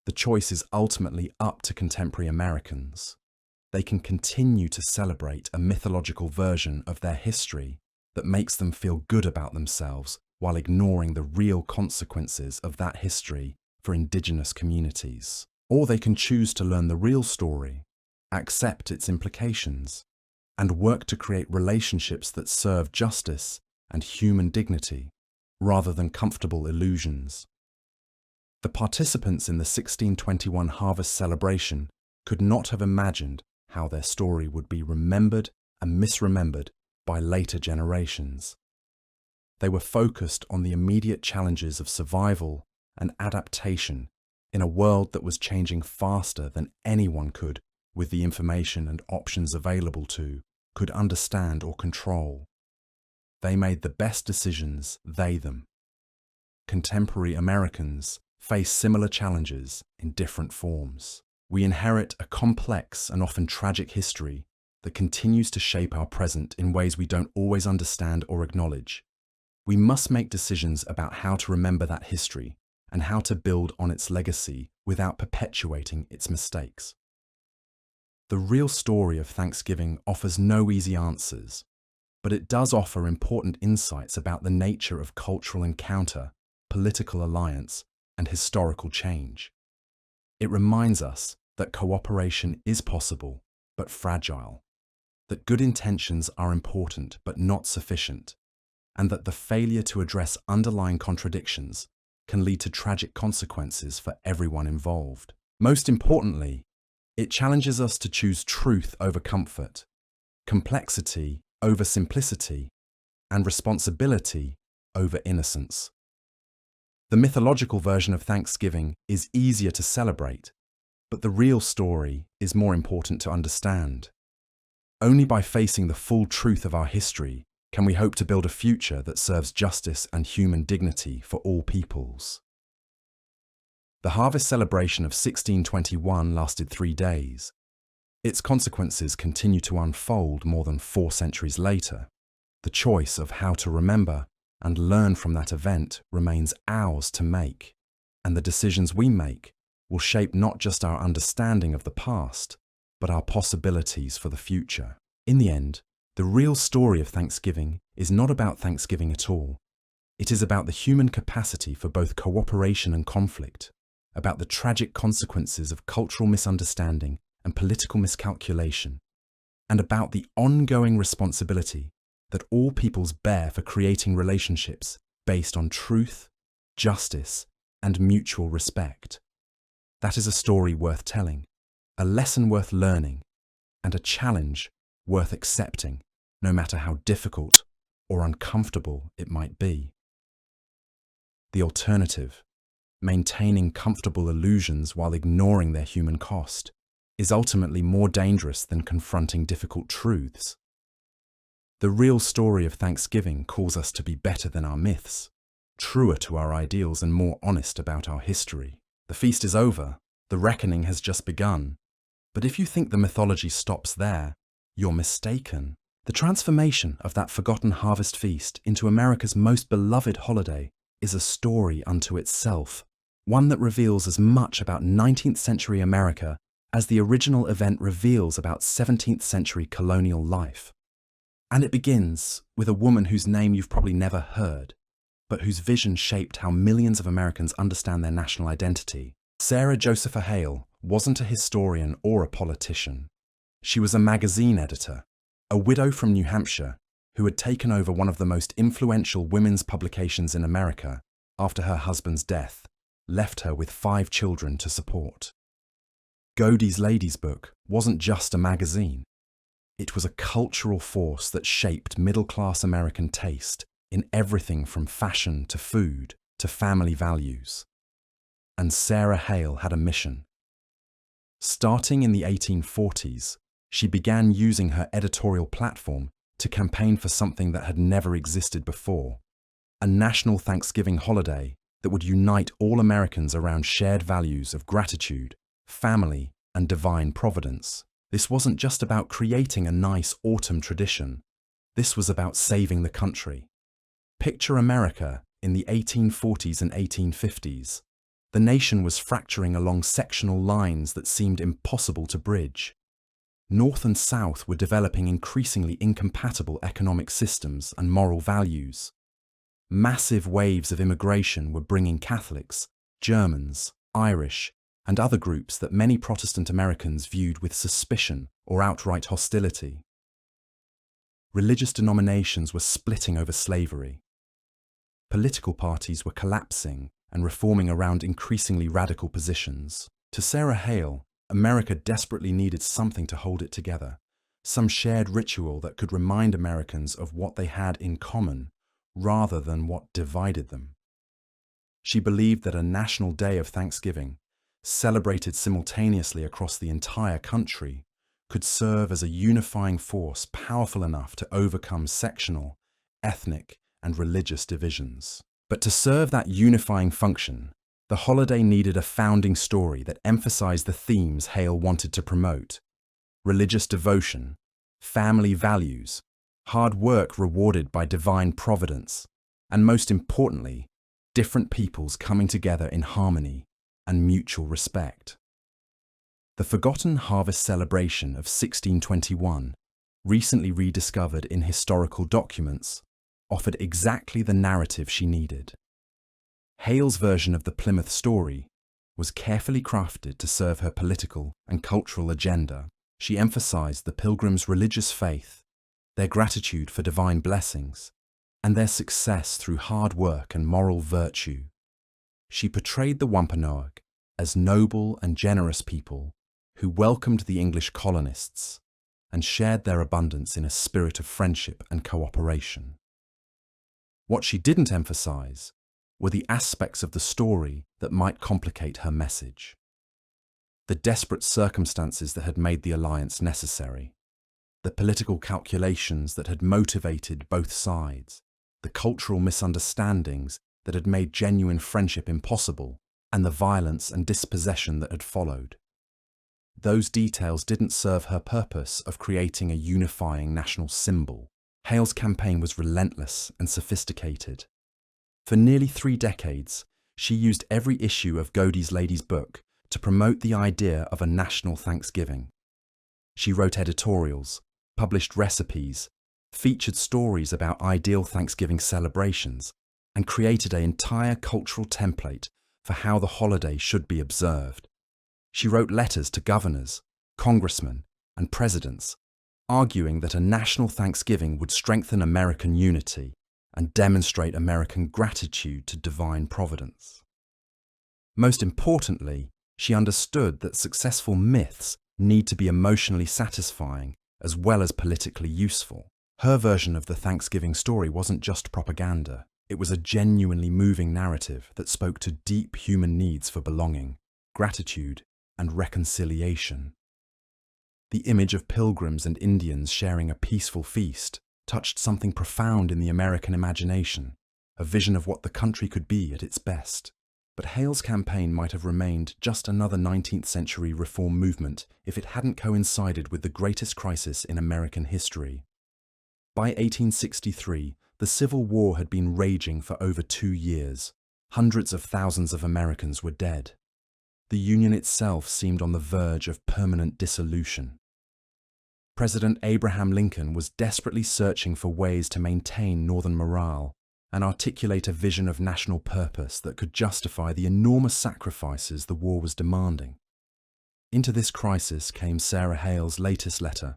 The choice is ultimately up to contemporary Americans. They can continue to celebrate a mythological version of their history that makes them feel good about themselves while ignoring the real consequences of that history for indigenous communities. Or they can choose to learn the real story, accept its implications, and work to create relationships that serve justice and human dignity, rather than comfortable illusions. The participants in the 1621 harvest celebration could not have imagined how their story would be remembered and misremembered by later generations. They were focused on the immediate challenges of survival and adaptation in a world that was changing faster than anyone could, with the information and options available to, could understand or control. They made the best decisions, them. Contemporary Americans face similar challenges in different forms. We inherit a complex and often tragic history that continues to shape our present in ways we don't always understand or acknowledge. We must make decisions about how to remember that history and how to build on its legacy without perpetuating its mistakes. The real story of Thanksgiving offers no easy answers, but it does offer important insights about the nature of cultural encounter, political alliance, and historical change. It reminds us that cooperation is possible, but fragile, that good intentions are important but not sufficient, and that the failure to address underlying contradictions can lead to tragic consequences for everyone involved. Most importantly, it challenges us to choose truth over comfort, complexity over simplicity, and responsibility over innocence. The mythological version of Thanksgiving is easier to celebrate, but the real story is more important to understand. Only by facing the full truth of our history can we hope to build a future that serves justice and human dignity for all peoples. The harvest celebration of 1621 lasted 3 days. Its consequences continue to unfold more than 4 centuries later. The choice of how to remember and learn from that event remains ours to make, and the decisions we make will shape not just our understanding of the past, but our possibilities for the future. In the end, the real story of Thanksgiving is not about Thanksgiving at all. It is about the human capacity for both cooperation and conflict, about the tragic consequences of cultural misunderstanding and political miscalculation, and about the ongoing responsibility that all peoples bear for creating relationships based on truth, justice, and mutual respect. That is a story worth telling, a lesson worth learning, and a challenge worth accepting, no matter how difficult or uncomfortable it might be. The alternative, maintaining comfortable illusions while ignoring their human cost, is ultimately more dangerous than confronting difficult truths. The real story of Thanksgiving calls us to be better than our myths, truer to our ideals and more honest about our history. The feast is over, the reckoning has just begun. But if you think the mythology stops there, you're mistaken. The transformation of that forgotten harvest feast into America's most beloved holiday is a story unto itself, one that reveals as much about 19th century America as the original event reveals about 17th century colonial life. And it begins with a woman whose name you've probably never heard, but whose vision shaped how millions of Americans understand their national identity. Sarah Josepha Hale wasn't a historian or a politician. She was a magazine editor, a widow from New Hampshire who had taken over one of the most influential women's publications in America after her husband's death, left her with 5 children to support. Godey's Ladies' Book wasn't just a magazine. It was a cultural force that shaped middle-class American taste in everything from fashion to food to family values. And Sarah Hale had a mission. Starting in the 1840s, she began using her editorial platform to campaign for something that had never existed before, a national Thanksgiving holiday that would unite all Americans around shared values of gratitude, family, and divine providence. This wasn't just about creating a nice autumn tradition. This was about saving the country. Picture America in the 1840s and 1850s. The nation was fracturing along sectional lines that seemed impossible to bridge. North and South were developing increasingly incompatible economic systems and moral values. Massive waves of immigration were bringing Catholics, Germans, Irish, and other groups that many Protestant Americans viewed with suspicion or outright hostility. Religious denominations were splitting over slavery. Political parties were collapsing and reforming around increasingly radical positions. To Sarah Hale, America desperately needed something to hold it together, some shared ritual that could remind Americans of what they had in common rather than what divided them. She believed that a national day of Thanksgiving, celebrated simultaneously across the entire country, could serve as a unifying force powerful enough to overcome sectional, ethnic, and religious divisions. But to serve that unifying function, the holiday needed a founding story that emphasized the themes Hale wanted to promote: religious devotion, family values, hard work rewarded by divine providence, and most importantly, different peoples coming together in harmony and mutual respect. The forgotten harvest celebration of 1621, recently rediscovered in historical documents, offered exactly the narrative she needed. Hale's version of the Plymouth story was carefully crafted to serve her political and cultural agenda. She emphasized the pilgrims' religious faith, their gratitude for divine blessings, and their success through hard work and moral virtue. She portrayed the Wampanoag as noble and generous people who welcomed the English colonists and shared their abundance in a spirit of friendship and cooperation. What she didn't emphasize were the aspects of the story that might complicate her message. The desperate circumstances that had made the alliance necessary, the political calculations that had motivated both sides, the cultural misunderstandings that had made genuine friendship impossible, and the violence and dispossession that had followed. Those details didn't serve her purpose of creating a unifying national symbol. Hale's campaign was relentless and sophisticated. For nearly 3 decades, she used every issue of Godey's Lady's Book to promote the idea of a national Thanksgiving. She wrote editorials, published recipes, featured stories about ideal Thanksgiving celebrations, and created an entire cultural template for how the holiday should be observed. She wrote letters to governors, congressmen, and presidents, arguing that a national Thanksgiving would strengthen American unity and demonstrate American gratitude to divine providence. Most importantly, she understood that successful myths need to be emotionally satisfying as well as politically useful. Her version of the Thanksgiving story wasn't just propaganda. It was a genuinely moving narrative that spoke to deep human needs for belonging, gratitude, and reconciliation. The image of pilgrims and Indians sharing a peaceful feast touched something profound in the American imagination, a vision of what the country could be at its best. But Hale's campaign might have remained just another 19th century reform movement if it hadn't coincided with the greatest crisis in American history. By 1863, the Civil War had been raging for over 2 years. Hundreds of thousands of Americans were dead. The Union itself seemed on the verge of permanent dissolution. President Abraham Lincoln was desperately searching for ways to maintain Northern morale and articulate a vision of national purpose that could justify the enormous sacrifices the war was demanding. Into this crisis came Sarah Hale's latest letter,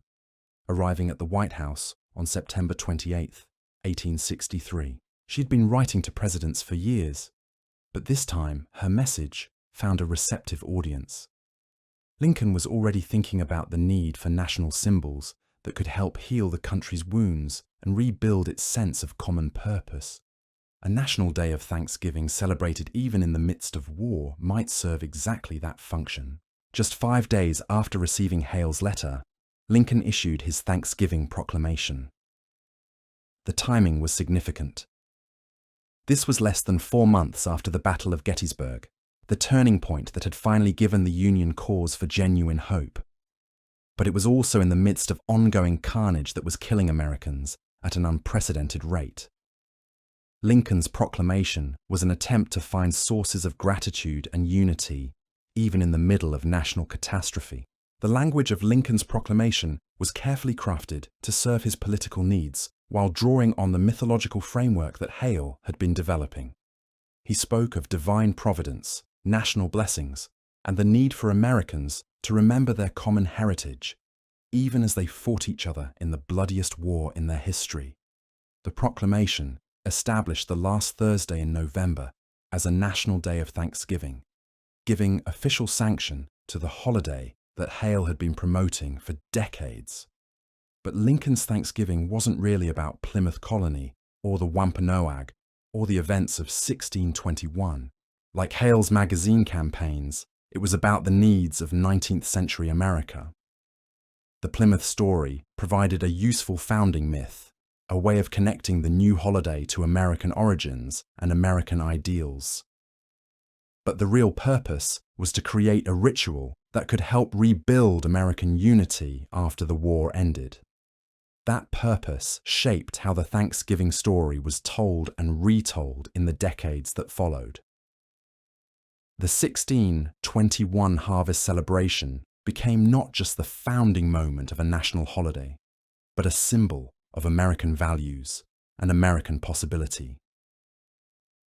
arriving at the White House on September 28, 1863. She'd been writing to presidents for years, but this time her message found a receptive audience. Lincoln was already thinking about the need for national symbols that could help heal the country's wounds and rebuild its sense of common purpose. A national day of Thanksgiving celebrated even in the midst of war might serve exactly that function. Just 5 days after receiving Hale's letter, Lincoln issued his Thanksgiving proclamation. The timing was significant. This was less than 4 months after the Battle of Gettysburg, the turning point that had finally given the Union cause for genuine hope. But it was also in the midst of ongoing carnage that was killing Americans at an unprecedented rate. Lincoln's proclamation was an attempt to find sources of gratitude and unity, even in the middle of national catastrophe. The language of Lincoln's proclamation was carefully crafted to serve his political needs while drawing on the mythological framework that Hale had been developing. He spoke of divine providence, national blessings, and the need for Americans to remember their common heritage, even as they fought each other in the bloodiest war in their history. The proclamation established the last Thursday in November as a national day of Thanksgiving, giving official sanction to the holiday that Hale had been promoting for decades. But Lincoln's Thanksgiving wasn't really about Plymouth Colony or the Wampanoag or the events of 1621. Like Hale's magazine campaigns, it was about the needs of 19th century America. The Plymouth story provided a useful founding myth, a way of connecting the new holiday to American origins and American ideals. But the real purpose was to create a ritual that could help rebuild American unity after the war ended. That purpose shaped how the Thanksgiving story was told and retold in the decades that followed. The 1621 harvest celebration became not just the founding moment of a national holiday, but a symbol of American values and American possibility.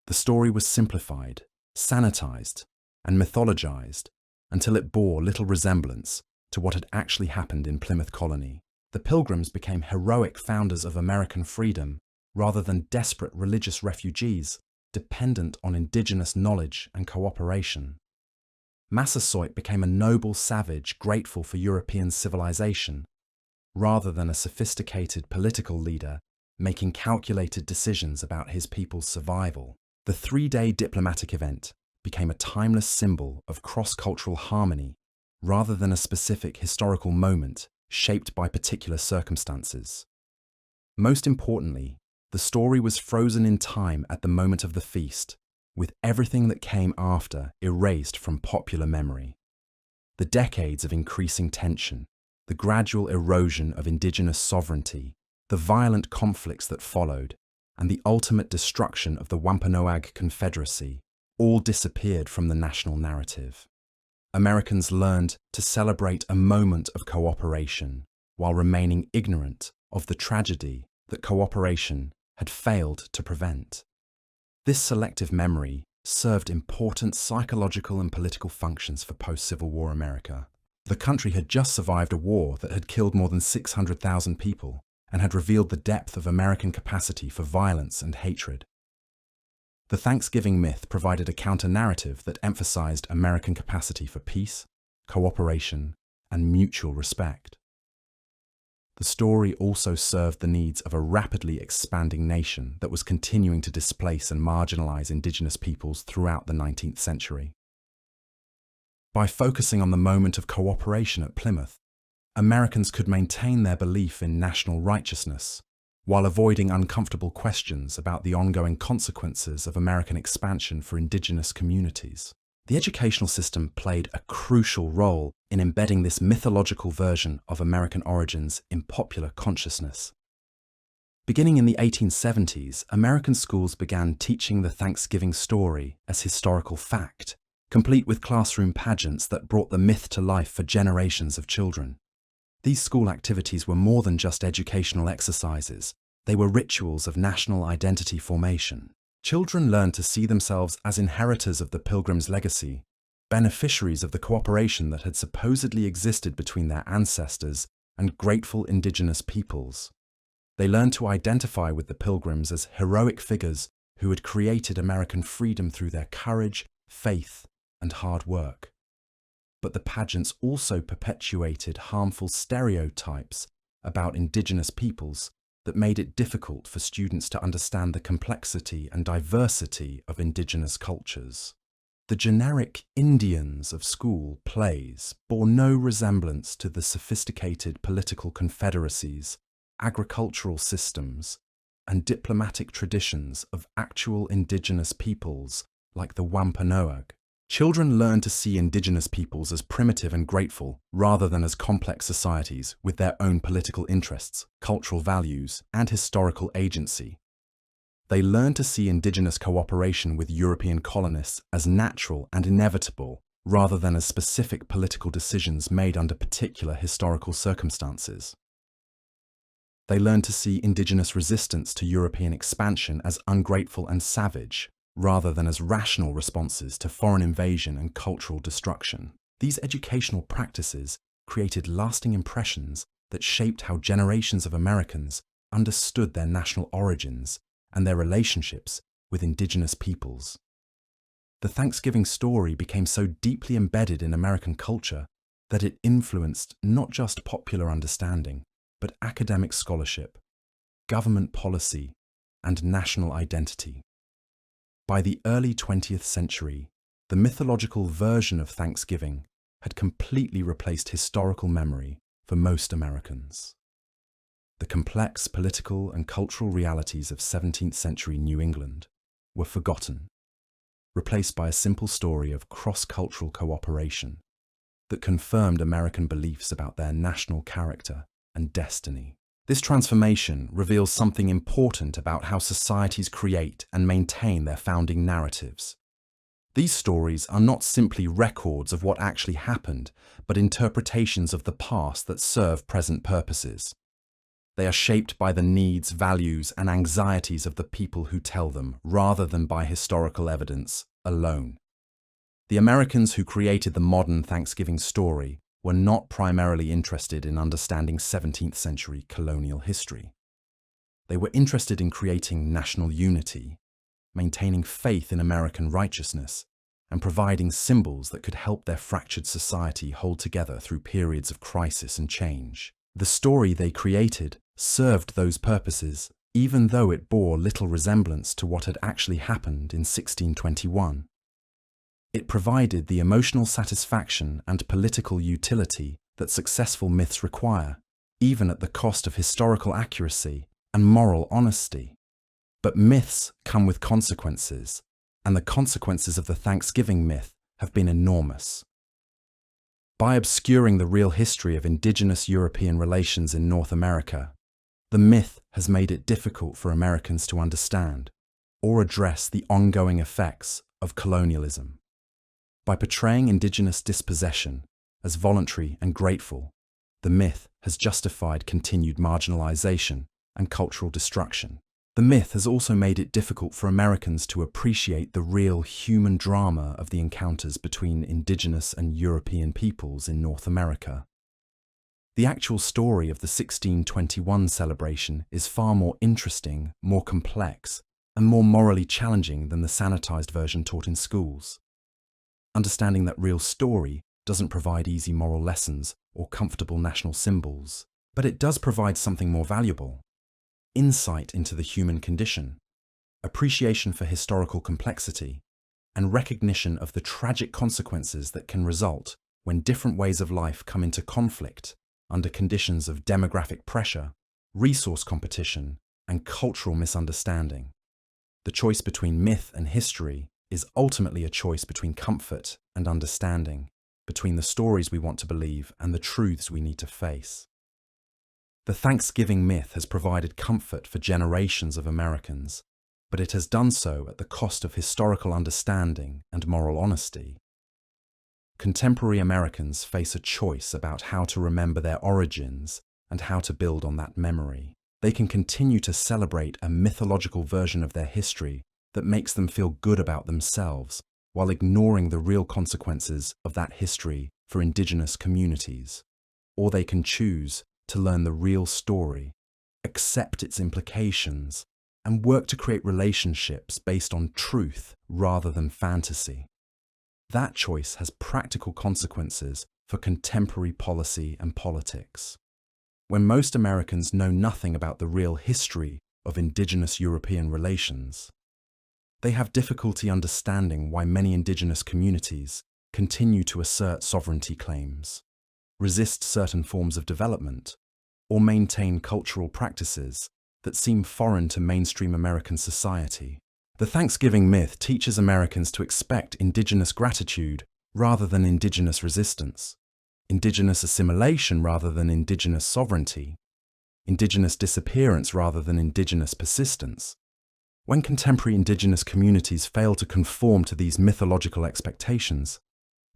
The story was simplified, sanitized, and mythologized until it bore little resemblance to what had actually happened in Plymouth Colony. The Pilgrims became heroic founders of American freedom rather than desperate religious refugees dependent on indigenous knowledge and cooperation. Massasoit became a noble savage grateful for European civilization rather than a sophisticated political leader making calculated decisions about his people's survival. The three-day diplomatic event became a timeless symbol of cross-cultural harmony rather than a specific historical moment shaped by particular circumstances. Most importantly, the story was frozen in time at the moment of the feast, with everything that came after erased from popular memory. The decades of increasing tension, the gradual erosion of indigenous sovereignty, the violent conflicts that followed, and the ultimate destruction of the Wampanoag Confederacy all disappeared from the national narrative. Americans learned to celebrate a moment of cooperation while remaining ignorant of the tragedy that cooperation had failed to prevent. This selective memory served important psychological and political functions for post-Civil War America. The country had just survived a war that had killed more than 600,000 people and had revealed the depth of American capacity for violence and hatred. The Thanksgiving myth provided a counter-narrative that emphasized American capacity for peace, cooperation, and mutual respect. The story also served the needs of a rapidly expanding nation that was continuing to displace and marginalize indigenous peoples throughout the 19th century. By focusing on the moment of cooperation at Plymouth, Americans could maintain their belief in national righteousness while avoiding uncomfortable questions about the ongoing consequences of American expansion for indigenous communities. The educational system played a crucial role in embedding this mythological version of American origins in popular consciousness. Beginning in the 1870s, American schools began teaching the Thanksgiving story as historical fact, complete with classroom pageants that brought the myth to life for generations of children. These school activities were more than just educational exercises. They were rituals of national identity formation. Children learned to see themselves as inheritors of the Pilgrims' legacy, beneficiaries of the cooperation that had supposedly existed between their ancestors and grateful indigenous peoples. They learned to identify with the Pilgrims as heroic figures who had created American freedom through their courage, faith, and hard work. But the pageants also perpetuated harmful stereotypes about indigenous peoples that made it difficult for students to understand the complexity and diversity of indigenous cultures. The generic Indians of school plays bore no resemblance to the sophisticated political confederacies, agricultural systems, and diplomatic traditions of actual indigenous peoples like the Wampanoag. Children learn to see indigenous peoples as primitive and grateful rather than as complex societies with their own political interests, cultural values, and historical agency. They learn to see indigenous cooperation with European colonists as natural and inevitable rather than as specific political decisions made under particular historical circumstances. They learn to see indigenous resistance to European expansion as ungrateful and savage, rather than as rational responses to foreign invasion and cultural destruction. These educational practices created lasting impressions that shaped how generations of Americans understood their national origins and their relationships with indigenous peoples. The Thanksgiving story became so deeply embedded in American culture that it influenced not just popular understanding, but academic scholarship, government policy, and national identity. By the early 20th century, the mythological version of Thanksgiving had completely replaced historical memory for most Americans. The complex political and cultural realities of 17th century New England were forgotten, replaced by a simple story of cross-cultural cooperation that confirmed American beliefs about their national character and destiny. This transformation reveals something important about how societies create and maintain their founding narratives. These stories are not simply records of what actually happened, but interpretations of the past that serve present purposes. They are shaped by the needs, values, and anxieties of the people who tell them, rather than by historical evidence alone. The Americans who created the modern Thanksgiving story were not primarily interested in understanding 17th century colonial history. They were interested in creating national unity, maintaining faith in American righteousness, and providing symbols that could help their fractured society hold together through periods of crisis and change. The story they created served those purposes, even though it bore little resemblance to what had actually happened in 1621. It provided the emotional satisfaction and political utility that successful myths require, even at the cost of historical accuracy and moral honesty. But myths come with consequences, and the consequences of the Thanksgiving myth have been enormous. By obscuring the real history of indigenous European relations in North America, the myth has made it difficult for Americans to understand or address the ongoing effects of colonialism. By portraying indigenous dispossession as voluntary and grateful, the myth has justified continued marginalization and cultural destruction. The myth has also made it difficult for Americans to appreciate the real human drama of the encounters between indigenous and European peoples in North America. The actual story of the 1621 celebration is far more interesting, more complex, and more morally challenging than the sanitized version taught in schools. Understanding that real story doesn't provide easy moral lessons or comfortable national symbols, but it does provide something more valuable: insight into the human condition, appreciation for historical complexity, and recognition of the tragic consequences that can result when different ways of life come into conflict under conditions of demographic pressure, resource competition, and cultural misunderstanding. The choice between myth and history is ultimately a choice between comfort and understanding, between the stories we want to believe and the truths we need to face. The Thanksgiving myth has provided comfort for generations of Americans, but it has done so at the cost of historical understanding and moral honesty. Contemporary Americans face a choice about how to remember their origins and how to build on that memory. They can continue to celebrate a mythological version of their history that makes them feel good about themselves, while ignoring the real consequences of that history for indigenous communities. Or they can choose to learn the real story, accept its implications, and work to create relationships based on truth rather than fantasy. That choice has practical consequences for contemporary policy and politics. When most Americans know nothing about the real history of indigenous European relations, they have difficulty understanding why many indigenous communities continue to assert sovereignty claims, resist certain forms of development, or maintain cultural practices that seem foreign to mainstream American society. The Thanksgiving myth teaches Americans to expect indigenous gratitude rather than indigenous resistance, indigenous assimilation rather than indigenous sovereignty, indigenous disappearance rather than indigenous persistence. When contemporary indigenous communities fail to conform to these mythological expectations,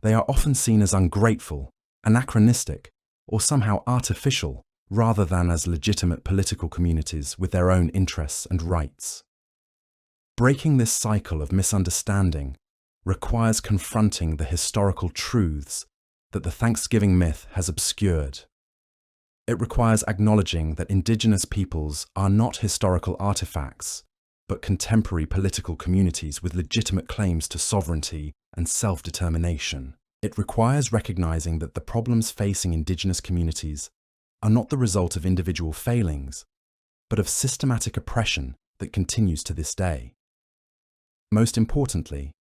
they are often seen as ungrateful, anachronistic, or somehow artificial, rather than as legitimate political communities with their own interests and rights. Breaking this cycle of misunderstanding requires confronting the historical truths that the Thanksgiving myth has obscured. It requires acknowledging that indigenous peoples are not historical artifacts, but contemporary political communities with legitimate claims to sovereignty and self-determination. It requires recognizing that the problems facing indigenous communities are not the result of individual failings, but of systematic oppression that continues to this day. Most importantly,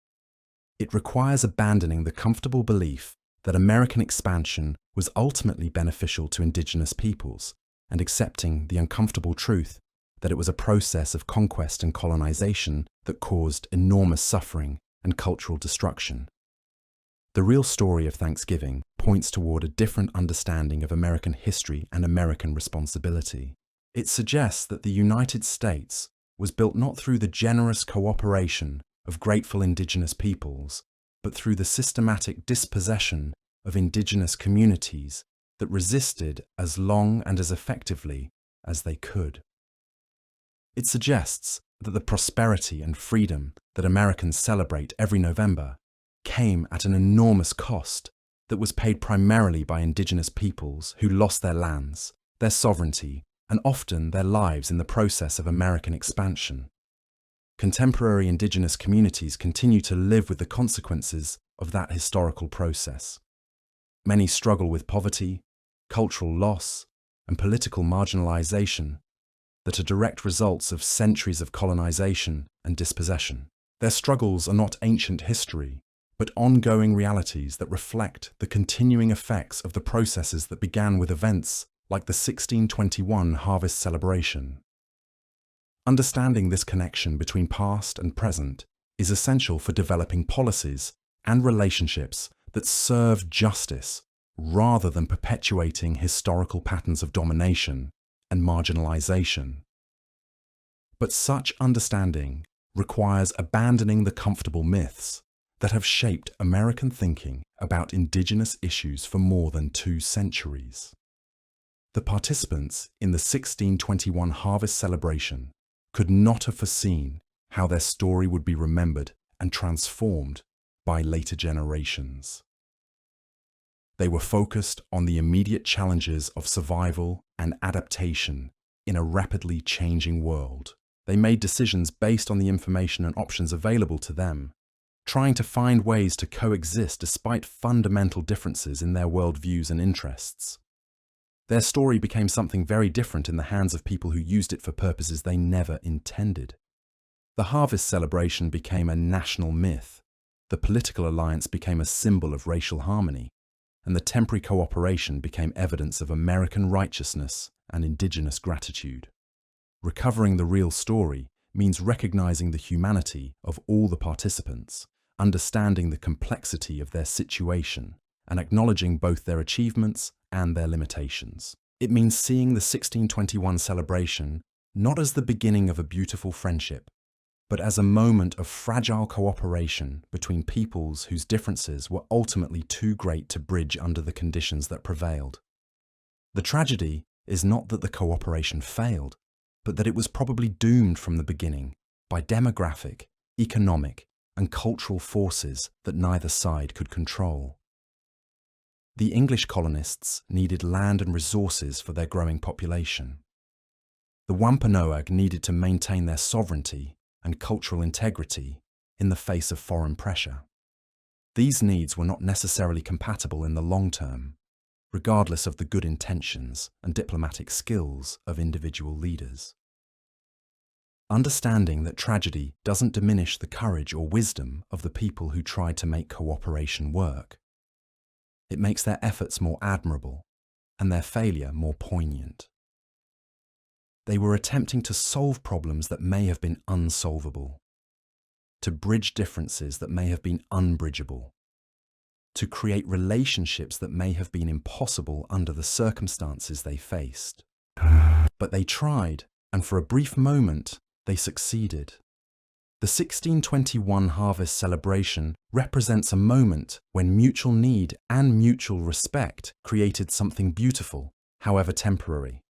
it requires abandoning the comfortable belief that American expansion was ultimately beneficial to indigenous peoples and accepting the uncomfortable truth that it was a process of conquest and colonization that caused enormous suffering and cultural destruction. The real story of Thanksgiving points toward a different understanding of American history and American responsibility. It suggests that the United States was built not through the generous cooperation of grateful indigenous peoples, but through the systematic dispossession of indigenous communities that resisted as long and as effectively as they could. It suggests that the prosperity and freedom that Americans celebrate every November came at an enormous cost that was paid primarily by indigenous peoples who lost their lands, their sovereignty, and often their lives in the process of American expansion. Contemporary indigenous communities continue to live with the consequences of that historical process. Many struggle with poverty, cultural loss, and political marginalization that are direct results of centuries of colonization and dispossession. Their struggles are not ancient history, but ongoing realities that reflect the continuing effects of the processes that began with events like the 1621 harvest celebration. Understanding this connection between past and present is essential for developing policies and relationships that serve justice rather than perpetuating historical patterns of domination and marginalization. But such understanding requires abandoning the comfortable myths that have shaped American thinking about indigenous issues for more than 2 centuries. The participants in the 1621 harvest celebration could not have foreseen how their story would be remembered and transformed by later generations. They were focused on the immediate challenges of survival and adaptation in a rapidly changing world. They made decisions based on the information and options available to them, trying to find ways to coexist despite fundamental differences in their worldviews and interests. Their story became something very different in the hands of people who used it for purposes they never intended. The harvest celebration became a national myth, the political alliance became a symbol of racial harmony, and the temporary cooperation became evidence of American righteousness and indigenous gratitude. Recovering the real story means recognizing the humanity of all the participants, understanding the complexity of their situation, and acknowledging both their achievements and their limitations. It means seeing the 1621 celebration not as the beginning of a beautiful friendship, but as a moment of fragile cooperation between peoples whose differences were ultimately too great to bridge under the conditions that prevailed. The tragedy is not that the cooperation failed, but that it was probably doomed from the beginning by demographic, economic, and cultural forces that neither side could control. The English colonists needed land and resources for their growing population. The Wampanoag needed to maintain their sovereignty and cultural integrity in the face of foreign pressure. These needs were not necessarily compatible in the long term, regardless of the good intentions and diplomatic skills of individual leaders. Understanding that tragedy doesn't diminish the courage or wisdom of the people who tried to make cooperation work. It makes their efforts more admirable and their failure more poignant. They were attempting to solve problems that may have been unsolvable, to bridge differences that may have been unbridgeable, to create relationships that may have been impossible under the circumstances they faced. But they tried, and for a brief moment, they succeeded. The 1621 harvest celebration represents a moment when mutual need and mutual respect created something beautiful, however temporary.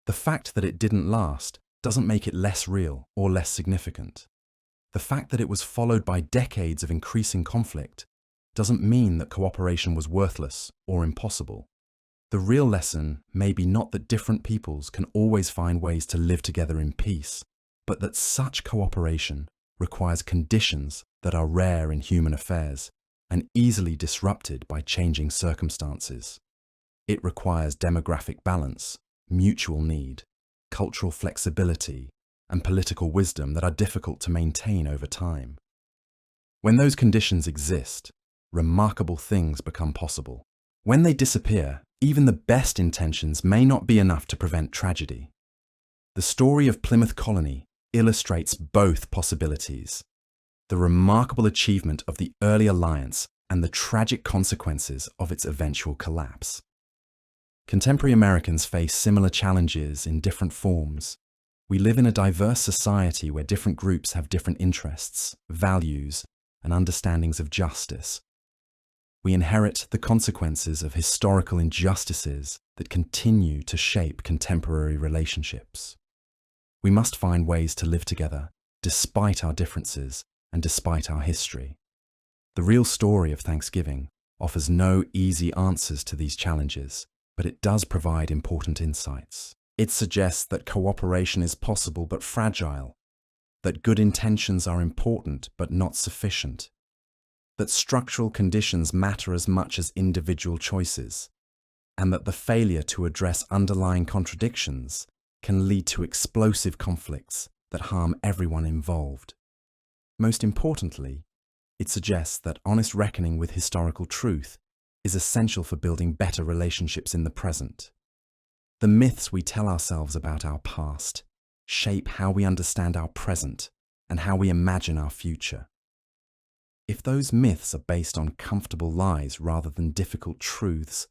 The fact that it didn't last doesn't make it less real or less significant. The fact that it was followed by decades of increasing conflict doesn't mean that cooperation was worthless or impossible. The real lesson may be not that different peoples can always find ways to live together in peace, but that such cooperation requires conditions that are rare in human affairs and easily disrupted by changing circumstances. It requires demographic balance, mutual need, cultural flexibility, and political wisdom that are difficult to maintain over time. When those conditions exist, remarkable things become possible. When they disappear, even the best intentions may not be enough to prevent tragedy. The story of Plymouth Colony illustrates both possibilities: the remarkable achievement of the early alliance and the tragic consequences of its eventual collapse. Contemporary Americans face similar challenges in different forms. We live in a diverse society where different groups have different interests, values, and understandings of justice. We inherit the consequences of historical injustices that continue to shape contemporary relationships. We must find ways to live together, despite our differences and despite our history. The real story of Thanksgiving offers no easy answers to these challenges, but it does provide important insights. It suggests that cooperation is possible but fragile, that good intentions are important but not sufficient, that structural conditions matter as much as individual choices, and that the failure to address underlying contradictions can lead to explosive conflicts that harm everyone involved. Most importantly, it suggests that honest reckoning with historical truth is essential for building better relationships in the present. The myths we tell ourselves about our past shape how we understand our present and how we imagine our future. If those myths are based on comfortable lies rather than difficult truths,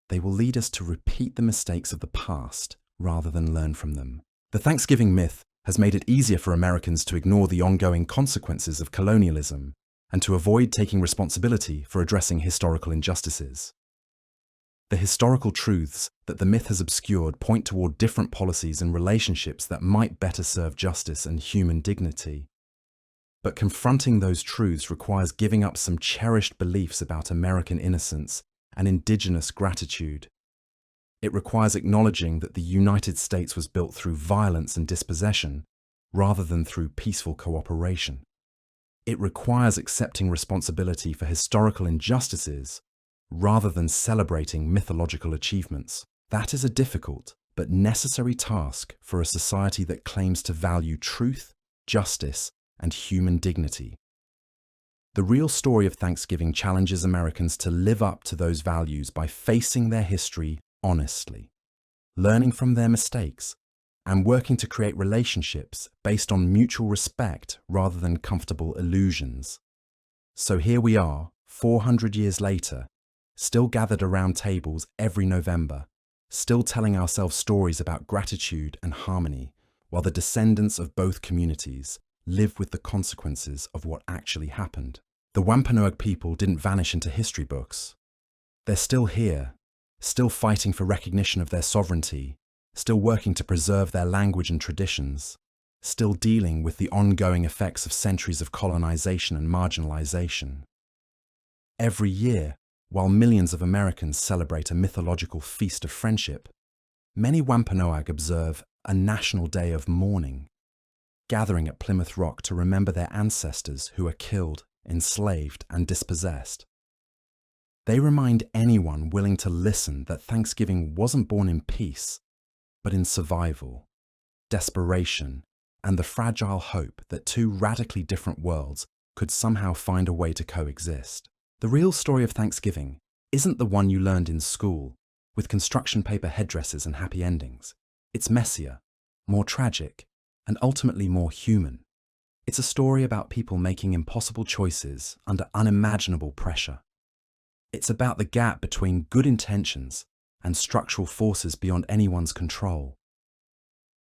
they will lead us to repeat the mistakes of the past rather than learn from them. The Thanksgiving myth has made it easier for Americans to ignore the ongoing consequences of colonialism and to avoid taking responsibility for addressing historical injustices. The historical truths that the myth has obscured point toward different policies and relationships that might better serve justice and human dignity. But confronting those truths requires giving up some cherished beliefs about American innocence and indigenous gratitude. It requires acknowledging that the United States was built through violence and dispossession rather than through peaceful cooperation. It requires accepting responsibility for historical injustices rather than celebrating mythological achievements. That is a difficult but necessary task for a society that claims to value truth, justice, and human dignity. The real story of Thanksgiving challenges Americans to live up to those values by facing their history honestly, learning from their mistakes, and working to create relationships based on mutual respect rather than comfortable illusions. So here we are, 400 years later, still gathered around tables every November, still telling ourselves stories about gratitude and harmony, while the descendants of both communities live with the consequences of what actually happened. The Wampanoag people didn't vanish into history books. They're still here, still fighting for recognition of their sovereignty, still working to preserve their language and traditions, still dealing with the ongoing effects of centuries of colonization and marginalization. Every year, while millions of Americans celebrate a mythological feast of friendship, many Wampanoag observe a national day of mourning, gathering at Plymouth Rock to remember their ancestors who were killed, enslaved, and dispossessed. They remind anyone willing to listen that Thanksgiving wasn't born in peace, but in survival, desperation, and the fragile hope that two radically different worlds could somehow find a way to coexist. The real story of Thanksgiving isn't the one you learned in school, with construction paper headdresses and happy endings. It's messier, more tragic, and ultimately more human. It's a story about people making impossible choices under unimaginable pressure. It's about the gap between good intentions and structural forces beyond anyone's control.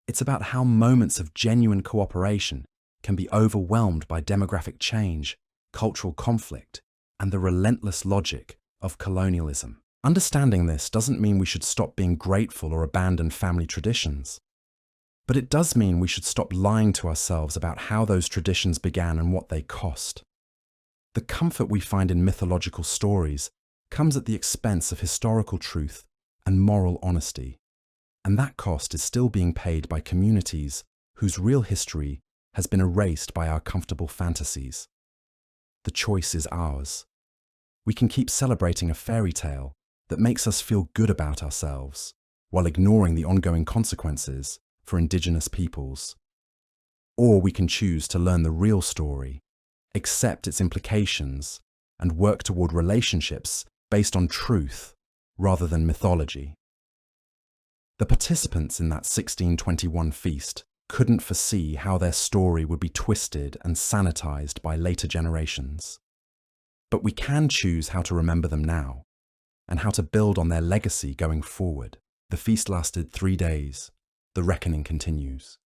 It's about how moments of genuine cooperation can be overwhelmed by demographic change, cultural conflict, and the relentless logic of colonialism. Understanding this doesn't mean we should stop being grateful or abandon family traditions. But it does mean we should stop lying to ourselves about how those traditions began and what they cost. The comfort we find in mythological stories comes at the expense of historical truth and moral honesty, and that cost is still being paid by communities whose real history has been erased by our comfortable fantasies. The choice is ours. We can keep celebrating a fairy tale that makes us feel good about ourselves, while ignoring the ongoing consequences for Indigenous peoples. Or we can choose to learn the real story, accept its implications, and work toward relationships based on truth rather than mythology. The participants in that 1621 feast couldn't foresee how their story would be twisted and sanitized by later generations. But we can choose how to remember them now, and how to build on their legacy going forward. The feast lasted 3 days. The reckoning continues.